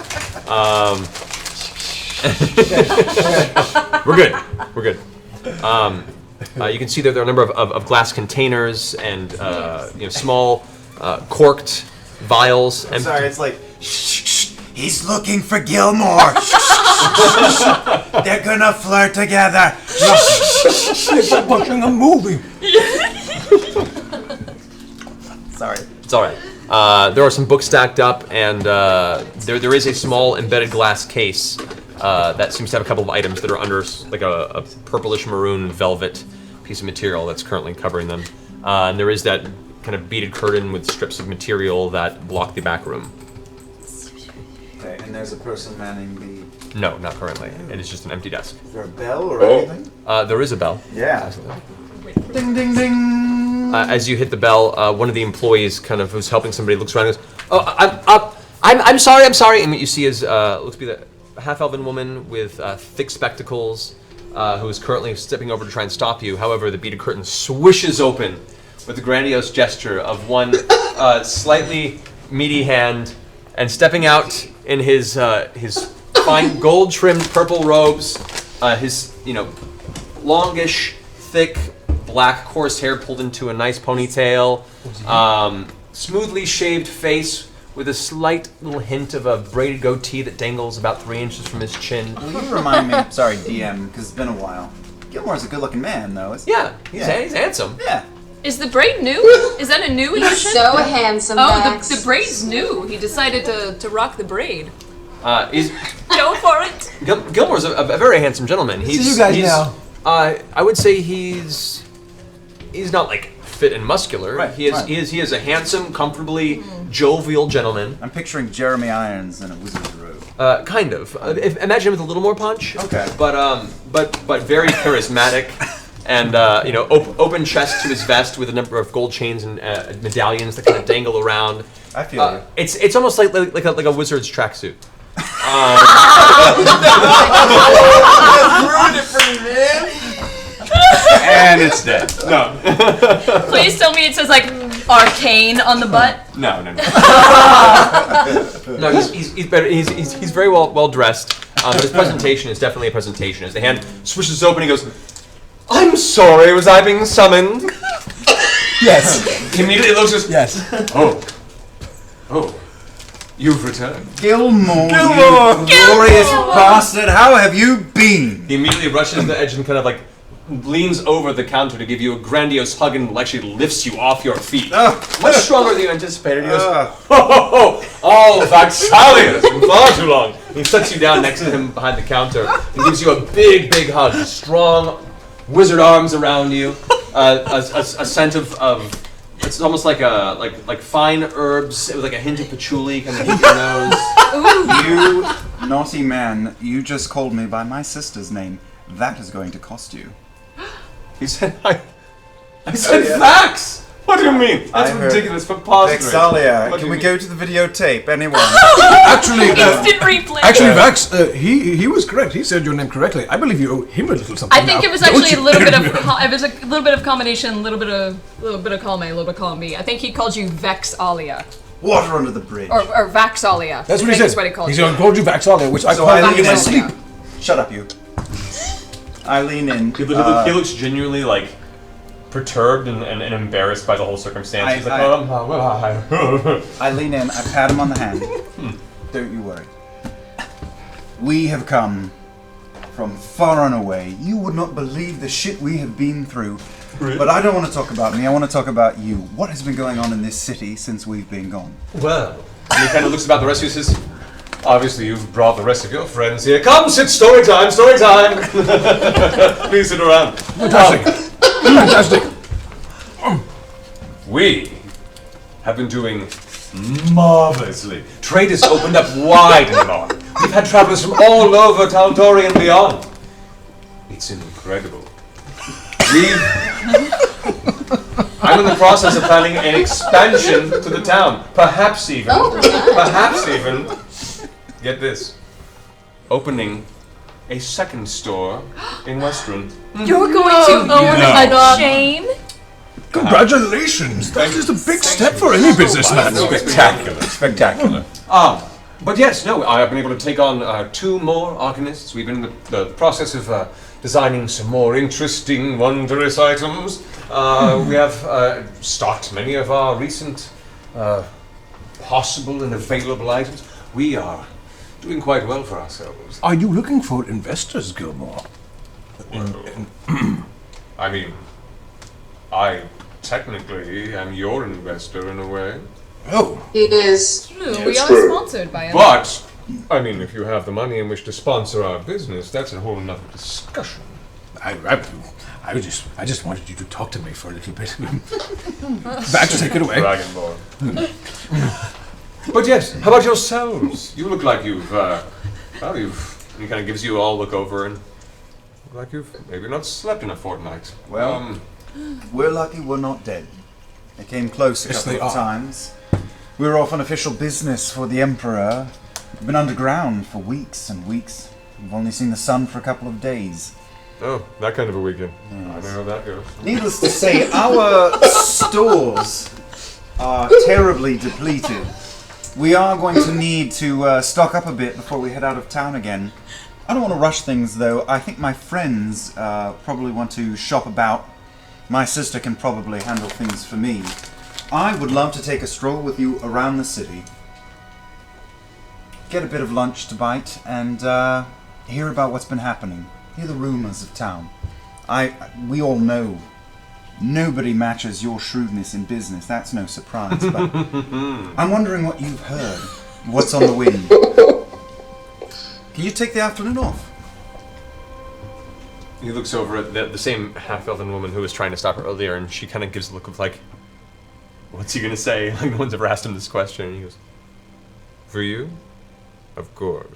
We're good. We're good. You can see that there are a number of glass containers and small corked vials. I'm sorry, it's like, shh, he's looking for Gilmore. They're gonna flirt together. It's like watching a movie. Sorry. It's all right. There are some books stacked up, and there is a small embedded glass case that seems to have a couple of items that are under like a purplish maroon velvet piece of material that's currently covering them. And there is that kind of beaded curtain with strips of material that block the back room. Okay, and there's a person manning the. No, not currently. It is just an empty desk. Is there a bell or anything? There is a bell. Yeah. Ding, ding, ding. As you hit the bell, one of the employees, kind of who's helping somebody, looks around and goes, "Oh, I'm sorry." And what you see is looks to be the half-elven woman with thick spectacles, who is currently stepping over to try and stop you. However, the beaded curtain swishes open with a grandiose gesture of one slightly meaty hand, and stepping out in his fine gold-trimmed purple robes, his longish, thick, black coarse hair pulled into a nice ponytail, smoothly shaved face with a slight little hint of a braided goatee that dangles about 3 inches from his chin. Will you remind me? Sorry, DM, because it's been a while. Gilmore's a good-looking man, though. Isn't he? Yeah, he's handsome. Yeah. Is the braid new? Is that a new He's addition? so handsome, Oh, Vax. the braid's new. He decided to rock the braid. He's Go for it. Gilmore's a very handsome gentleman. See you guys now. I would say he's not like fit and muscular. Right, He is a handsome, comfortably jovial gentleman. I'm picturing Jeremy Irons in a wizard's robe. Kind of. Imagine him with a little more punch. Okay. But very charismatic, and open chest to his vest with a number of gold chains and medallions that kind of dangle around. I feel you. It's almost like a wizard's tracksuit. Ruined it for me, man. And it's dead. No. Please tell me it says like arcane on the butt. No. No, he's better. He's very well dressed. But his presentation is definitely a presentation. As the hand swishes open, he goes, "I'm sorry, was I being summoned?" Yes. He immediately looks at Yes. Oh. You've returned. Gilmore! You glorious bastard! How have you been? He immediately rushes to the edge and kind of like leans over the counter to give you a grandiose hug and actually lifts you off your feet. Much stronger than you anticipated. He goes, oh, Vaxalia, it's been far too long. He sets you down next to him behind the counter and gives you a big, big hug. Strong wizard arms around you. A scent of it's almost like fine herbs with like a hint of patchouli kind of in your nose. You naughty man, you just called me by my sister's name. That is going to cost you. He said, I said Vax! What do you mean? That's ridiculous, preposterous. Vexalia, can we go to the videotape? Anyone? Actually, Instant replay. Actually, Vax, he was correct. He said your name correctly. I believe you owe him a little something. I think it was actually a little bit of it was a little bit of combination, a little bit of column A, a little bit of column B. I think he called you Vexalia. Water under the bridge. Or Vaxalia. That's what he said. That's what he called He's you. going to call you Vaxalia, which I So call I you in my sleep. Shut up, you. I lean in. He looks genuinely like perturbed and embarrassed by the whole circumstance. He's like, I lean in, I pat him on the hand. Don't you worry. We have come from far and away. You would not believe the shit we have been through. Really? But I don't want to talk about me, I want to talk about you. What has been going on in this city since we've been gone? Well, and he kind of looks about the rest of you and says, obviously you've brought the rest of your friends here. Come, sit, story time, story time. Please sit around. Fantastic. Fantastic. We have been doing marvelously. Trade has opened up wide in Emon. We've had travelers from all over Tal'Dorei and beyond. It's incredible. I'm in the process of planning an expansion to the town. Perhaps even, get this, opening a second store in Westrand. You're going to own a chain? Congratulations! That is a big step for any businessman. Spectacular. But yes, no, I have been able to take on 2 more Arcanists. We've been in the process of designing some more interesting, wondrous items. We have stocked many of our recent possible and available items. We are doing quite well for ourselves. Are you looking for investors, Gilmore? I mean, I technically am your investor in a way. Oh. It is. True, we are sponsored by him. But, I mean, if you have the money and wish to sponsor our business, that's a whole nother discussion. I just wanted you to talk to me for a little bit. Vax, take it away. Dragonborn. But yes, how about yourselves? You look like you've, he kind of gives you all look over and look like you've maybe not slept in a fortnight. Well, we're lucky we're not dead. They came close a couple of times. We were off on official business for the Emperor. We've been underground for weeks and weeks. We've only seen the sun for a couple of days. Oh, that kind of a weekend. Yes. I know how that goes. Needless to say, our stores are terribly depleted. We are going to need to stock up a bit before we head out of town again. I don't want to rush things, though. I think my friends probably want to shop about. My sister can probably handle things for me. I would love to take a stroll with you around the city, get a bit of lunch to bite, and hear about what's been happening. Hear the rumors of town. We all know nobody matches your shrewdness in business. That's no surprise. But I'm wondering what you've heard. What's on the wind? Can you take the afternoon off? He looks over at the same half-elven woman who was trying to stop her earlier, and she kind of gives a look of like, what's he going to say? Like, no one's ever asked him this question. And he goes, for you? Of course.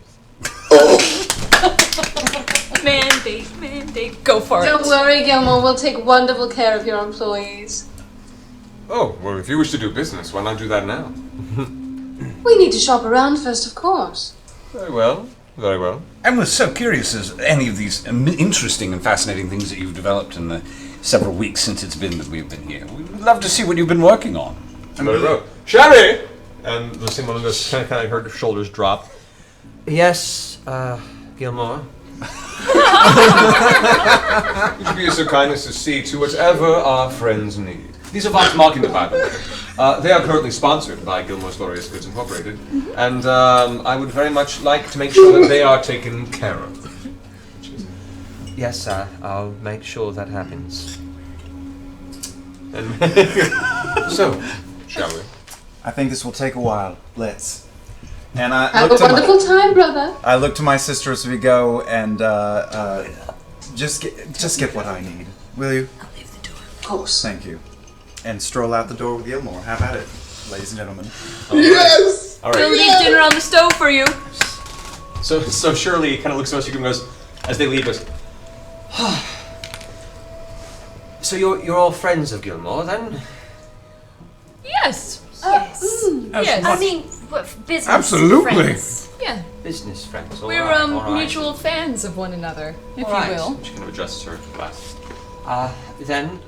Mandate, go for it. Don't worry, Gilmore. We'll take wonderful care of your employees. Oh, well, if you wish to do business, why not do that now? We need to shop around first, of course. Very well. Very well. I was so curious as any of these interesting and fascinating things that you've developed in the several weeks since it's been that we've been here. We'd love to see what you've been working on. Very well. Sherry! And the same one goes, kind of heard her shoulders drop. Yes, Gilmore. Would you be so kind as to see to whatever our friends need? These are Vox Machina, by the way. They are currently sponsored by Gilmore's Glorious Goods Incorporated, and I would very much like to make sure that they are taken care of. Yes, sir. I'll make sure that happens. So, shall we? I think this will take a while. Let's. And I Have look a wonderful time, brother. I look to my sister as we go, and just get what I need, will you? I'll leave the door. Of course. Thank you. And stroll out the door with Gilmore. Have at it, ladies and gentlemen. Yes! All right. We'll leave dinner on the stove for you. So Shirley kind of looks at us and goes, as they leave us. So you're all friends of Gilmore then? Yes. Yes. Yes. I mean, what, business Absolutely. friends. Yeah. Business friends. All We're right, all right. mutual fans of one another, if All right. you will. She kind of adjusts her glasses. Then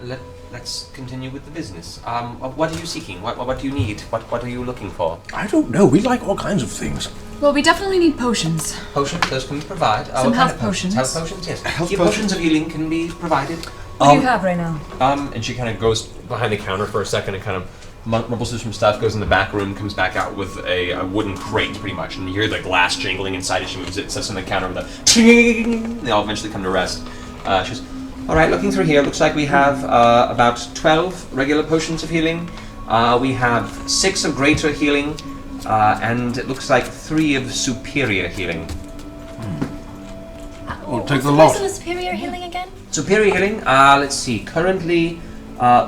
let's continue with the business. What are you seeking? What do you need? What are you looking for? I don't know. We like all kinds of things. Well, we definitely need potions. Potions, those can be provided. Some What kind health of potions. Health potions, yes. Health Potions of healing can be provided. What do you have right now? And she kind of goes behind the counter for a second and kind of mumbles through some stuff, goes in the back room, comes back out with a wooden crate, pretty much, and you hear the glass jingling inside as she moves it, sets on the counter with a ting. They all eventually come to rest. She goes, all right, looking through here, looks like we have about 12 regular potions of healing. We have 6 of greater healing, and it looks like 3 of superior healing. We'll take the What's lot. the superior healing again? Superior healing, let's see, currently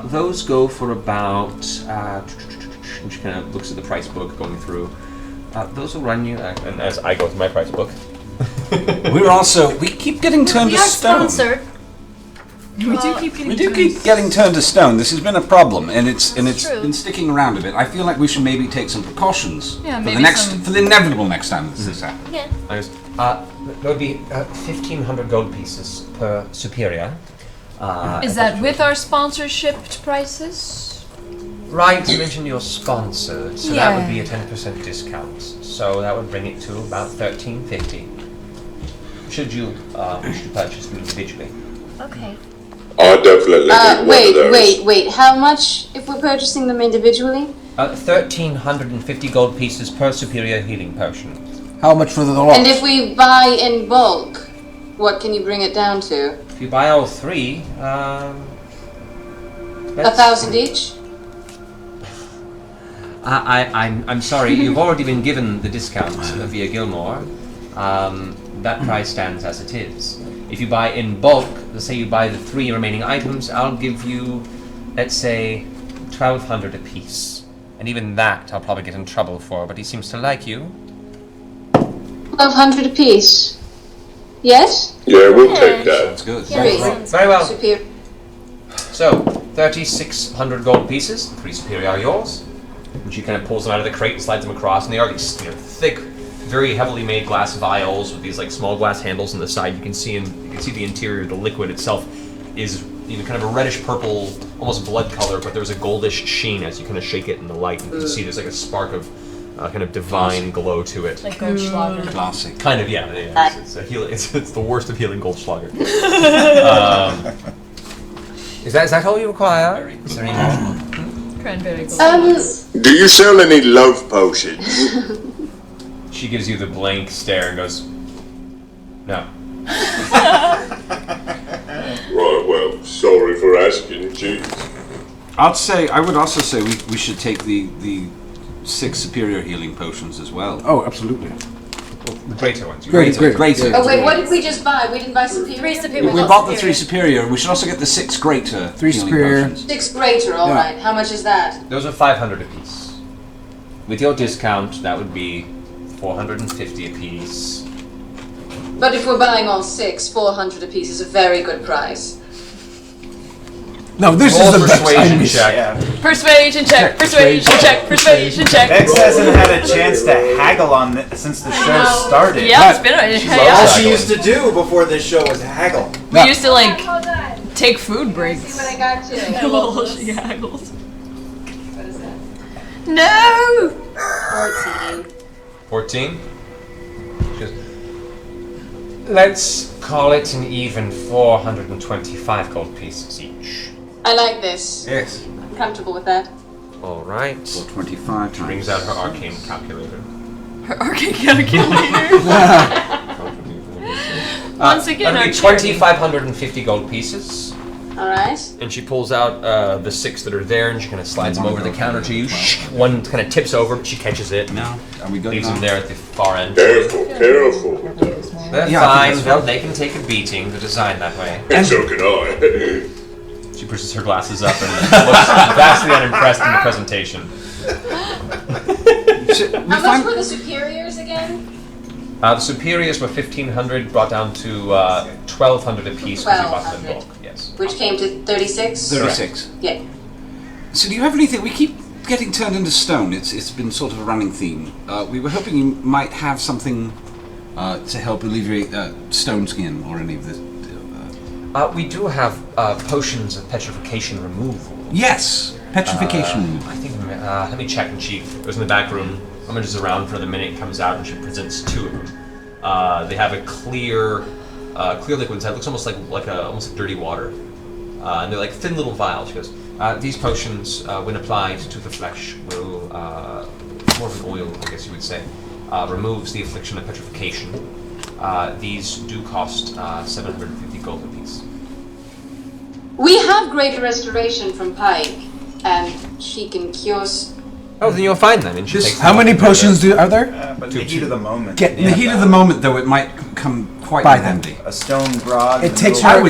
those go for about, she kind of looks at the price book going through, those will run you, and as I go through my price book. We keep getting turned We to are stone. sponsored. We do keep getting We do keep getting turned to stone. This has been a problem, and it's been sticking around a bit. I feel like we should maybe take some precautions Yeah, for maybe the next, some- for the inevitable next time this happens. Yeah. I goes, that would be 1,500 gold pieces per superior. Is that with our sponsorship prices? Right, you mentioned you're sponsored, so that would be Yeah. a 10% discount. So that would bring it to about 1,350. Should you wish to purchase them individually? Okay. I definitely need one of those. Wait. How much if we're purchasing them individually? 1,350 gold pieces per superior healing potion. How much for the lot? And if we buy in bulk, what can you bring it down to? If you buy all 3, 1,000 each? I'm sorry, you've already been given the discount via Gilmore. That price stands as it is. If you buy in bulk, let's say you buy the 3 remaining items, I'll give you, let's say, 1,200 apiece. And even that I'll probably get in trouble for, but he seems to like you. 1,200 apiece. Yes? Yeah, we'll take that. That's good. Very well. Superior. So, 3,600 gold pieces, 3 superior are yours. And she kind of pulls them out of the crate and slides them across, and they are these thick, very heavily made glass vials with these like small glass handles on the side. You can see the interior. The liquid itself is kind of a reddish purple, almost blood color, but there's a goldish sheen as you kind of shake it in the light. You can see there's like a spark of kind of divine glow to it. Like Goldschlager. Classic. Kind of, yeah. It's the worst of healing Goldschlager. Is that all you require? Is there any more? Cranberry gold. Do you sell any love potions? She gives you the blank stare and goes, no. Right, well, sorry for asking, jeez. I would also say we should take the 6 superior healing potions as well. Oh, absolutely. The greater ones. Greater. Oh wait, what did we just buy? We didn't buy superior? 3 superior. We bought the 3 superior. We should also get the 6 greater. 3 healing superior. potions. 6 greater, alright. How much is that? Those are 500 apiece. With your discount, that would be 450 apiece. But if we're buying all 6, 400 apiece is a very good price. No, this Roll is the best. persuasion check. Persuasion check. Persuasion check. Persuasion check. Bex hasn't had a chance to haggle on it since the show started. Yeah, it's been All she used to do before this show was haggle. We used to like take food breaks. See what I got you. While she haggles. What is that? No. 14. 14? She goes, let's call it an even 425 gold pieces each. I like this. Yes. comfortable with that. All right. Or 25 times. Brings out her arcane calculator. Her arcane calculator. Once again, that'll be 2,550 gold pieces. Alright. And she pulls out the 6 that are there, and she kind of slides them over the counter to you. One kind of tips over, but she catches it. No. Are we good? Leaves them there at the far end. Careful, careful. They're fine. They can take a beating. They're designed that way. And so can I. She pushes her glasses up and looks vastly unimpressed in the presentation. How much were the superiors again? The superiors were 1,500, brought down to 1,200 apiece because we bought them in bulk. Yes. Which came to 36? 36. Yeah. So do you have anything? We keep getting turned into stone. It's been sort of a running theme. We were hoping you might have something to help alleviate stone skin or any of this. We do have potions of petrification removal. Yes, petrification. I think. Let me check. And she goes in the back room. Rummages around for the minute, comes out, and she presents 2 of them. They have a clear liquid inside. It looks almost like dirty water, and they're like thin little vials. She goes, "These potions, when applied to the flesh, will more of an oil, I guess you would say, removes the affliction of petrification. These do cost 750 gold apiece." We have greater restoration from Pike, and she can cure. Oh, then you'll find them. And she takes How many potions are there? But in the heat of the moment. In the heat of the moment, though, it might come quite handy. A stone rod. It takes her.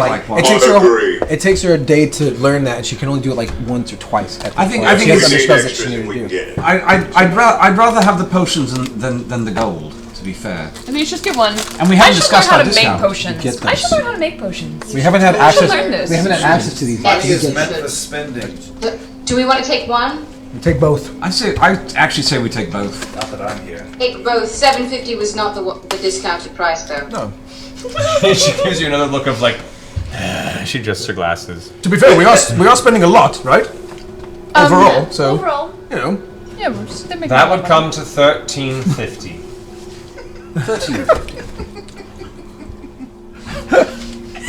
It takes her a day to learn that, and she can only do it like once or twice. I think she has we other need spells that she needs to do. I'd rather have the potions than the gold. To be fair. I mean, just give one. And we haven't discussed how our to discount. make potions. I should learn how to make potions. We haven't had I should access. learn this. We haven't had access to these. Money is meant for spending. Do we want to take one? We take both. I actually say we take both. Not that I'm here. Take both. 750 was not the discounted price, though. No. She gives you another look of like. She adjusts her glasses. To be fair, we are spending a lot, right? Overall, so overall, you know. Yeah, we're just making That would come to 1,350. 1,350.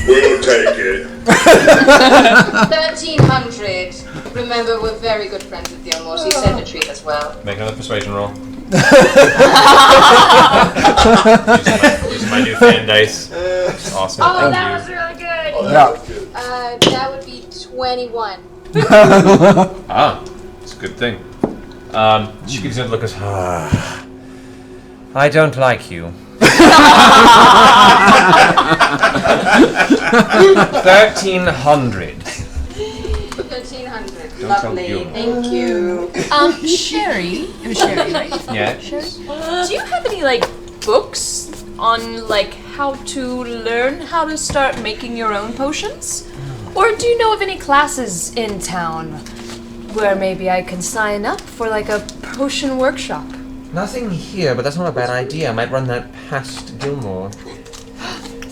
We'll take it. 1,300. Remember, we're very good friends with Gilmore. She said to treat us well. Make another persuasion roll. Using my new fan dice. Awesome. Oh, Thank that you. was really good. That would be 21. It's a good thing. She gives you a look as, I don't like you. 1,300. 1,300. Don't Lovely. tell Thank you. Sherry. It was Sherry, right? Yeah. Sherry. Do you have any books on how to learn how to start making your own potions? Or do you know of any classes in town where maybe I can sign up for a potion workshop? Nothing here, but that's not a bad idea. I might run that past Gilmore.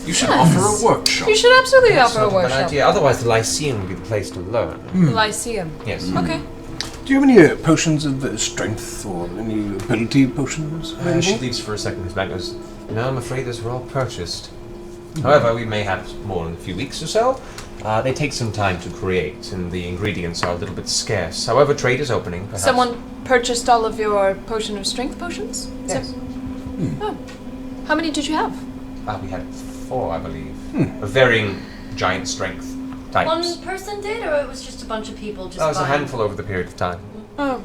You should offer a workshop. You should absolutely offer a Not a bad workshop. idea. Otherwise, the Lyceum would be the place to learn. The Lyceum. Yes. Okay. Do you have any potions of strength or any ability potions? She leaves for a second. Comes back and goes, "No, I'm afraid those were all purchased. However, we may have more in a few weeks or so. They take some time to create, and the ingredients are a little bit scarce. However, trade is opening. Perhaps. Someone purchased all of your potion of strength potions? Yes. Oh. How many did you have? We had 4, I believe. Of varying giant strength types. One person did, or it was just a bunch of people just It was a buying? handful over the period of time. Oh.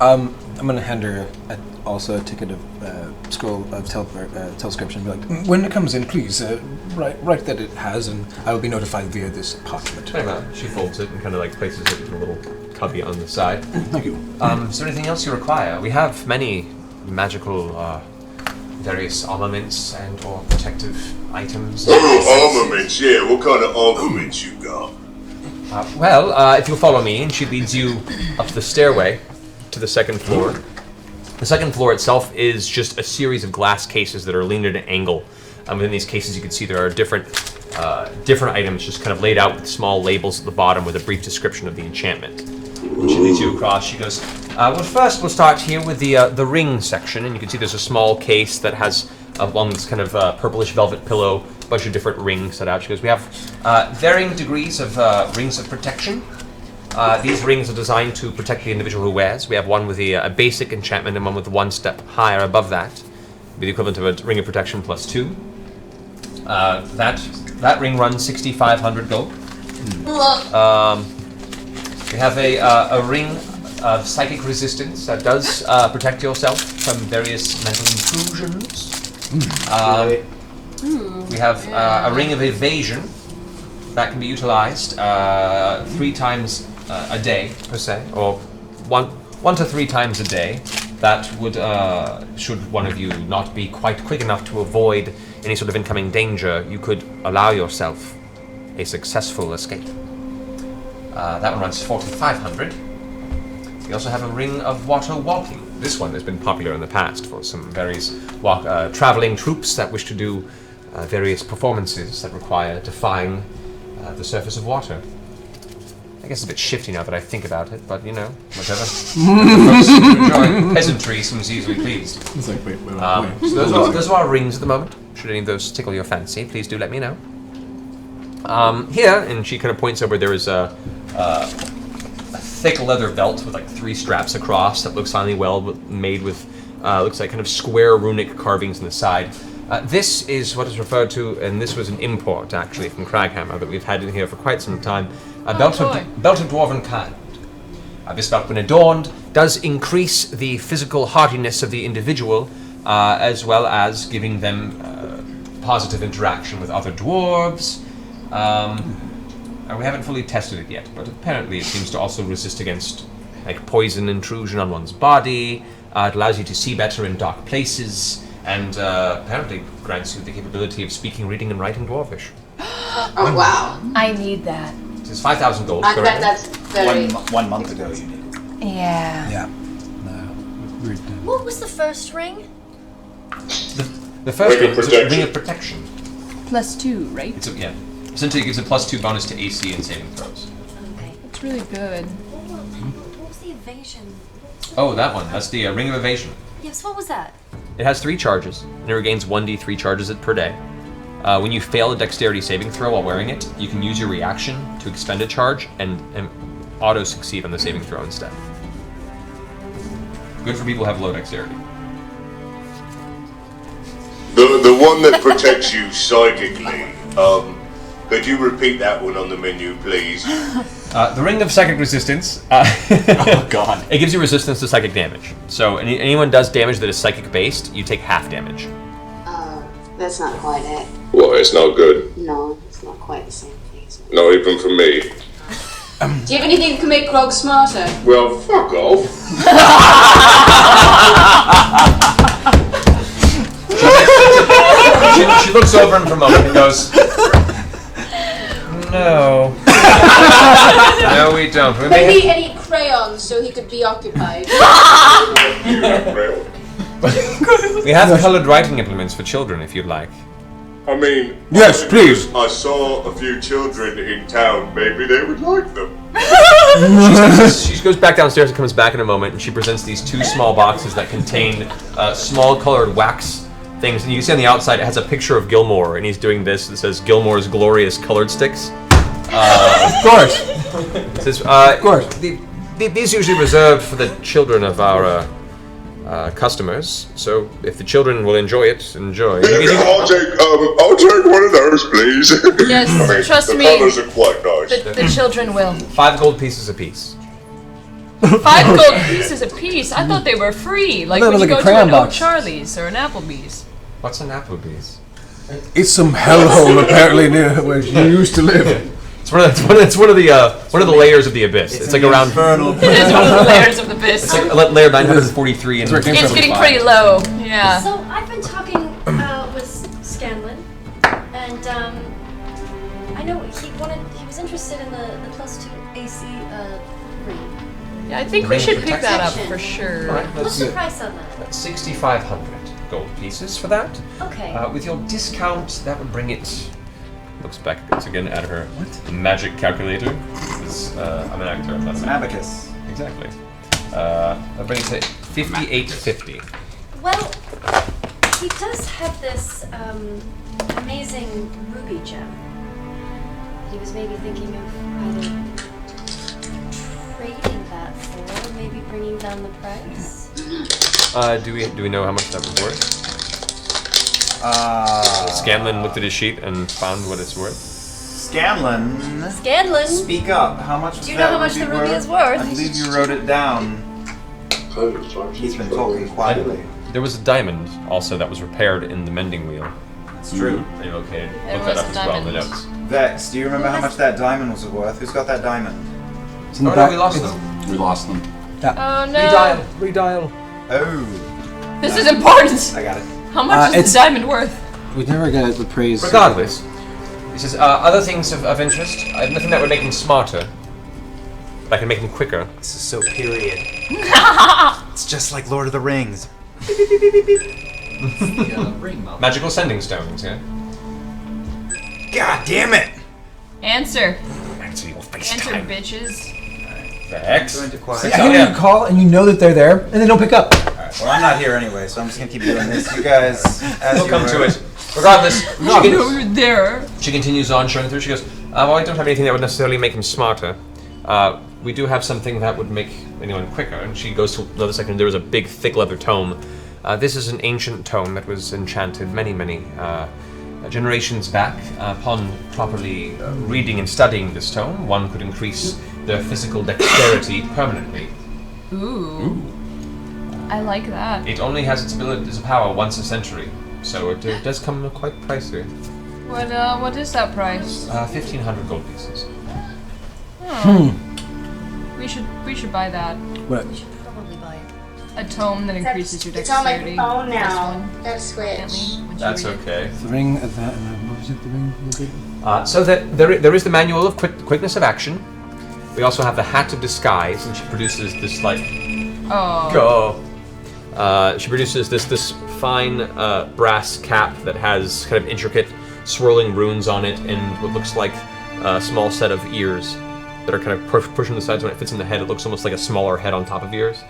I'm gonna hand her also a ticket of scroll of transcription. Be like, when it comes in, please write that it has, and I will be notified via this parchment. Very well. She folds it and kind of places it in a little cubby on the side. Thank you. Is there anything else you require? We have many magical, various armaments and or protective items. Armaments, yeah. What kind of armaments you got? If you'll follow me, and she leads you up the stairway to the second floor. The second floor itself is just a series of glass cases that are leaned at an angle. Within these cases, you can see there are different items just kind of laid out with small labels at the bottom with a brief description of the enchantment. When she leads you across, she goes, first we'll start here with the ring section, and you can see there's a small case that has one that's kind of purplish velvet pillow, a bunch of different rings set out. She goes, we have varying degrees of rings of protection. These rings are designed to protect the individual who wears. We have one with a basic enchantment and one with one step higher above that. Be the equivalent of a ring of protection plus 2. That ring runs 6,500 gold. We have a ring of psychic resistance that does protect yourself from various mental intrusions. We have a ring of evasion that can be utilized 3 times a day per se, or 1 to 3 times a day. That would, should one of you not be quite quick enough to avoid any sort of incoming danger, you could allow yourself a successful escape. That one runs 4,500. We also have a ring of water walking. This one has been popular in the past for some various traveling troops that wish to do various performances that require defying the surface of water. I guess it's a bit shifty now that I think about it, but you know, whatever. Enjoy. Peasantry seems easily pleased. It's like, wait. So those are our rings at the moment. Should any of those tickle your fancy, please do let me know. Here, and she kind of points over, there is a thick leather belt with like 3 straps across that looks finely well made with, looks like kind of square runic carvings on the side. This is what is referred to, and this was an import actually from Craghammer that we've had in here for quite some time, a belt of dwarven kind. This belt, when adorned, does increase the physical hardiness of the individual, as well as giving them positive interaction with other dwarves. We haven't fully tested it yet, but apparently it seems to also resist against like poison intrusion on one's body. It allows you to see better in dark places, and apparently grants you the capability of speaking, reading, and writing Dwarvish. Oh wow! I need that. It's 5,000 gold. I bet that's very. 1 month ago you needed it. Yeah. Yeah. What was the first ring? The first ring is a ring of protection. +2, right? Yeah. Essentially, it gives a +2 bonus to AC and saving throws. Okay. It's really good. What was the evasion? Oh, that one. That's the ring of evasion. Yes, what was that? It has 3 charges, and it regains 1d3 charges per day. When you fail a dexterity saving throw while wearing it, you can use your reaction to expend a charge and auto-succeed on the saving throw instead. Good for people who have low dexterity. The one that protects you psychically, could you repeat that one on the menu, please? The Ring of Psychic Resistance. Oh god. It gives you resistance to psychic damage. So anyone does damage that is psychic-based, you take half damage. That's not quite it. Well, it's not good. No, it's not quite the same thing. Not even for me. Do you have anything that can make Grog smarter? Well, fuck off. She looks over him for a moment and goes, no. No, we don't. Maybe any crayons so he could be occupied. We have colored writing implements for children if you'd like. I mean, yes, please. I saw a few children in town. Maybe they would like them. She goes back downstairs and comes back in a moment, and she presents these 2 small boxes that contain small colored wax things. And you can see on the outside it has a picture of Gilmore, and he's doing this. It says Gilmore's Glorious Colored Sticks. Of course. It says, of course. These are usually reserved for the children of our customers, so if the children will enjoy it, enjoy. I'll take one of those, please. Yes, I mean, trust the me. colors are quite nice. The children will. 5 gold pieces apiece. 5 gold pieces a piece? I thought they were free, like when you go to an O'Charlie's or an Applebee's. What's an Applebee's? It's some hellhole apparently near where you used to live. It's one of the layers of the abyss. It's like around. It is one of the layers of the abyss. It's like layer 943 and it's getting pretty low. Yeah. So I've been talking with Scanlan, and I know he was interested in the +2 AC ring. Yeah, I think we should pick that up for sure. Right, what's the price on that? That's 6,500 gold pieces for that. Okay. With your discount, that would bring it. Looks back once again at her magic calculator. I'm an actor. That's an abacus. Exactly. That brings it 5850. Well, he does have this amazing ruby gem. He was maybe thinking of either trading that for? Maybe bringing down the price? Do we know how much that was worth? Scanlan looked at his sheet and found what it's worth. Scanlan. Scanlan. Speak up. How much? Do you know how much the ruby is worth? I believe you wrote it down. He's been talking quietly. There was a diamond also that was repaired in the mending wheel. It's true. Are you okay? There Look that was up a as well in the diamond. notes. Vex, do you remember how much that diamond was worth? Who's got that diamond? Oh no, we lost them. We lost them. Oh no. Redial. Oh. This is important. I got it. How much is the diamond worth? We never got the praise. Regardless, he says, other things of interest. I have nothing that would make him smarter. But I can make him quicker. This is so period. It's just like Lord of the Rings. Magical sending stones, yeah? God damn it! Answer. Answer your face Answer, time. bitches. Vex. See, I hate when you call and you know that they're there and they don't pick up. Well, I'm not here anyway, so I'm just gonna keep doing this. You guys, as We'll you come were- to it. Regardless, You're there. She continues on, showing through. She goes, well, I don't have anything that would necessarily make him smarter. We do have something that would make anyone quicker. And she goes to another second. There was a big, thick leather tome. This is an ancient tome that was enchanted many generations back. Upon properly reading and studying this tome, one could increase their physical dexterity permanently. Ooh. I like that. It only has its power once a century, so it does come quite pricey. What is that price? 1,500 gold pieces. We should buy that. What? We should probably buy it. A tome that increases your It's on my dexterity. phone Plus now. one. Gotta switch. That's okay. The ring of that. What was it? The ring of the So that there is the manual of quickness of action. We also have the hat of disguise, and she produces this like she produces this fine brass cap that has kind of intricate swirling runes on it, and what looks like a small set of ears that are kind of pushing the sides. When it fits in the head, it looks almost like a smaller head on top of ears.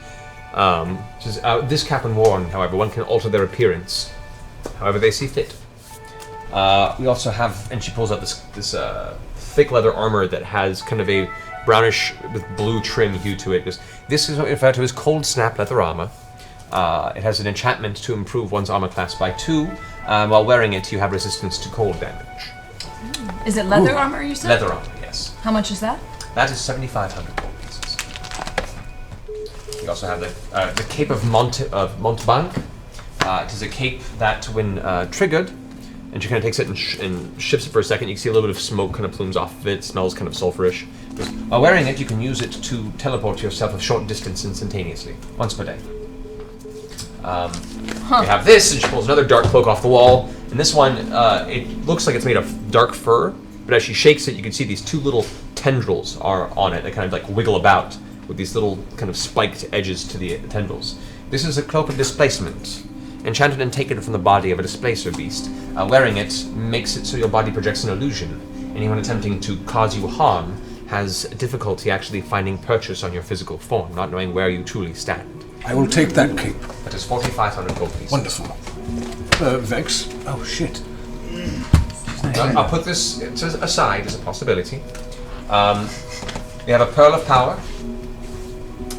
This cap when worn, however, one can alter their appearance however they see fit. We also have, and she pulls out this thick leather armor that has kind of a brownish with blue trim hue to it. This is referred to as cold snap leather armor. It has an enchantment to improve one's armor class by 2. While wearing it, you have resistance to cold damage. Is it leather armor, you said? Leather armor, yes. How much is that? That is 7,500 gold pieces. We also have the Cape of Montbank. It is a cape that, when triggered, and she kind of takes it and shifts it for a second, you can see a little bit of smoke kind of plumes off of it. It smells kind of sulfurish. While wearing it, you can use it to teleport yourself a short distance instantaneously, once per day. We have this, and she pulls another dark cloak off the wall. And this one, it looks like it's made of dark fur, but as she shakes it, you can see these 2 little tendrils are on it. They kind of like wiggle about with these little kind of spiked edges to the tendrils. This is a cloak of displacement, enchanted and taken from the body of a displacer beast. Wearing it makes it so your body projects an illusion. Anyone attempting to cause you harm has difficulty actually finding purchase on your physical form, not knowing where you truly stand. I will take that cape. That is 4,500 gold pieces. Wonderful. Vex. Oh shit. I'll put this aside as a possibility. We have a pearl of power,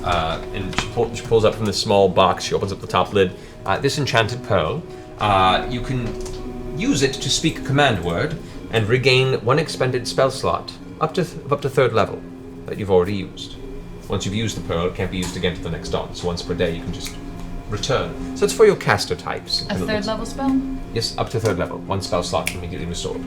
and she pulls up from this small box. She opens up the top lid. This enchanted pearl, you can use it to speak a command word and regain 1 expended spell slot up to 3rd level that you've already used. Once you've used the pearl, it can't be used again to the next dawn. So once per day, you can just return. So it's for your caster types. A 3rd level spell? Yes, up to 3rd level. 1 spell slot immediately restored.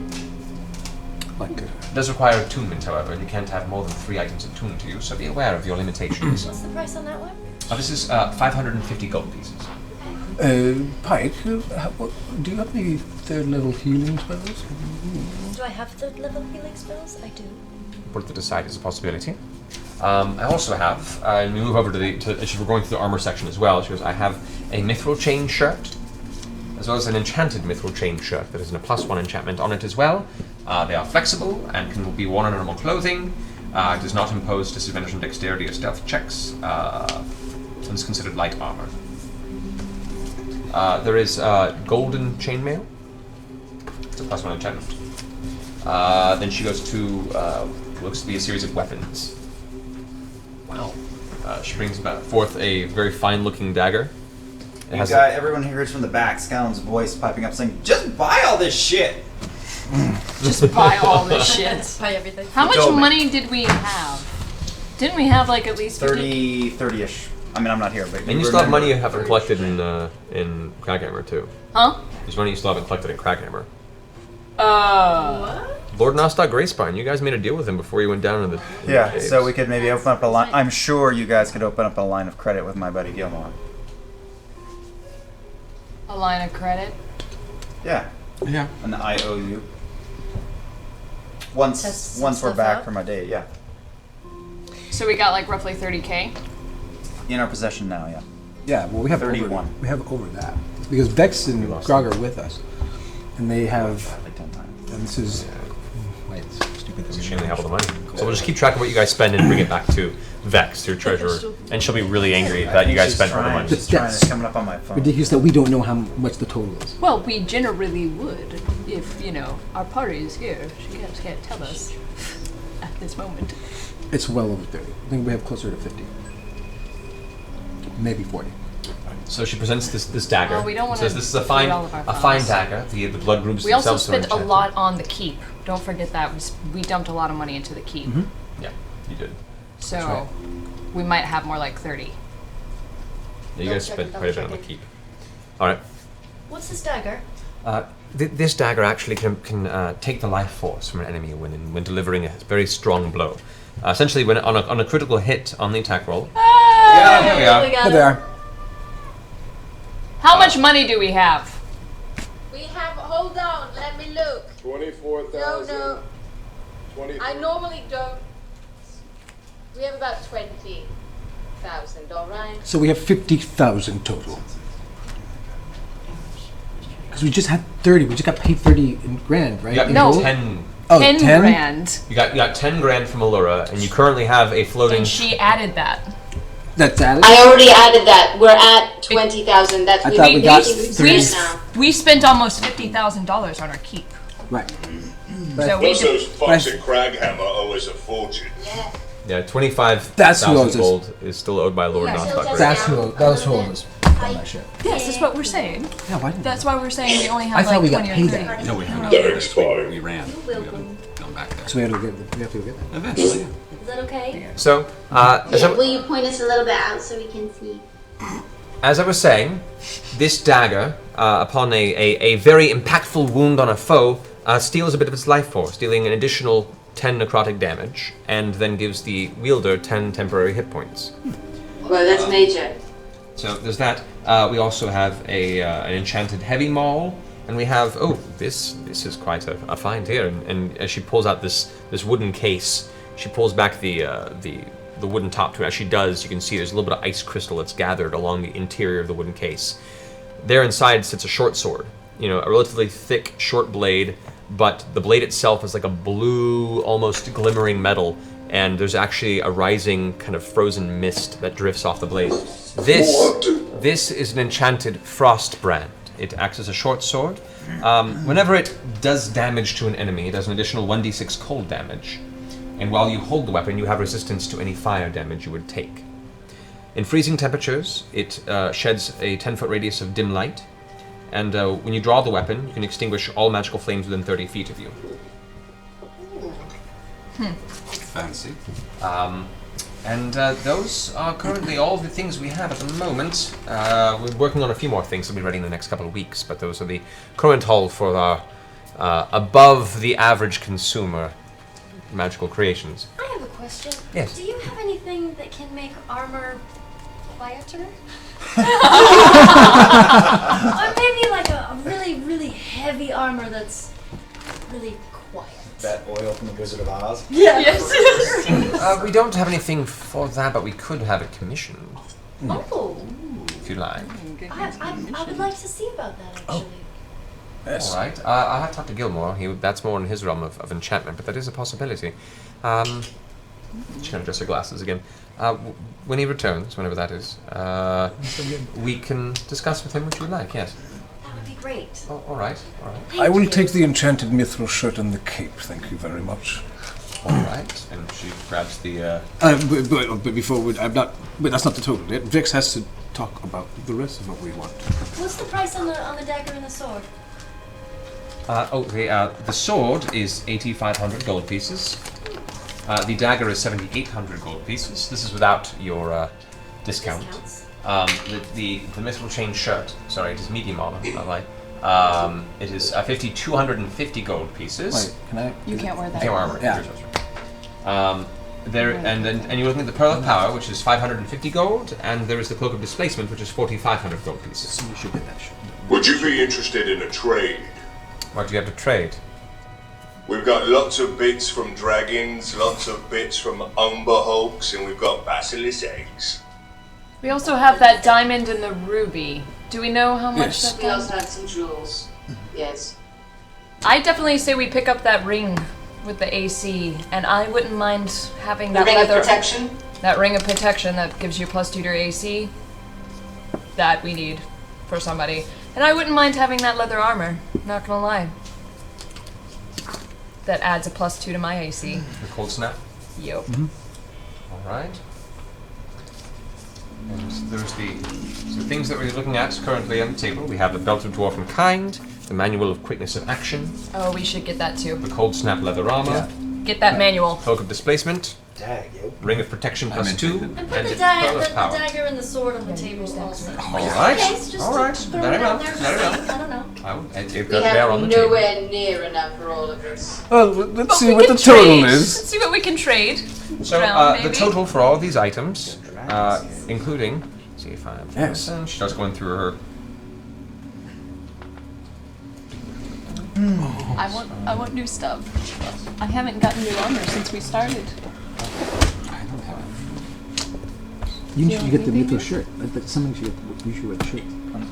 It does require attunement, however. You can't have more than 3 items attuned to you, so be aware of your limitations. What's the price on that one? This is 550 gold pieces. Pike, do you have any 3rd level healing spells? Do I have 3rd level healing spells? I do. Put it aside as a possibility. I also have, and we move over to as we're going through the armor section as well, she goes, I have a mithril chain shirt, as well as an enchanted mithril chain shirt that has a +1 enchantment on it as well. They are flexible and can be worn on normal clothing. It does not impose disadvantage on dexterity or stealth checks, and is considered light armor. There is golden chainmail. It's a +1 enchantment. Then she goes to looks to be a series of weapons. Wow. She brings forth a very fine-looking dagger. Everyone hears from the back Scallon's voice piping up saying, "Just buy all this shit!" Just buy all this shit. Buy everything. How much money did we have? Didn't we have like at least 30-ish. I mean, I'm not here, but and you still have money you haven't collected in Crackhammer too. Huh? There's money you still haven't collected in Crackhammer. What? Lord Nostock Greyspine, you guys made a deal with him before you went down into the caves. So we could maybe open up a line. I'm sure you guys could open up a line of credit with my buddy Gilmore. A line of credit? Yeah. Yeah. An IOU. Once we're back from our date, yeah. So we got like roughly 30K? In our possession now, yeah. Yeah, well, we have 31. We have over that because Vex and Grog are with us, and they have. Like 10 times. And this is. Wait, it's stupid. It's a shame they have all the money. So we'll just keep track of what you guys spend and bring it back to Vex, your treasurer, and she'll be really angry that you guys spent all the money. She's trying. It's coming up on my phone. Ridiculous that we don't know how much the total is. Well, we generally would if, our party is here. She can't tell us at this moment. It's well over 30. I think we have closer to 50. Maybe 40. So she presents this dagger. Well, we don't want says to this is a read fine all of our fine files. dagger. The blood groups We also themselves are spent a enchanted. lot on the keep. Don't forget that. We dumped a lot of money into the keep. Yeah, you did. So That's right. we might have more like 30. Yeah, you guys spent quite a bit on the keep. All right. What's this dagger? This dagger actually can take the life force from an enemy when delivering a very strong blow. Essentially, when on a critical hit on the attack roll. Yeah, here we are. Here they are. How much money do we have? We have, hold on, let me look. 24,000. No. 20. I normally don't. We have about 20,000, alright? So we have 50,000 total. Because we just had 30. We just got paid 30 grand, right? You got In total? 10. Oh, 10 grand. You got 10 grand from Allura, and you currently have a floating. And she added that. That's added? I already added that. We're at 20,000. That's I thought we got 30. We spent almost $50,000 on our keep. Right. So we Most of those do- fucks at Craghammer owe us a fortune. Yeah, 25,000 That's who owes us. gold is still owed by Lord Nostock. That's who owes us on that shit. Yes, that's what we're saying. Yeah, why didn't That's why we're saying we only I have thought like we got 20 or paid 30. that. No, we haven't. Thanks, fine. We ran. We haven't gone back there. So we have to go get that. Eventually, yeah. Is that okay? So, Will you point us a little bit out so we can see? as I was saying, this dagger, upon a very impactful wound on a foe, steals a bit of its life force, dealing an additional 10 necrotic damage, and then gives the wielder 10 temporary hit points. Well, that's major. So there's that. We also have an enchanted heavy maul, and we have this is quite a find here. And as she pulls out this wooden case, she pulls back the wooden top to it. As she does, you can see there's a little bit of ice crystal that's gathered along the interior of the wooden case. There inside sits a short sword, a relatively thick short blade, but the blade itself is like a blue, almost glimmering metal, and there's actually a rising kind of frozen mist that drifts off the blade. This is an enchanted frost brand. It acts as a short sword. Whenever it does damage to an enemy, it does an additional 1d6 cold damage. And while you hold the weapon, you have resistance to any fire damage you would take. In freezing temperatures, it sheds a 10-foot radius of dim light, and when you draw the weapon, you can extinguish all magical flames within 30 feet of you. Fancy. And those are currently all the things we have at the moment. We're working on a few more things that we'll be ready in the next couple of weeks, but those are the current haul for our above the average consumer magical creations. I have a question. Yes. Do you have anything that can make armor quieter? Or maybe like a really, really heavy armor that's really quiet. That oil from the Wizard of Oz? Yeah. We don't have anything for that, but we could have it commissioned. Oh. If you like. I would like to see about that actually. All right. I'll have to talk to Gilmore. That's more in his realm of enchantment, but that is a possibility. She kind of adjusts her glasses again. When he returns, whenever that is, we can discuss with him what you would like, yes. That would be great. Oh, all right. I will take the enchanted mithril shirt and the cape, thank you very much. All right. And she grabs the. But before I'm not. But that's not the total. Vix has to talk about the rest of what we want. What's the price on the dagger and the sword? The sword is 8,500 gold pieces. The dagger is 7,800 gold pieces. This is without your discount. The mithril chain shirt. Sorry, it is medium armor. It is 5,250 gold pieces. Wait, can I? You can't wear that. Can't wear armor. Yeah. And you're looking at the pearl of power, which is 550 gold, and there is the cloak of displacement, which is 4,500 gold pieces. So you should get that. Would you be interested in a trade? What do you have to trade? We've got lots of bits from dragons, lots of bits from umber hulks, and we've got basilisk eggs. We also have that diamond and the ruby. Do we know how much that We also have some jewels. Yes. I definitely say we pick up that ring with the AC, and I wouldn't mind having The that ring of leather protection? That ring of protection that gives you +2 to your AC. That we need for somebody. And I wouldn't mind having that leather armor, not gonna lie. That adds a +2 to my AC. The cold snap? Yup. Alright. And there's the things that we're looking at currently on the table. We have the Belt of Dwarven Kind, the Manual of Quickness of Action, Oh, we should get that too. the Cold Snap Leather Armor, Get that manual. Cloak of Displacement, Ring of Protection +2, And put and the the Pearl of Power. dagger and the sword on the table also. Alright, Okay, just alright, throw very it well, out there. very well. I don't know. They've We got there have on the table. nowhere near enough for all of us. Well, let's But see we what can the total trade. is. Let's see what we can trade. So Round, the maybe. total for all of these items, including, let's see if I'm, Yes. she starts going through her. I want new stuff. I haven't gotten new armor since we started. You should get the mithril shirt. Like something you should wear the shirt.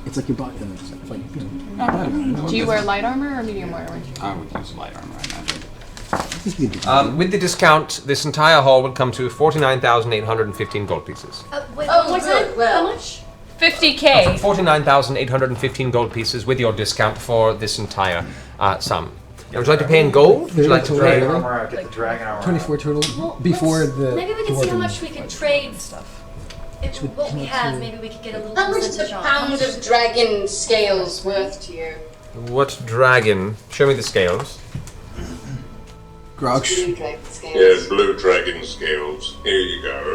It's like your body. It's like, Do you wear light armor or medium armor? I would use light armor, I imagine. With the discount, this entire haul would come to 49,815 gold pieces. Wait, Oh, one more good. time? Well. How much? 50k. 49,815 gold pieces with your discount for this entire sum. Now, would you like to pay in gold? Would you like to pay? Get the dragon armor. 24 total Well, before the. Maybe we can see how dwarven- much we can trade stuff. If what we have, maybe we could get a little How much is percentage a off. pound of dragon scales worth to you? What dragon? Show me the scales. Grouch. Blue dragon scales. Yes, blue dragon scales. Here you go.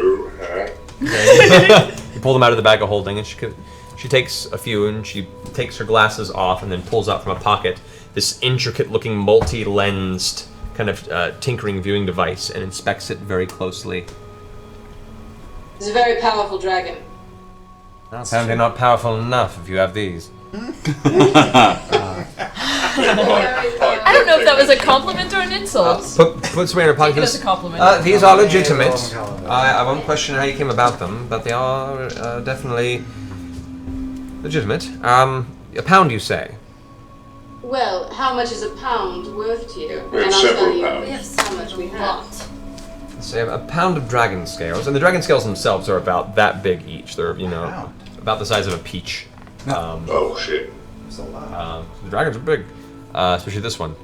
You pull them out of the bag of holding, and she takes a few, and she takes her glasses off, and then pulls out from a pocket this intricate-looking, multi-lensed kind of tinkering viewing device, and inspects it very closely. It's a very powerful dragon. Apparently not powerful enough if you have these. I don't know if that was a compliment or an insult. Put some in her pocket. Take it as a compliment. These are legitimate. I won't question how you came about them, but they are definitely legitimate. A pound, you say? Well, how much is a pound worth to you? We have and I'll several tell you pounds. how much we have. Say a pound of dragon scales, and the dragon scales themselves are about that big each. They're about the size of a peach. Oh shit! The dragons are big, especially this one.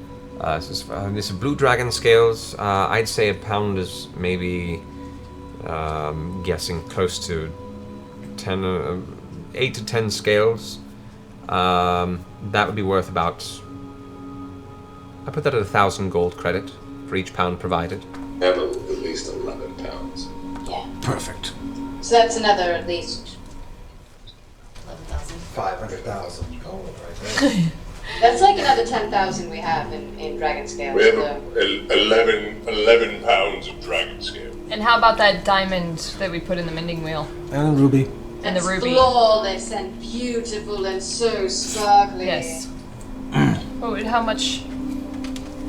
This is blue dragon scales. I'd say a pound is maybe guessing close to 8 to 10 scales. That would be worth about. I put that at 1,000 gold credit for each pound provided. Have at least 11 pounds. Yeah. Perfect. So that's another at least 500,000 gold right there. That's like another 10,000 we have in dragon scales. We have 11 pounds of dragon scale. And how about that diamond that we put in the mending wheel? And ruby. And the ruby. Flawless and beautiful and so sparkly. Yes. Oh, and how much?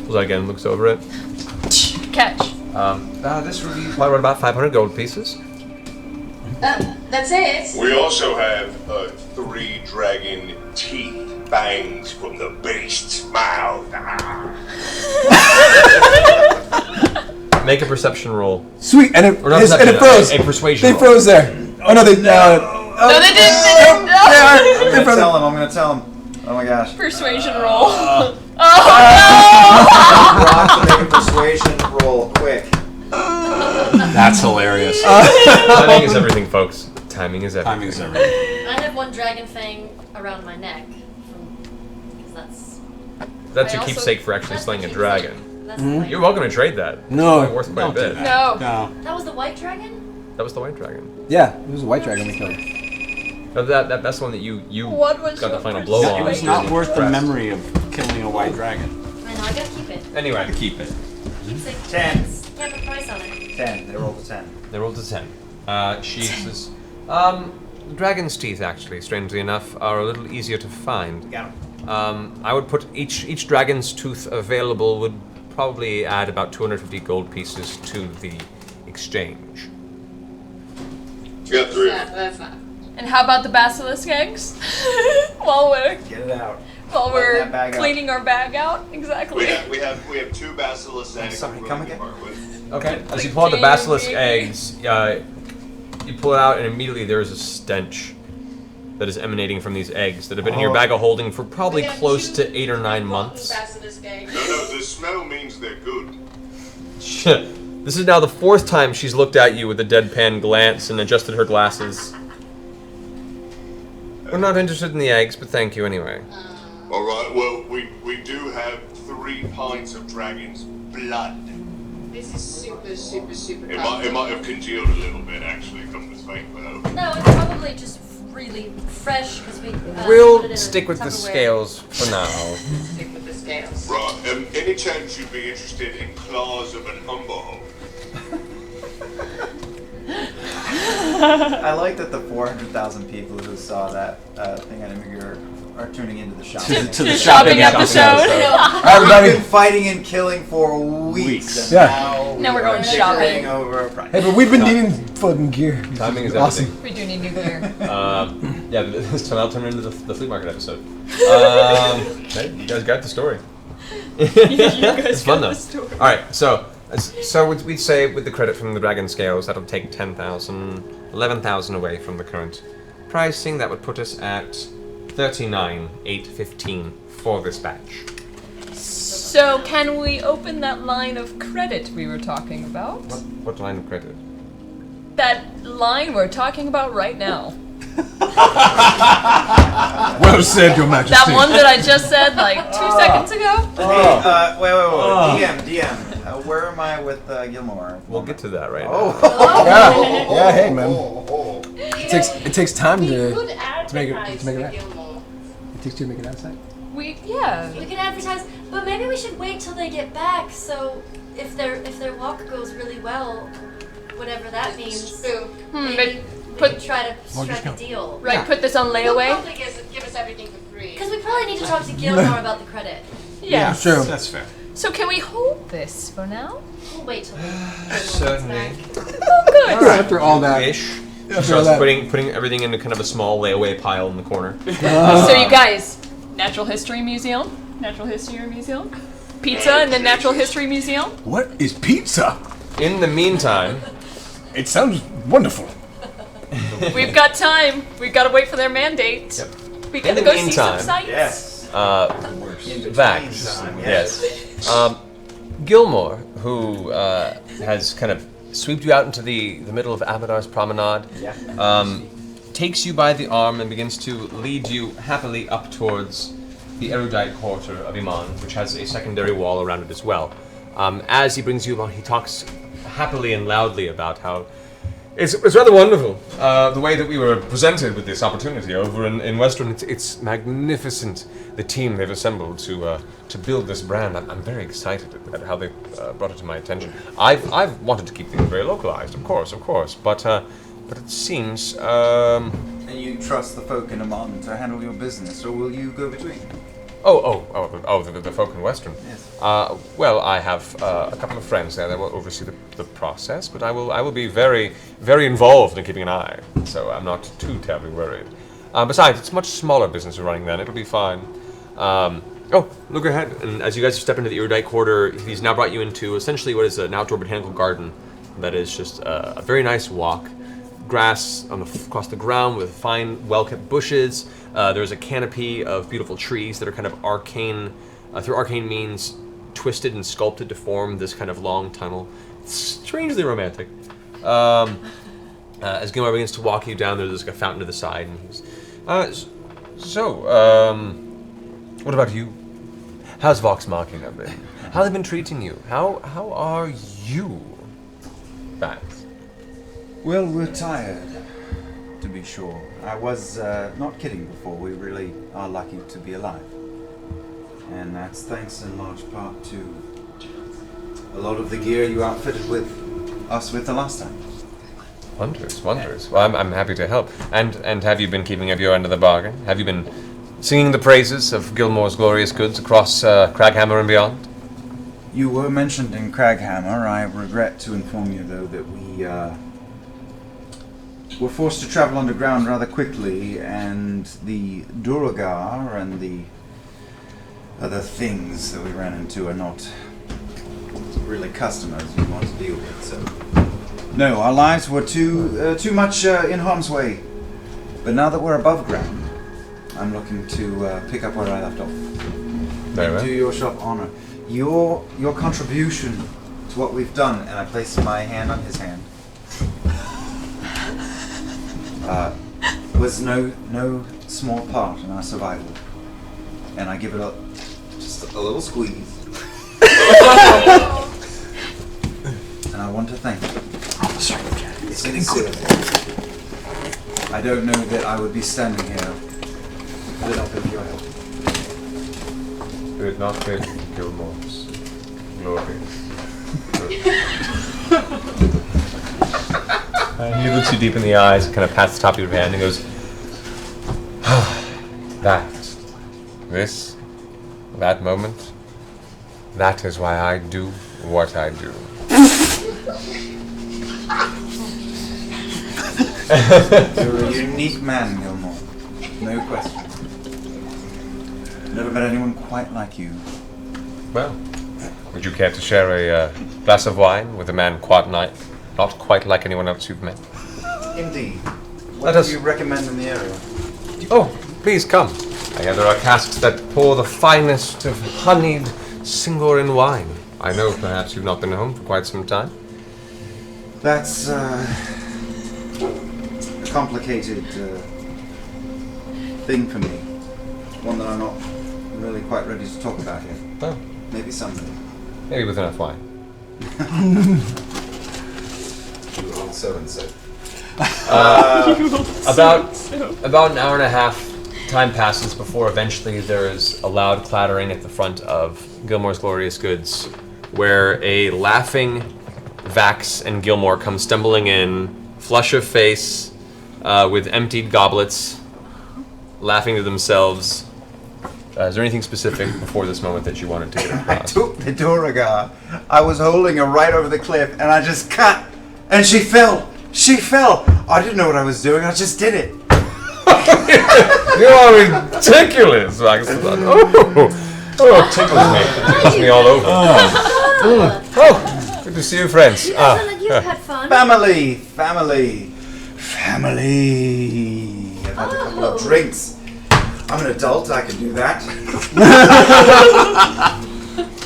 Pulls out again, and looks over it. Catch. This ruby is probably about 500 gold pieces. That's it. We also have 3 dragon teeth bangs from the beast's mouth. Make a perception roll. Sweet, and it Or not and perception, it froze. A persuasion They roll. froze there. Oh no, they. No, they didn't. I'm gonna tell him. Oh my gosh. Persuasion roll. Rock to make a persuasion roll. roll quick. That's hilarious. Timing is everything, folks. Timing is everything. Timing is everything. I have one dragon fang around my neck. That's your keepsake for actually slaying a dragon. That's You're welcome to trade that. No. It's worth quite a bit. No. That was the white dragon? That was the white dragon. Yeah, it was a white dragon we killed. No, that's the one that you What was got the your final blow on. It was not worth the memory of killing a white dragon. I know, I gotta keep it. Anyway, Keep it. Keepsake 10. can't have a price on it. 10. They rolled a 10. They rolled a 10. She says, dragon's teeth, actually, strangely enough, are a little easier to find. Got 'em. I would put each dragon's tooth available would probably add about 250 gold pieces to the exchange. You got 3. That's not. And how about the basilisk eggs? while we're Get it out. while Open we're that bag up. cleaning our bag out, exactly. We have 2 basilisk eggs. Sorry, we're come willing to again? part with. Okay. As you pull out the basilisk eggs, you pull it out, and immediately there is a stench that is emanating from these eggs that have been in your bag of holding for probably close to 8 or 9 months. Basilisk eggs. No, the smell means they're good. This is now the 4th time she's looked at you with a deadpan glance and adjusted her glasses. We're not interested in the eggs, but thank you anyway. Alright, well, we do have 3 pints of dragon's blood. This is super, super, super It might have congealed a little bit, actually, come to think, but No, it's probably just really fresh because we. We'll put it in a stick with the Tupperware. scales for now. Stick with the scales. Right, any chance you'd be interested in claws of an umberhole? I like that the 400,000 people who saw that thing on Immigrant are tuning into the shopping. To the shopping episode. We've been fighting and killing for weeks. And Yeah. Now we're going dictating shopping. over a price. Hey, but we've been needing fucking gear. Timing is awesome. everything. We do need new gear. Yeah, this time I'll turn into the flea market episode. Hey, you guys got the story. It's fun though. All right, so we'd say with the credit from the dragon scales, that'll take 10,000, 11,000 away from the current pricing. That would put us at 39,815 for this batch. So can we open that line of credit we were talking about? What line of credit? That line we're talking about right now. Well said, Your Majesty. That one that I just said like 2 seconds ago? Hey, wait. DM, where am I with Gilmore? We'll get to that right now. Yeah, hey, man. It takes time to make it right. It takes two to make it outside. We can advertise, but maybe we should wait till they get back. So if their walk goes really well, whatever that means, maybe we can try to strike a deal. Right, put this on layaway. They'll probably give us everything for free. Because we probably need to talk to Gilmore about the credit. Yeah, true. That's fair. So can we hold this for now? We'll wait till Certainly. Oh, good. After all that. Ish. After all that. Putting everything into kind of a small layaway pile in the corner. So you guys, Natural History Museum, pizza in the Natural History Museum. What is pizza? In the meantime, it sounds wonderful. We've got time. We've got to wait for their mandate. Yep. We In gotta the go see meantime, some sights. Yes. Vax, yes. Gilmore, who has kind of swept you out into the middle of Abadar's promenade, takes you by the arm and begins to lead you happily up towards the erudite quarter of Emon, which has a secondary wall around it as well. As he brings you along, he talks happily and loudly about how it's rather wonderful, the way that we were presented with this opportunity over in Western. It's magnificent, the team they've assembled to build this brand. I'm very excited at how they brought it to my attention. I've wanted to keep things very localized, of course, but it seems. And you trust the folk in Emon to handle your business, or will you go between? The folk in Western. Yes. Well, I have a couple of friends there that will oversee the process, but I will be very, very involved in keeping an eye, so I'm not too terribly worried. Besides, it's a much smaller business we're running then. It'll be fine. Look ahead, and as you guys step into the erudite quarter, he's now brought you into essentially what is an outdoor botanical garden that is just a very nice walk. Grass across the ground with fine, well-kept bushes. There's a canopy of beautiful trees that are kind of arcane, through arcane means, twisted and sculpted to form this kind of long tunnel. It's strangely romantic. As Gilmore begins to walk you down, there's like a fountain to the side, and he's, what about you? How's Vox Machina been? How have they been treating you? How are you, Vax? Well, we're tired, to be sure. I was not kidding before. We really are lucky to be alive. And that's thanks in large part to a lot of the gear you outfitted us with the last time. Wondrous. Well, I'm happy to help. And have you been keeping up your end of the bargain? Have you been singing the praises of Gilmore's glorious goods across Craghammer and beyond? You were mentioned in Craghammer. I regret to inform you, though, that we were forced to travel underground rather quickly, and the Duragar and the other things that we ran into are not really customers you want to deal with, so... No, our lives were too much in harm's way. But now that we're above ground, I'm looking to pick up where I left off. Very well. Do your shop honor. Your contribution to what we've done, and I place my hand on his hand, was no small part in our survival. And I give it just a little squeeze. And I want to thank you. Sincerely. I don't know that I would be standing here without your help. Do it not fit Gilmore's glory. He looks you deep in the eyes, kind of pats the top of your hand, and goes, that moment, that is why I do what I do. You're a unique man, Gilmore. No question. Never met anyone quite like you. Well, would you care to share a glass of wine with a man not quite like anyone else you've met? Indeed. What do you recommend in the area? Oh, please come. I hear there are casks that pour the finest of honeyed Singorin wine. I know perhaps you've not been home for quite some time. That's a complicated thing for me. One that I'm not really quite ready to talk about yet. Oh. Maybe someday. Maybe with enough wine. You old so-and-so. About an hour and a half time passes before eventually there is a loud clattering at the front of Gilmore's Glorious Goods, where a laughing Vax and Gilmore come stumbling in, flush of face, with emptied goblets, laughing to themselves. Is there anything specific before this moment that you wanted to get across? I took the Duragar. I was holding her right over the cliff, and I just cut, and she fell. She fell. I didn't know what I was doing. I just did it. You are ridiculous, Vax. Oh, it tickles me. It tickles me all over. Oh, good to see you, friends. You sound like you've had fun. Family. I've had a couple of drinks. I'm an adult, I can do that.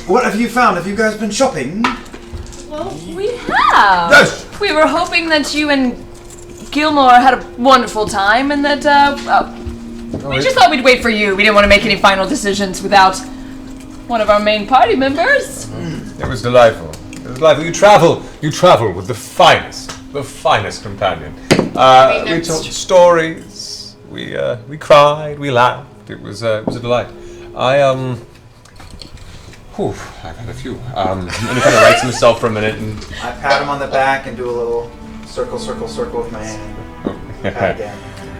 What have you found? Have you guys been shopping? Well, we have. Yes. We were hoping that you and Gilmore had a wonderful time, and that we just thought we'd wait for you. We didn't want to make any final decisions without one of our main party members. It was delightful. It was delightful. You travel with the finest companion. We told stories. We cried. We laughed. It was a delight. I've had a few. And he kind of writes himself for a minute, and I pat him on the back and do a little circle with my hand. Pat again.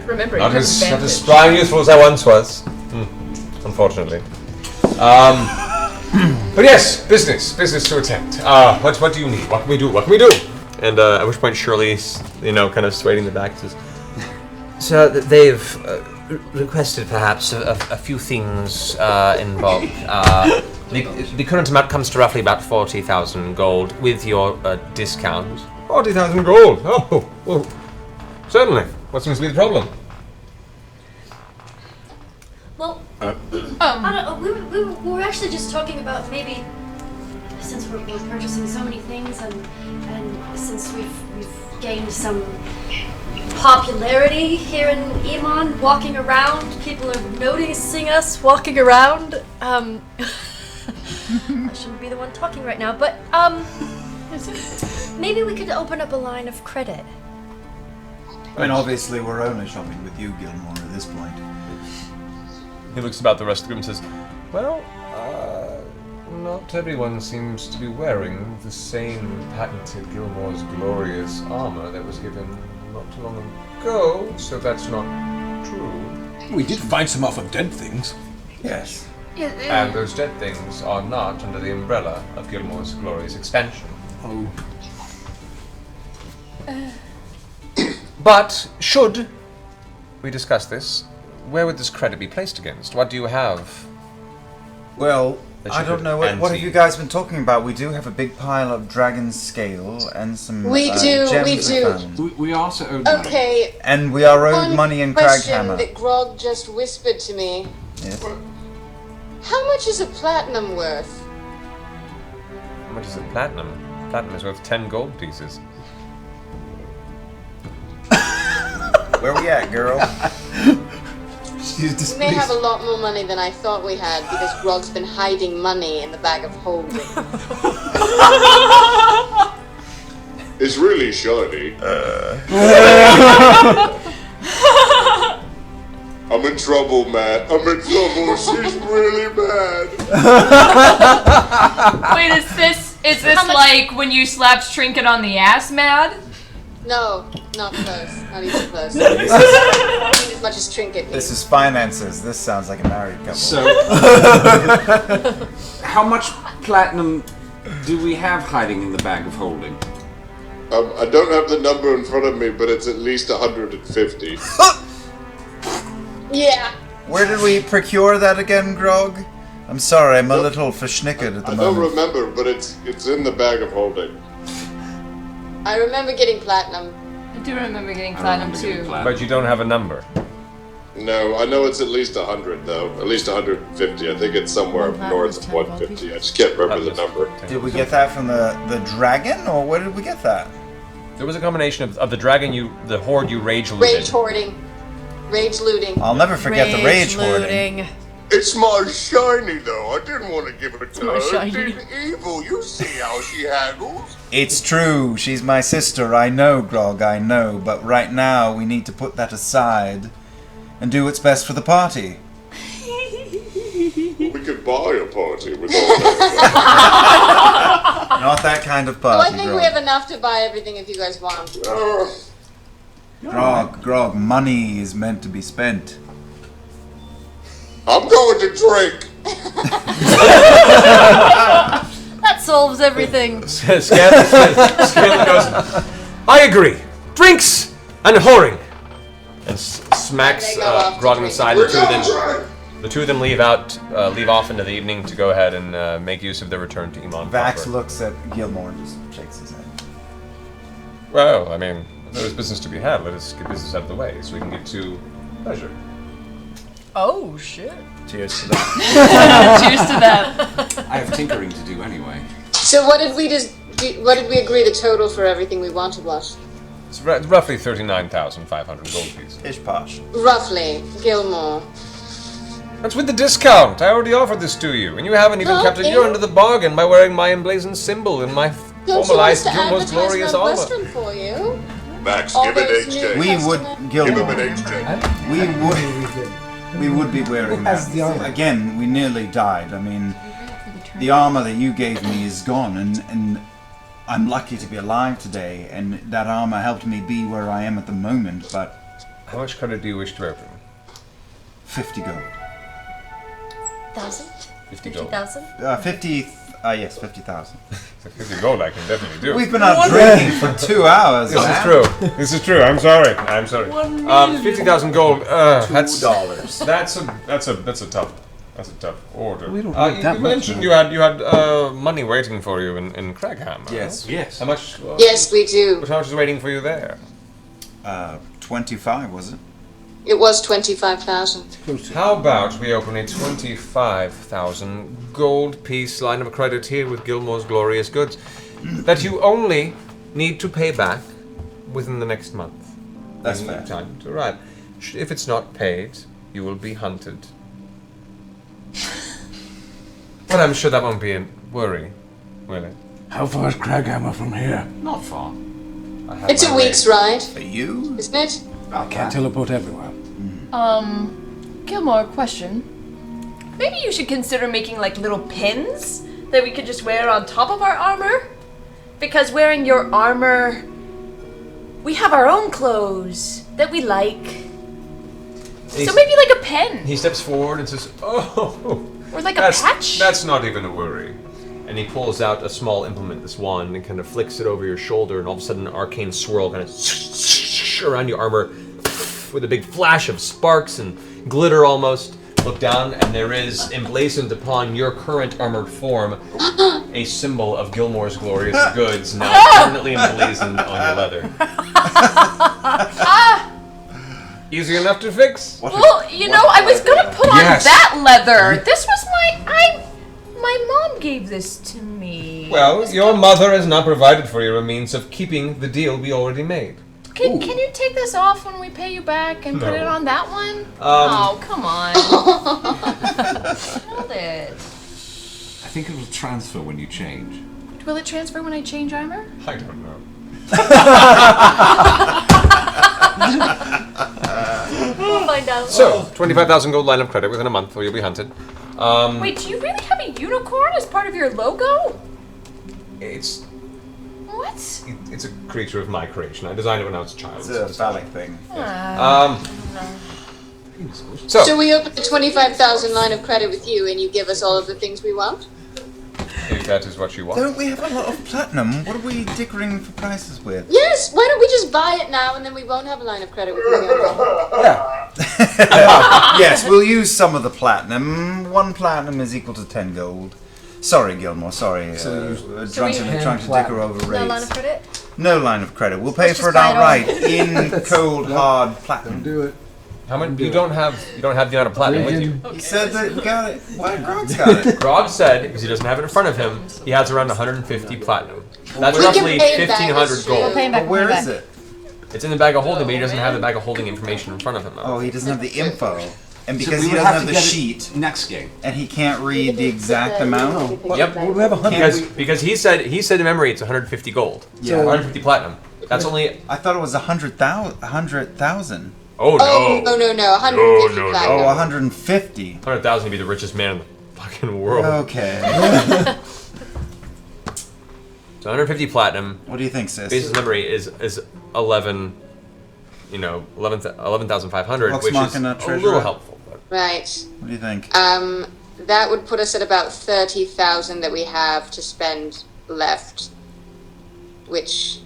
Remember, not as spry and youthful as I once was, unfortunately. But yes, business to attend. What do you need? What can we do? And at which point Shirley's, kind of swaying in the back, says, "So they've requested perhaps a few things in bulk. The current amount comes to roughly about 40,000 gold with your discount." 40,000 gold? Oh, well, certainly. What seems to be the problem? Well, I don't know, we were actually just talking about maybe since we're purchasing so many things, and since we've gained some popularity here in Emon, walking around, people are noticing us walking around. I shouldn't be the one talking right now, but maybe we could open up a line of credit. I mean, obviously, we're only shopping with you, Gilmore, at this point. He looks about the rest of the group and says, well, not everyone seems to be wearing the same patented Gilmore's glorious armor that was given not too long ago, so that's not true. We did find some off of dead things. Yes. And those dead things are not under the umbrella of Gilmore's glorious expansion. Oh. But should we discuss this, where would this credit be placed against? What do you have? Well, that I you don't could know. What have ante? you guys been talking about? We do have a big pile of dragon scale and some gems we found. We also owe Okay. And we are owed One money in question Craghammer. that Grog just whispered to me. Yes. How much is a platinum worth? How much is it platinum? Platinum is worth 10 gold pieces. Where we at, girl? We may have a lot more money than I thought we had because Grog's been hiding money in the bag of holding. It's really shiny. I'm in trouble, Matt. I'm in trouble. She's really mad. Wait, is this like when you slapped Trinket on the ass, mad? No, not close. Not even close. Not even as much as Trinket. This is finances. This sounds like a married couple. So, how much platinum do we have hiding in the bag of holding? I don't have the number in front of me, but it's at least 150. Yeah. Where did we procure that again, Grog? I'm sorry, I'm a little verschnickered at the I don't moment. remember, but it's in the bag of holding. I remember getting platinum. I do remember getting platinum too. But you don't have a number. No, I know it's at least 100 though. At least 150. I think it's somewhere north of 150. I just can't remember the number. Did we get that from the dragon, or where did we get that? There was a combination of the dragon the horde you rage looted. Rage hoarding. Rage looting. I'll never forget the rage hoarding. It's my shiny though. I didn't want to give it to my her. shiny. She's evil. You see how she haggles. It's true, she's my sister, I know, Grog, I know, but right now we need to put that aside and do what's best for the party. We could buy a party with all that. Not that kind of Well, party, I think Grog. we have enough to buy everything if you guys want. Grog, money is meant to be spent. I'm going to drink. That solves everything. Scanlan goes, I agree. Drinks and whoring. And smacks Grog on the side. The two of them leave off into the evening to go ahead and make use of their return to Emon. Vax proper. looks at Gilmore and just shakes his head. Well, I mean, there is business to be had. Let us get business out of the way so we can get to pleasure. Oh, shit. Cheers to that. Cheers to that. I have tinkering to do anyway. So what did we agree the total for everything we wanted was? It's roughly 39,500 gold pieces. Ish posh. Roughly, Gilmore. That's with the discount. I already offered this to you, and you haven't even kept it. Okay. You're under the bargain by wearing my emblazoned symbol and my formalized Gilmore's glorious armor. Western for you. Max, All give it those HJ. new We would, customers. Gilmore, Give him an HJ. we would be wearing Who has that. the armor? Again, we nearly died. I mean, the armor that you gave me is gone, and I'm lucky to be alive today, and that armor helped me be where I am at the moment, but... How much credit do you wish to open? 50 gold. 1,000? 50 gold. 50,000? 50... yes, 50,000. 50 gold I can definitely do. We've been out drinking for 2 hours, This man. is true. This is true. I'm sorry. 50,000 gold. That's $2. That's a tough order. We don't need that you much, mentioned though. you had money waiting for you in Craghammer. Yes. How much? Yes, we do. How much is waiting for you there? 25, was it? It was 25,000. How about we open a 25,000 gold piece line of credit here with Gilmore's glorious goods that you only need to pay back within the next month. That's when fair. Time to arrive. If it's not paid, you will be hunted. But I'm sure that won't be a worry, will it? How far is Craghammer from here? Not far. It's a week's ride. For you? Isn't it? I can't teleport everywhere. Gilmore, question. Maybe you should consider making like little pins that we could just wear on top of our armor? Because wearing your armor, we have our own clothes that we like. So maybe like a pen. He steps forward and says, "Oh, Or like a patch. That's not even a worry." And he pulls out a small implement, this wand, and kind of flicks it over your shoulder, and all of a sudden an arcane swirl kind of around your armor with a big flash of sparks and glitter almost. Look down, and there is emblazoned upon your current armored form a symbol of Gilmore's glorious goods, now permanently emblazoned on your leather. Easy enough to fix? Well, you know, I was gonna put on that leather. This was my mom gave this to me. Well, your mother has not provided for you a means of keeping the deal we already made. Can you take this off when we pay you back and put No. it on that one? Oh, come on. Hold it. I think it will transfer when you change. Will it transfer when I change armor? I don't know. We'll find out. So, 25,000 gold line of credit within a month, or you'll be hunted. Wait, do you really have a unicorn as part of your logo? It's What? it's a creature of my creation. I designed it when I was a child. It's a phallic thing. So we open the 25,000 line of credit with you, and you give us all of the things we want? If that is what you want. Don't we have a lot of platinum? What are we dickering for prices with? Yes. Why don't we just buy it now, and then we won't have a line of credit with you again? Yes, we'll use some of the platinum. 1 platinum is equal to 10 gold. Sorry, Gilmore, sorry. Drunkenly trying to dicker over rates. No line of credit? No line of credit. We'll pay Let's for it just buy it all. outright in cold, hard platinum. Do it. How much? You don't have the amount of platinum with you. He said that we got it. Why Grog's got it? Grog said, because he doesn't have it in front of him, he has around 150 platinum. That's We can roughly pay it back, 1,500 that's gold. We'll pay him back. But where is it? It's in the bag of holding, but he doesn't have the bag of holding information in front of him. Oh, he doesn't have the info. And So because we he would doesn't have have to the get it sheet, next game. and he can't read the exact amount. Yep. Well, we have 100. Because he said in memory it's 150 gold. Yeah. 150 platinum. That's only. I thought it was 100,000. Oh no. Oh, no, 150 No. platinum. Oh, 150. 100,000 would be the richest man in the fucking world. Okay. So 150 platinum. What do you think, sis? Basis memory is 11. 11,500, Vox which is Machina a treasurer. little helpful. But Right. What do you think? That would put us at about 30,000 that we have to spend left, which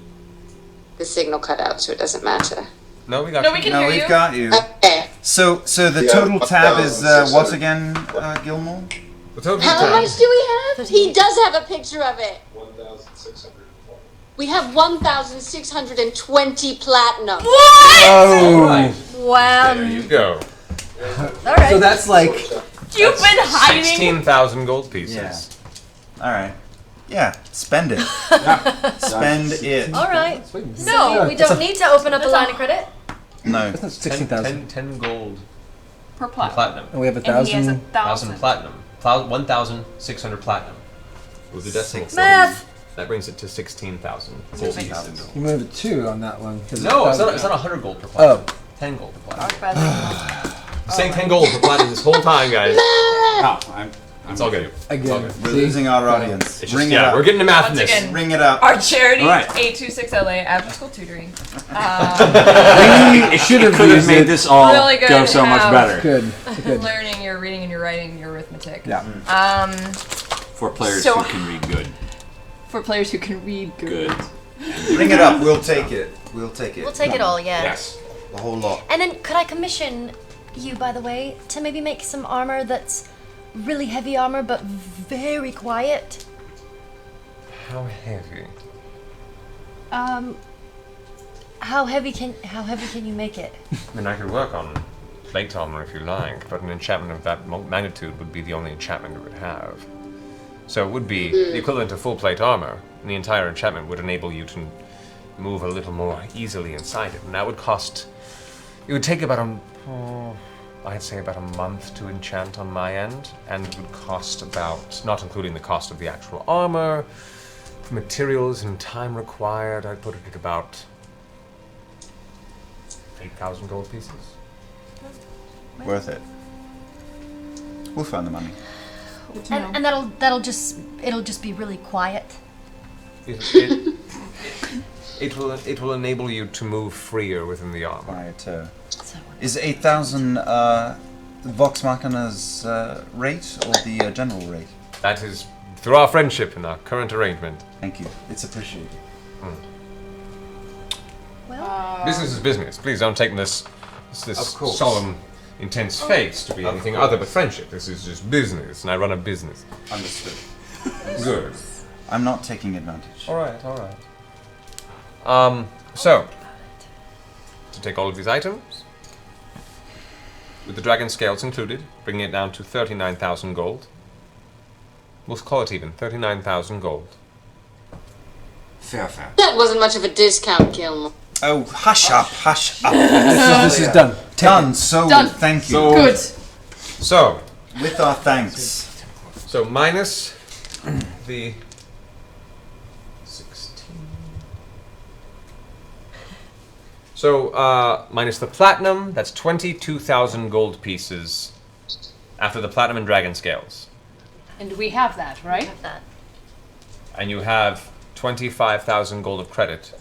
the signal cut out, so it doesn't matter. no, we got. No, you. we can No, hear we've you. got you. Okay. So the Yeah, total tab is what 1,600. again, Gilmore? The total How time- much do we have? He does have a picture of it. 1,620. We have 1,620 platinum. Oh. Right. Wow. There you go. All right. So that's like You've been hiding. 16,000 gold pieces. Yeah. All right. Yeah, spend it. Spend it. All right. No, So we don't need to open up a line of credit. No. that's not 16,000. 10 gold Per platinum. platinum. And we have And he has 1,000. 1,000 platinum. 1,600 platinum. With the decimal. Math. That brings it to 16,000 gold pieces. You moved a 2 on that one. 'cause No, it's not 100 gold per platinum. Oh. 10 gold per platinum. I'm saying 10 gold per platinum this whole time, guys. Oh, It's all good. Again. We're losing our audience. It's just, Ring it yeah, up. we're getting to math in Once this. again, Ring it up. Our charity, All right. 826LA After School Tutoring. We should have could have used made it. this all Really good go so much have better Good. Good. Learning your reading and your writing and your arithmetic. Yeah. for players So- who can read good. For players who can read good. Ring it up. We'll take it. We'll take it. We'll take it all, yeah. Yes. The whole lot. And then could I commission you, by the way, to maybe make some armor that's really heavy armor but very quiet? How heavy? How heavy can you make it? I mean, I could work on plate armor if you like, but an enchantment of that magnitude would be the only enchantment it would have. So it would be the equivalent of full plate armor, and the entire enchantment would enable you to move a little more easily inside it. And that would cost... It would take about I'd say about a month to enchant on my end, and it would cost about, not including the cost of the actual armor, materials and time required, I'd put it at about 8,000 gold pieces. Worth it. We'll find the money. And it'll just be really quiet. It will enable you to move freer within the armor. Quieter. Is 8,000 Vox Machina's rate or the general rate? That is through our friendship and our current arrangement. Thank you. It's appreciated. Well, Business is business. Please don't take this Of course. solemn, intense face to be Of anything course. other but friendship. This is just business, and I run a business. Understood. Good. I'm not taking advantage. All right, all right. So, to take all of these items, with the dragon scales included, bringing it down to 39,000 gold. We'll call it even, 39,000 gold. Fair. That wasn't much of a discount, Gilmore. Oh, hush up, hush up. This is done. Done. So, Done. thank you. So- Good. So, with our thanks. So minus the 16. So minus the platinum, that's 22,000 gold pieces after the platinum and dragon scales. And we have that, right? And you have 25,000 gold of credit,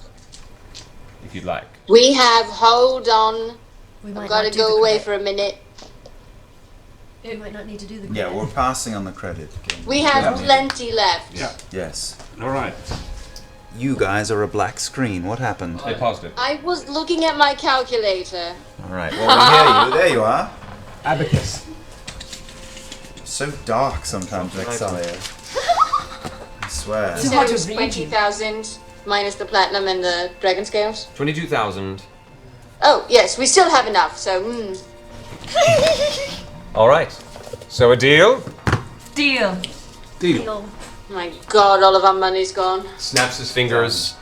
if you'd like. We have, hold on. We I've might got not to do go the away credit. for a minute. We might not need to do the Yeah, credit. we're passing on the credit. We have plenty left. Yeah. Yes. All right. You guys are a black screen. What happened? They paused it. I was looking at my calculator. All right. Well, we hear you. There you are. Abacus. So dark sometimes, Vexalia. I swear. You said it was 20,000 minus the platinum and the dragon scales. 22,000. Oh, yes, we still have enough, so, All right. So a deal? Deal. Deal. My God, all of our money's gone. Snaps his fingers.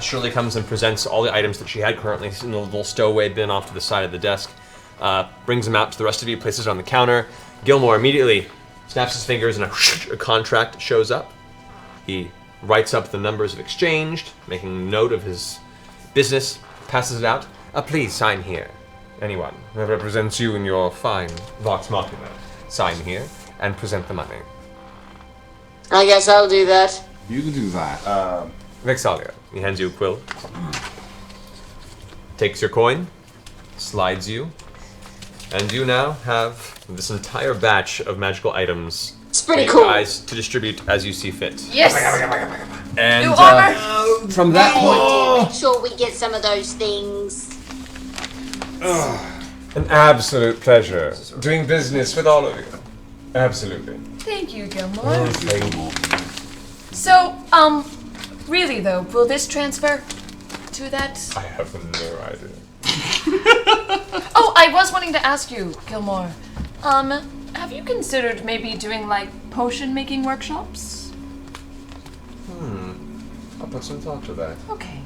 Shirley comes and presents all the items that she had currently in the little stowaway bin off to the side of the desk. Brings them out to the rest of you, places it on the counter. Gilmore immediately snaps his fingers and a contract shows up. He writes up the numbers of exchanged, making note of his business, passes it out. Please sign here. Anyone who represents you in your fine Vox Machina, sign here and present the money. I guess I'll do that. You can do that. Vexalia, he hands you a quill. Takes your coin, slides you, and you now have this entire batch of magical items. It's pretty for cool. you guys to distribute as you see fit. Yes! And New armor! from that point, Make sure we get some of those things. an absolute pleasure doing business with all of you. Absolutely. Thank you, Gilmore. Thank you. So, really though, will this transfer to that? I have no idea. Oh, I was wanting to ask you, Gilmore. Have you considered maybe doing like potion making workshops? I'll put some thought to that. Okay.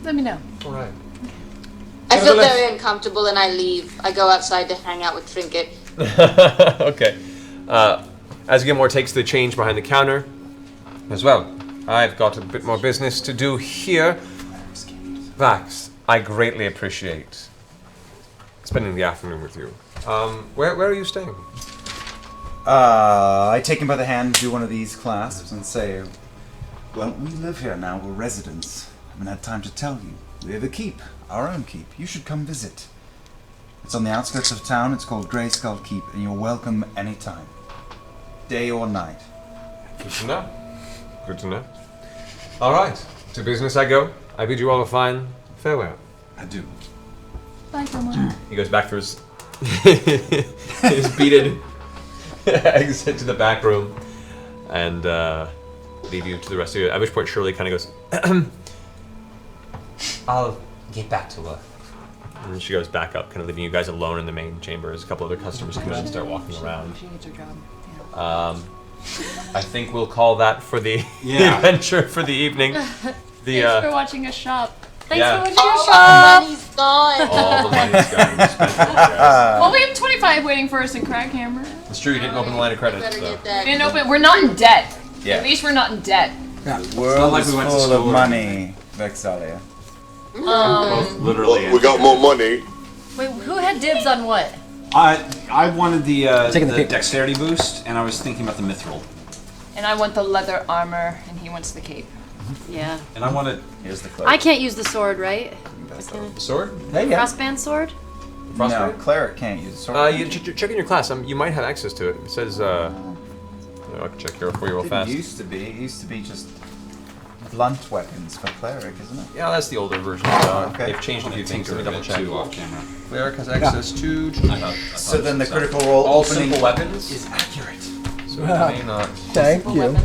Let me know. All right. I feel Nevertheless- very uncomfortable and I leave. I go outside to hang out with Trinket. Okay. As Gilmore takes the change behind the counter, as well, I've got a bit more business to do here. Vax, I greatly appreciate spending the afternoon with you. Where are you staying? I take him by the hand, do one of these clasps, and say, well, we live here now, we're residents. I haven't had time to tell you. We have a keep, our own keep. You should come visit. It's on the outskirts of town, it's called Grey Skull Keep, and you're welcome anytime. Day or night. Good to know. Good to know. All right. To business I go. I bid you all a fine farewell. I do. Bye, Gilmore. He goes back through his his beaded exit to the back room and leave you to the rest of you. At which point Shirley kind of goes, I'll get back to work. And then she goes back up, kind of leaving you guys alone in the main chamber as a couple other customers come in and start walking around. She needs her job. I think we'll call that for the adventure for the evening. Thanks for watching us shop. Thanks Yeah. for watching your shop. Money's gone. All the money's gone. We spent it, guys. Well, we have 25 waiting for us in Crackhammer. It's true, you didn't open the line of credits. So. We didn't open. We're not in debt. Yeah. At least we're not in debt. The world like is we went to full of school. money, Vexalia. We got more money. Wait, who had dibs on what? I wanted the Taking the paper. dexterity boost, and I was thinking about the mithril. And I want the leather armor, and he wants the cape. Yeah. And I wanted. Here's the cloak. I can't use the sword, right? The sword? Hey, yeah. Crossband sword? No, Frostbite? cleric can't use sword. You check in your class. You might have access to it. It says, I can check here for you real fast. It used to be. It used to be just blunt weapons for cleric, isn't it? Yeah, that's the older version. Okay. They've changed a few things. Let me double check. Too off camera. Cleric has access to. So then the critical roll all opening simple weapons is accurate. So it may not. Thank you.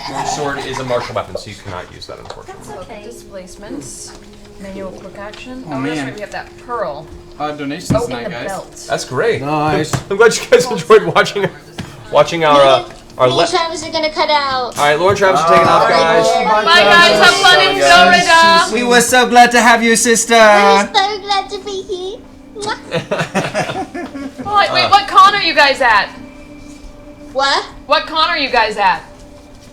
Short sword is a martial weapon, so you cannot use that, unfortunately. Okay. Displacements. Manual quick action. Oh, that's man. right. We have that pearl. Donations Oh, tonight, and the guys. belt. That's great. Nice. I'm glad you guys enjoyed watching our Me and Travis are gonna cut out. All right, Lauren Travis are taking off, guys. Bye, guys. Have fun in Florida. We were so glad to have you, sister. I'm so glad to be here. Oh, wait, what con are you guys at? What? What con are you guys at?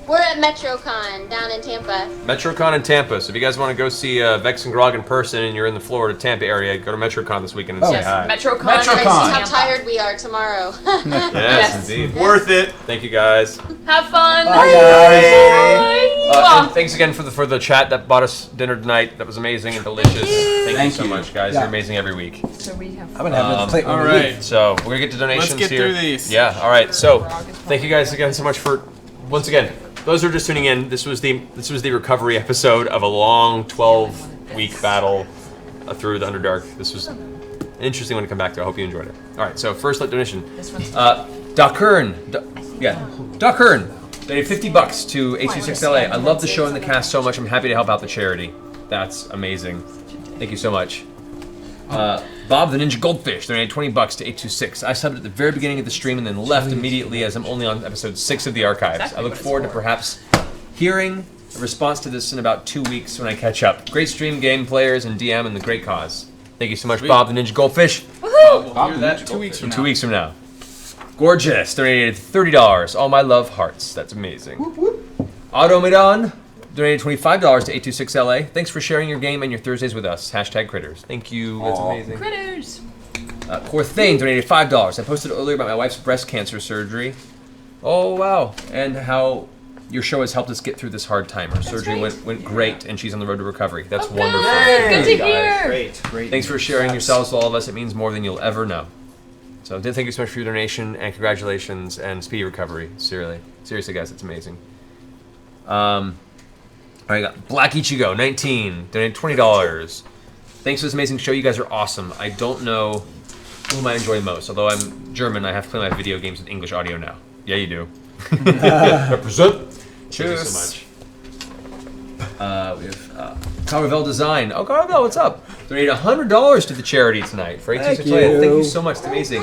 We're at MetroCon down in Tampa. MetroCon in Tampa. So if you guys want to go see Vex and Grog in person and you're in the Florida, Tampa area, go to MetroCon this weekend and say hi. MetroCon. Guys, see how tired we are tomorrow. Yes, indeed. Worth it. Thank you, guys. Have fun. Bye, guys. And thanks again for the chat that bought us dinner tonight. That was amazing and delicious. Thank you so much, guys. Yeah. You're amazing every week. So we have. I'm gonna have another plate. All when we right. leave. So we're gonna get to donations Let's get here. through these. Yeah. All right. So thank you guys again so much for once again. Those who are just tuning in, this was the recovery episode of a long 12-week battle through the Underdark. This was an interesting one to come back to. I hope you enjoyed it. All right, so first donation. Doc Hearn. Doc Hearn donated $50 to 826LA. I love the show and the cast so much. I'm happy to help out the charity. That's amazing. Thank you so much. Bob the Ninja Goldfish donated $20 to 826. I subbed at the very beginning of the stream and then left immediately as I'm only on episode 6 of the archives. I look forward to perhaps hearing a response to this in about 2 weeks when I catch up. Great stream, game players, and DM, and the great cause. Thank you so much, Bob the Ninja Goldfish. Woohoo! We'll hear that 2 weeks from now. 2 weeks from now. Gorgeous donated $30. All my love hearts. That's amazing. Automedon donated $25 to 826LA. Thanks for sharing your game and your Thursdays with us. Hashtag critters. Thank you. That's amazing. Critters. Corthane donated $5. I posted earlier about my wife's breast cancer surgery. Oh, wow. And how your show has helped us get through this hard time. Her surgery went great, and she's on the road to recovery. That's wonderful. Good to hear. Great. Thanks for sharing yourselves with all of us. It means more than you'll ever know. So thank you so much for your donation, and congratulations, and speedy recovery. Seriously, guys, it's amazing. All right, got Black Ichigo, 19, donated $20. Thanks for this amazing show. You guys are awesome. I don't know whom I enjoy most. Although I'm German, I have to play my video games with English audio now. Yeah, you do. Represent. Cheers. Thank you so much. We have Caravel Design. Oh, Caravel, what's up? Donated $100 to the charity tonight for 826. Thank you so much. It's amazing.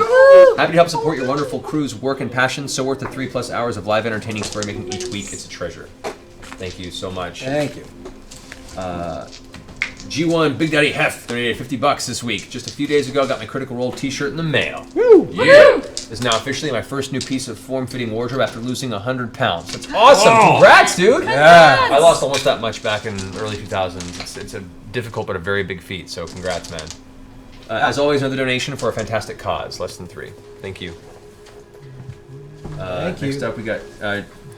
Happy to help support your wonderful crew's work and passion. So worth the 3+ hours of live entertaining story making each week. It's a treasure. Thank you so much. Thank you. G1 Big Daddy Hef donated $50 this week. Just a few days ago, got my Critical Role t-shirt in the mail. Woo! Yeah. This is now officially my first new piece of form-fitting wardrobe after losing 100 pounds. That's awesome. Congrats, dude. Yeah. I lost almost that much back in early 2000s. It's a difficult but a very big feat, so congrats, man. As always, another donation for a fantastic cause. Less than 3. Thank you. Next up, we got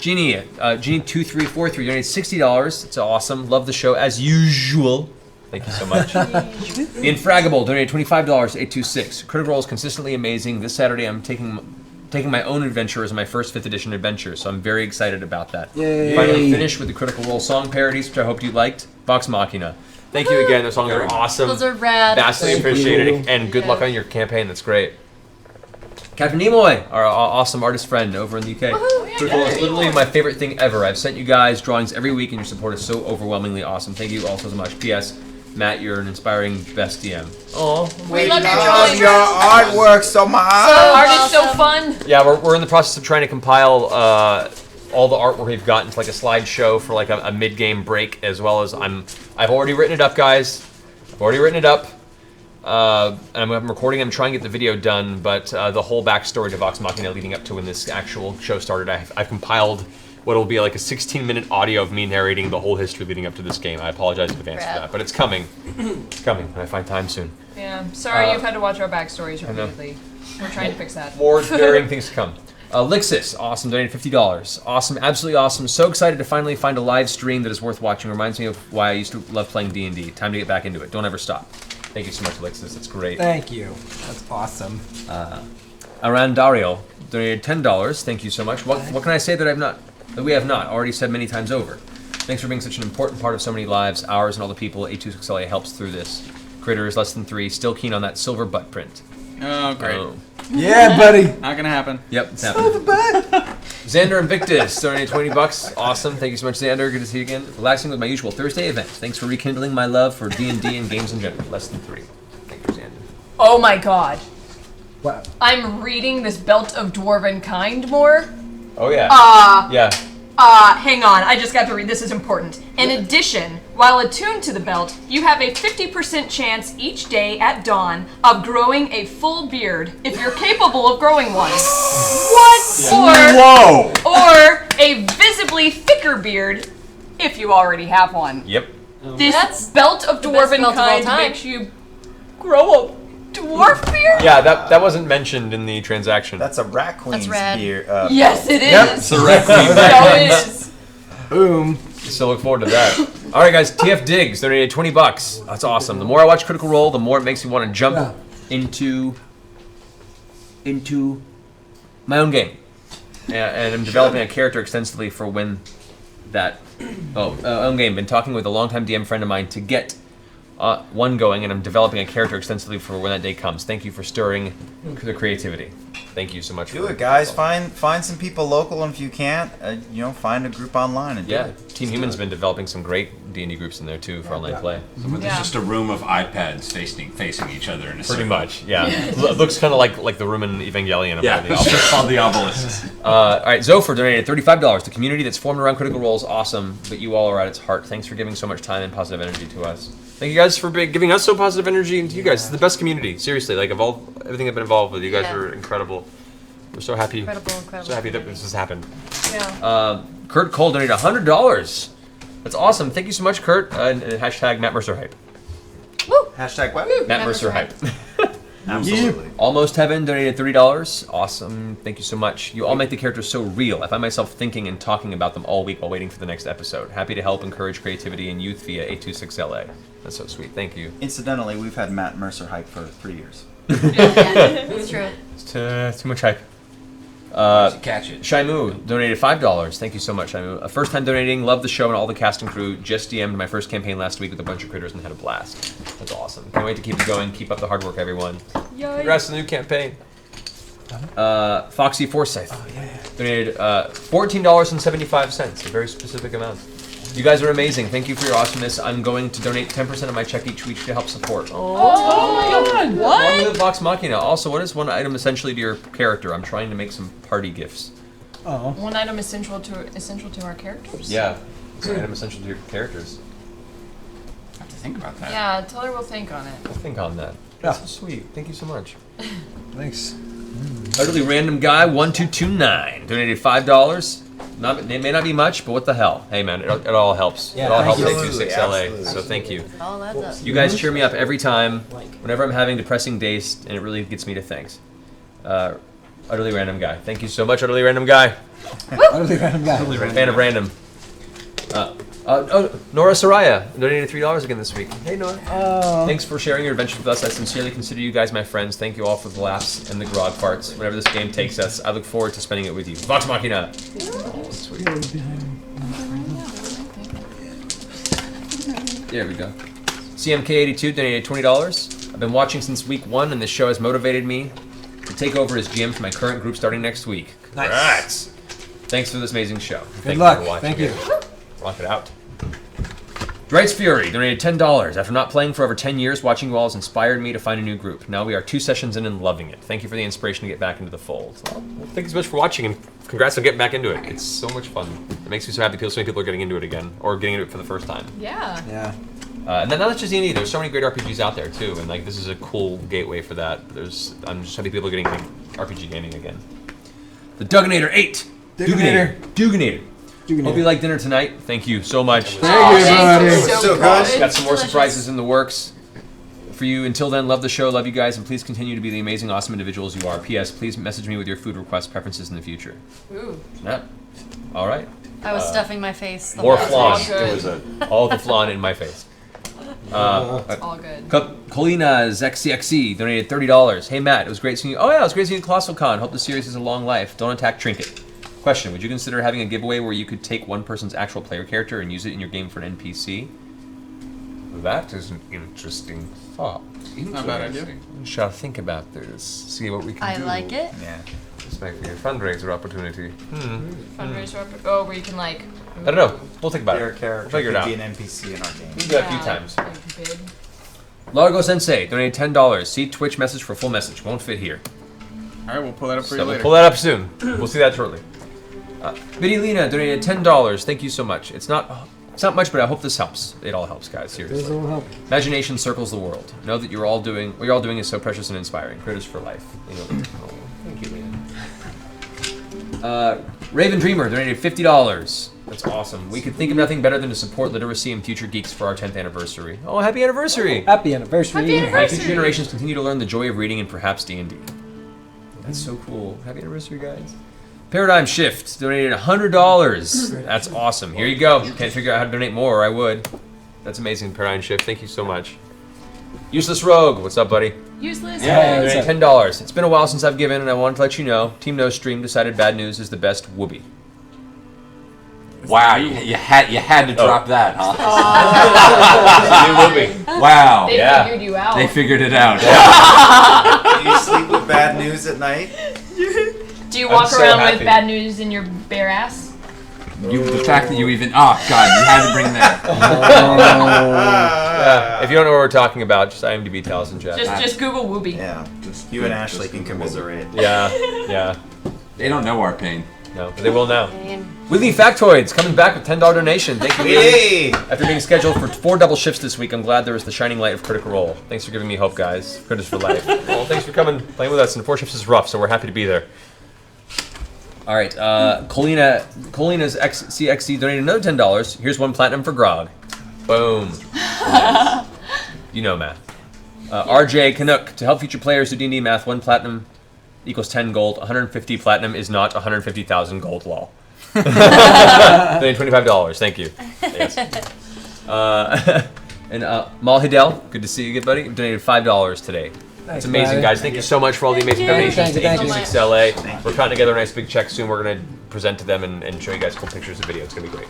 Genie. Genie2343 donated $60. It's awesome. Love the show as usual. Thank you so much. The Infragable donated $25 to 826. Critical Role is consistently amazing. This Saturday, I'm taking my own adventure as my first 5th edition adventure, so I'm very excited about that. Yay. Finally finished with the Critical Role song parodies, which I hope you liked. Vox Machina. Thank you again. Those songs are awesome. Those are rad. Vastly appreciated, and good luck on your campaign. That's great. Captain Nimoy, our awesome artist friend over in the UK. Critical Role is literally my favorite thing ever. I've sent you guys drawings every week, and your support is so overwhelmingly awesome. Thank you all so much. P.S. Matt, you're an inspiring best DM. Oh, We love your love drawings. your artwork so much. Art is so fun. Yeah, we're in the process of trying to compile all the artwork we've got into like a slideshow for like a mid-game break, as well as I've already written it up, guys. I've already written it up. And I'm recording. I'm trying to get the video done, but the whole backstory to Vox Machina leading up to when this actual show started, I've compiled what will be like a 16-minute audio of me narrating the whole history leading up to this game. I apologize in advance for that, but it's coming. It's coming when I find time soon. Yeah, sorry you've had to watch our backstories repeatedly. We're trying to fix that. More varying things to come. Lixis, awesome, donated $50. Awesome, absolutely awesome. So excited to finally find a live stream that is worth watching. Reminds me of why I used to love playing D&D. Time to get back into it. Don't ever stop. Thank you so much, Lixis. That's great. Thank you. That's awesome. Arandario donated $10. Thank you so much. What can I say that we have not already said many times over? Thanks for being such an important part of so many lives, ours, and all the people at A26LA helps through this. Critters, less than 3, still keen on that silver butt print. Oh, great. Oh. Yeah, buddy. Not gonna happen. Yep, it's happening. Xander Invictus donated $20. Awesome. Thank you so much, Xander. Good to see you again. Relaxing with my usual Thursday event. Thanks for rekindling my love for D&D and games in general. Less than 3. Thank you, Xander. Oh my god. What? I'm reading this Belt of Dwarven Kind more. Oh yeah. Yeah. Hang on, I just got to read, this is important. In addition, while attuned to the belt, you have a 50% chance each day at dawn of growing a full beard if you're capable of growing one. What? Whoa! Or a visibly thicker beard if you already have one. Yep. This Belt of the best Dwarven belt of all Kind time. makes you grow a dwarf beard? Yeah, that wasn't mentioned in the transaction. That's a rat queen's rad. beard. Yes, it is. Yep, it's a rat queen. So it is. Boom. So look forward to that. All right, guys. TF Diggs donated $20. That's awesome. The more I watch Critical Role, the more it makes me want to jump into my own game, and I'm developing a character extensively for when that own game. Been talking with a longtime DM friend of mine to get one going, and I'm developing a character extensively for when that day comes. Thank you for stirring the creativity. Thank you so much. Do it, guys. Find some people local, and if you can't, find a group online and do it. Team Human's been developing some great D&D groups in there too for online play. So there's just a room of iPads facing each other in a Pretty circle. much, yeah. It looks kind of like the room in Evangelion. Yeah, it's just called the Obelisk. All right, Zopher donated $35. The community that's formed around Critical Role is awesome, but you all are at its heart. Thanks for giving so much time and positive energy to us. Thank you guys for giving us so positive energy, and to you guys. It's the best community, seriously. Like, of everything I've been involved with, you guys are incredible. We're so happy. Incredible. So happy that this has happened. Yeah. Kurt Cole donated $100. That's awesome. Thank you so much, Kurt. And hashtag Matt Mercer Hype. Woo! Hashtag what? Matt Mercer Hype. Absolutely. Almost Heaven donated $30. Awesome. Thank you so much. You all make the characters so real. I find myself thinking and talking about them all week while waiting for the next episode. Happy to help encourage creativity and youth via 826LA. That's so sweet. Thank you. Incidentally, we've had Matt Mercer hype for 3 years. It's true. It's too much hype. Catch it. Shaimu donated $5. Thank you so much, Shaimu. First time donating. Love the show and all the cast and crew. Just DM'd my first campaign last week with a bunch of critters and had a blast. That's awesome. Can't wait to keep it going. Keep up the hard work, everyone. Yay. Congrats on the new campaign. Foxy Forsyth donated $14.75. A very specific amount. You guys are amazing. Thank you for your awesomeness. I'm going to donate 10% of my check each week to help support. Oh my god, what? Along with Vox Machina. Also, what is one item essentially to your character? I'm trying to make some party gifts. Oh. One item essential to our characters? Yeah. It's an item essential to your characters. I have to think about that. Yeah, tell her we'll think on it. I'll think on that. That's so sweet. Thank you so much. Thanks. Utterly Random Guy 1229 donated $5. It may not be much, but what the hell? Hey man, it all helps. Yeah, it all helps thank you. 826LA. So thank you. It all adds up. You guys cheer me up every time, whenever I'm having depressing days, and it really gets me to thanks. Utterly Random Guy. Thank you so much, Utterly Random Guy. Utterly Random Guy. Fan of random. Nora Soraya donated $3 again this week. Hey Nora. Thanks for sharing your adventures with us. I sincerely consider you guys my friends. Thank you all for the laughs and the grog farts. Whenever this game takes us, I look forward to spending it with you. Vox Machina. Sweet. There we go. CMK82 donated $20. I've been watching since week 1, and this show has motivated me to take over as GM for my current group starting next week. Congrats. Thanks for this amazing show. Good luck. Thank you. Rock it out. Dreight's Fury donated $10. After not playing for over 10 years, watching you all has inspired me to find a new group. Now we are 2 sessions in and loving it. Thank you for the inspiration to get back into the fold. Well, thank you so much for watching, and congrats on getting back into it. It's so much fun. It makes me so happy so many people are getting into it again, or getting into it for the first time. Yeah. Yeah. And then not just D&D, there's so many great RPGs out there too, and like this is a cool gateway for that. I'm just happy people are getting RPG gaming again. The Duganator 8! Duganator. Hope you like dinner tonight. Thank you so much. Thank you, buddy. So good. Got some more surprises in the works for you. Until then, love the show, love you guys, and please continue to be the amazing, awesome individuals you are. P.S. Please message me with your food request preferences in the future. Ooh. Snap. All right. I was stuffing my face. The More whole flan. time. It was all the flan in my face. It's all good. Colina's XCXC donated $30. Hey Matt, it was great seeing you. Oh yeah, it was great seeing you at Colossal Con. Hope the series has a long life. Don't attack Trinket. Question, would you consider having a giveaway where you could take one person's actual player character and use it in your game for an NPC? That is an interesting thought. Not a bad idea. We shall think about this. See what we can I do. like it. Yeah. This might be a fundraiser opportunity. Fundraiser oh, where you can like. I don't know. We'll think about Your it. character We'll figure it could out. be an NPC in our game. We've done it a few times. Like bid. Largo Sensei donated $10. See Twitch message for full message. Won't fit here. All right, we'll pull that up for you So later. we'll pull that up soon. We'll see that shortly. Biddy Lena donated $10. Thank you so much. It's not much, but I hope this helps. It all helps, guys. Seriously. This will help. Imagination circles the world. Know that what you're all doing is so precious and inspiring. Critters for life. You know, thank you, Lena. Raven Dreamer donated $50. That's awesome. We could think of nothing better than to support literacy and future geeks for our 10th anniversary. Oh, happy anniversary! Happy anniversary. Happy anniversary. Future generations continue to learn the joy of reading and perhaps D&D. That's so cool. Happy anniversary, guys. Paradigm Shift donated $100. That's awesome. Here you go. Can't figure out how to donate more, or I would. That's amazing, Paradigm Shift. Thank you so much. Useless Rogue, what's up, buddy? Useless. Yeah, donated $10. It's been a while since I've given, and I wanted to let you know, Team No Stream decided bad news is the best whoopee. Wow, you had to drop that, huh? New whoopee. Wow. They figured you out. They figured it out. Do you sleep with bad news at night? Do you walk so around happy. with bad news in your bare ass? The fact that you even God, you had to bring that. Yeah, if you don't know what we're talking about, just IMDb tells and Jeff. Just Google Whoopee. Yeah, you and Ashley can commiserate. Yeah. They don't know our pain. No, but they will now. Willie Factoids coming back with $10 donation. Thank you, Willie. After being scheduled for 4 double shifts this week, I'm glad there was the shining light of Critical Role. Thanks for giving me hope, guys. Critters for life. Well, thanks for coming, playing with us. And 4 shifts is rough, so we're happy to be there. All right, Colina's XCXC donated another $10. Here's 1 platinum for Grog. Boom. You know math. RJ Canuck, to help future players do D&D math, 1 platinum equals 10 gold. 150 platinum is not 150,000 gold, lol. Donated $25, thank you. Yes. And Mal Hidel, good to see you again, buddy. Donated $5 today. It's amazing, guys. Thank you so much for all the amazing donations to HG6LA. We're cutting together a nice big check soon. We're going to present to them and show you guys cool pictures and video. It's going to be great.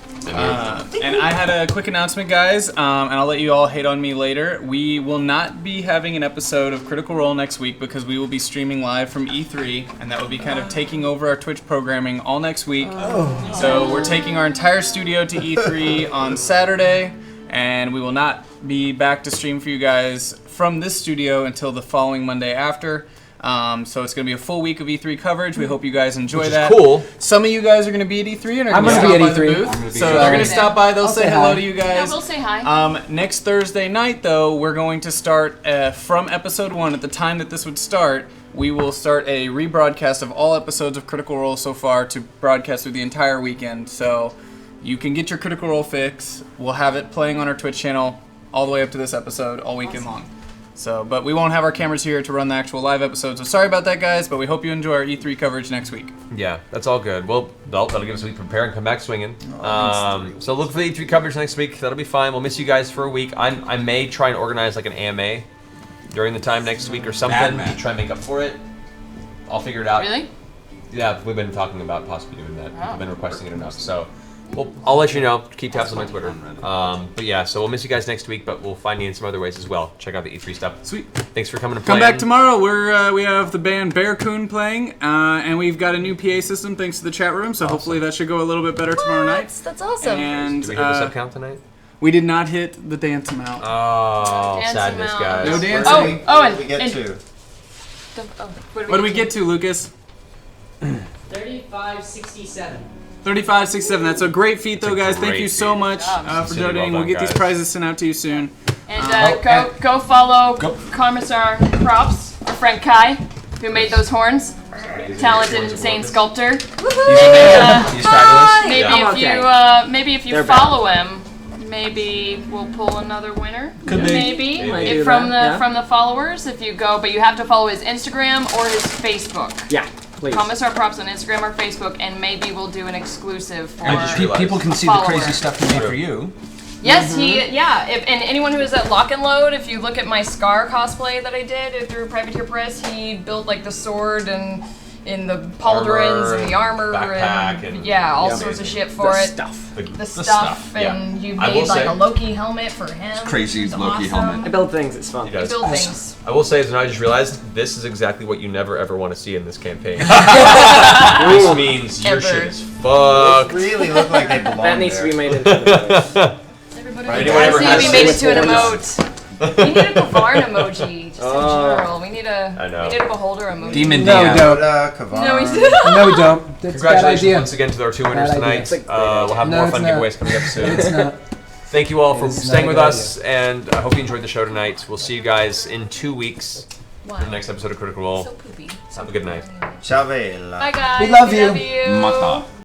And I had a quick announcement, guys, and I'll let you all hate on me later. We will not be having an episode of Critical Role next week because we will be streaming live from E3, and that will be kind of taking over our Twitch programming all next week. So we're taking our entire studio to E3 on Saturday, and we will not be back to stream for you guys from this studio until the following Monday after. So it's going to be a full week of E3 coverage. We hope you guys enjoy that. Cool. Some of you guys are going to be at E3 and are I'm going to gonna stop be by at the E3. booth. So they're going to stop by. They'll say hello to you guys. Yeah, we'll say hi. Next Thursday night, though, we're going to start from episode 1. At the time that this would start, we will start a rebroadcast of all episodes of Critical Role so far to broadcast through the entire weekend. So you can get your Critical Role fix. We'll have it playing on our Twitch channel all the way up to this episode all weekend long. So, but we won't have our cameras here to run the actual live episode. So sorry about that, guys, but we hope you enjoy our E3 coverage next week. Yeah, that's all good. Well, that'll give us a week to prepare and come back swinging. So look for the E3 coverage next week. That'll be fine. We'll miss you guys for a week. I may try and organize like an AMA during the time next week or something to try and make up for it. I'll figure it out. Really? Yeah, we've been talking about possibly doing that. I've been requesting it enough. So, well, I'll let you know. Keep tabs on my Twitter. But yeah, so we'll miss you guys next week, but we'll find you in some other ways as well. Check out the E3 stuff. Sweet. Thanks for coming to play. Come back tomorrow. We have the band Bearcoon playing, and we've got a new PA system thanks to the chat room. So hopefully that should go a little bit better tomorrow night. That's awesome. And do we have a sub count tonight? We did not hit the dance amount. Oh, Dance sadness, amount. guys. No dance. And we get to? What do we get to, Lucas? 3567. 3567. That's a great feet, though, guys. Thank great you so feat. much for donating. well We'll get done, these guys. prizes sent out to you soon. And go follow Commissar Props, our friend Kai, who made those horns. Talented, insane sculptor. He's fabulous. Maybe if you They're follow him, maybe we'll pull another winner. Could be. Maybe Might if do from that, the followers. If you go, but you have to follow his Instagram or his Facebook. Yeah, please. Commissar Props on Instagram or Facebook, and maybe we'll do an exclusive for People can see followers. the crazy stuff he made for you. Yes, and anyone who is at Lock and Load, if you look at my Scar cosplay that I did through Privateer Press, he built like the sword and in the pauldrons and the armor backpack and all sorts of shit for it. The stuff, and you made like a Loki helmet for him. Crazy It's Loki awesome. helmet. I build things. It's fun. He does. Build things. I will say, as I just realized, this is exactly what you never ever want to see in this campaign. This means your shit is fucked. They really look like they belong That needs there. to be made into the Anyone ever Needs has to be made into an horns? emote. We need a Kavarn emoji, just in general. We need I know. a beholder emoji. Demon No, DM. we don't. No, we No, we don't. That's a bad Congratulations idea. once again to our 2 winners Bad tonight. idea. It's a great We'll have No, more it's fun not. giveaways coming up soon. It's not. Thank you all for It's staying not with a good us, and I hope you enjoyed the show tonight. We'll see you guys in 2 weeks for the next episode of Critical Role. So poopy. Have a good night. Ciao, Vela. Bye guys. We love We you. love you. Mata.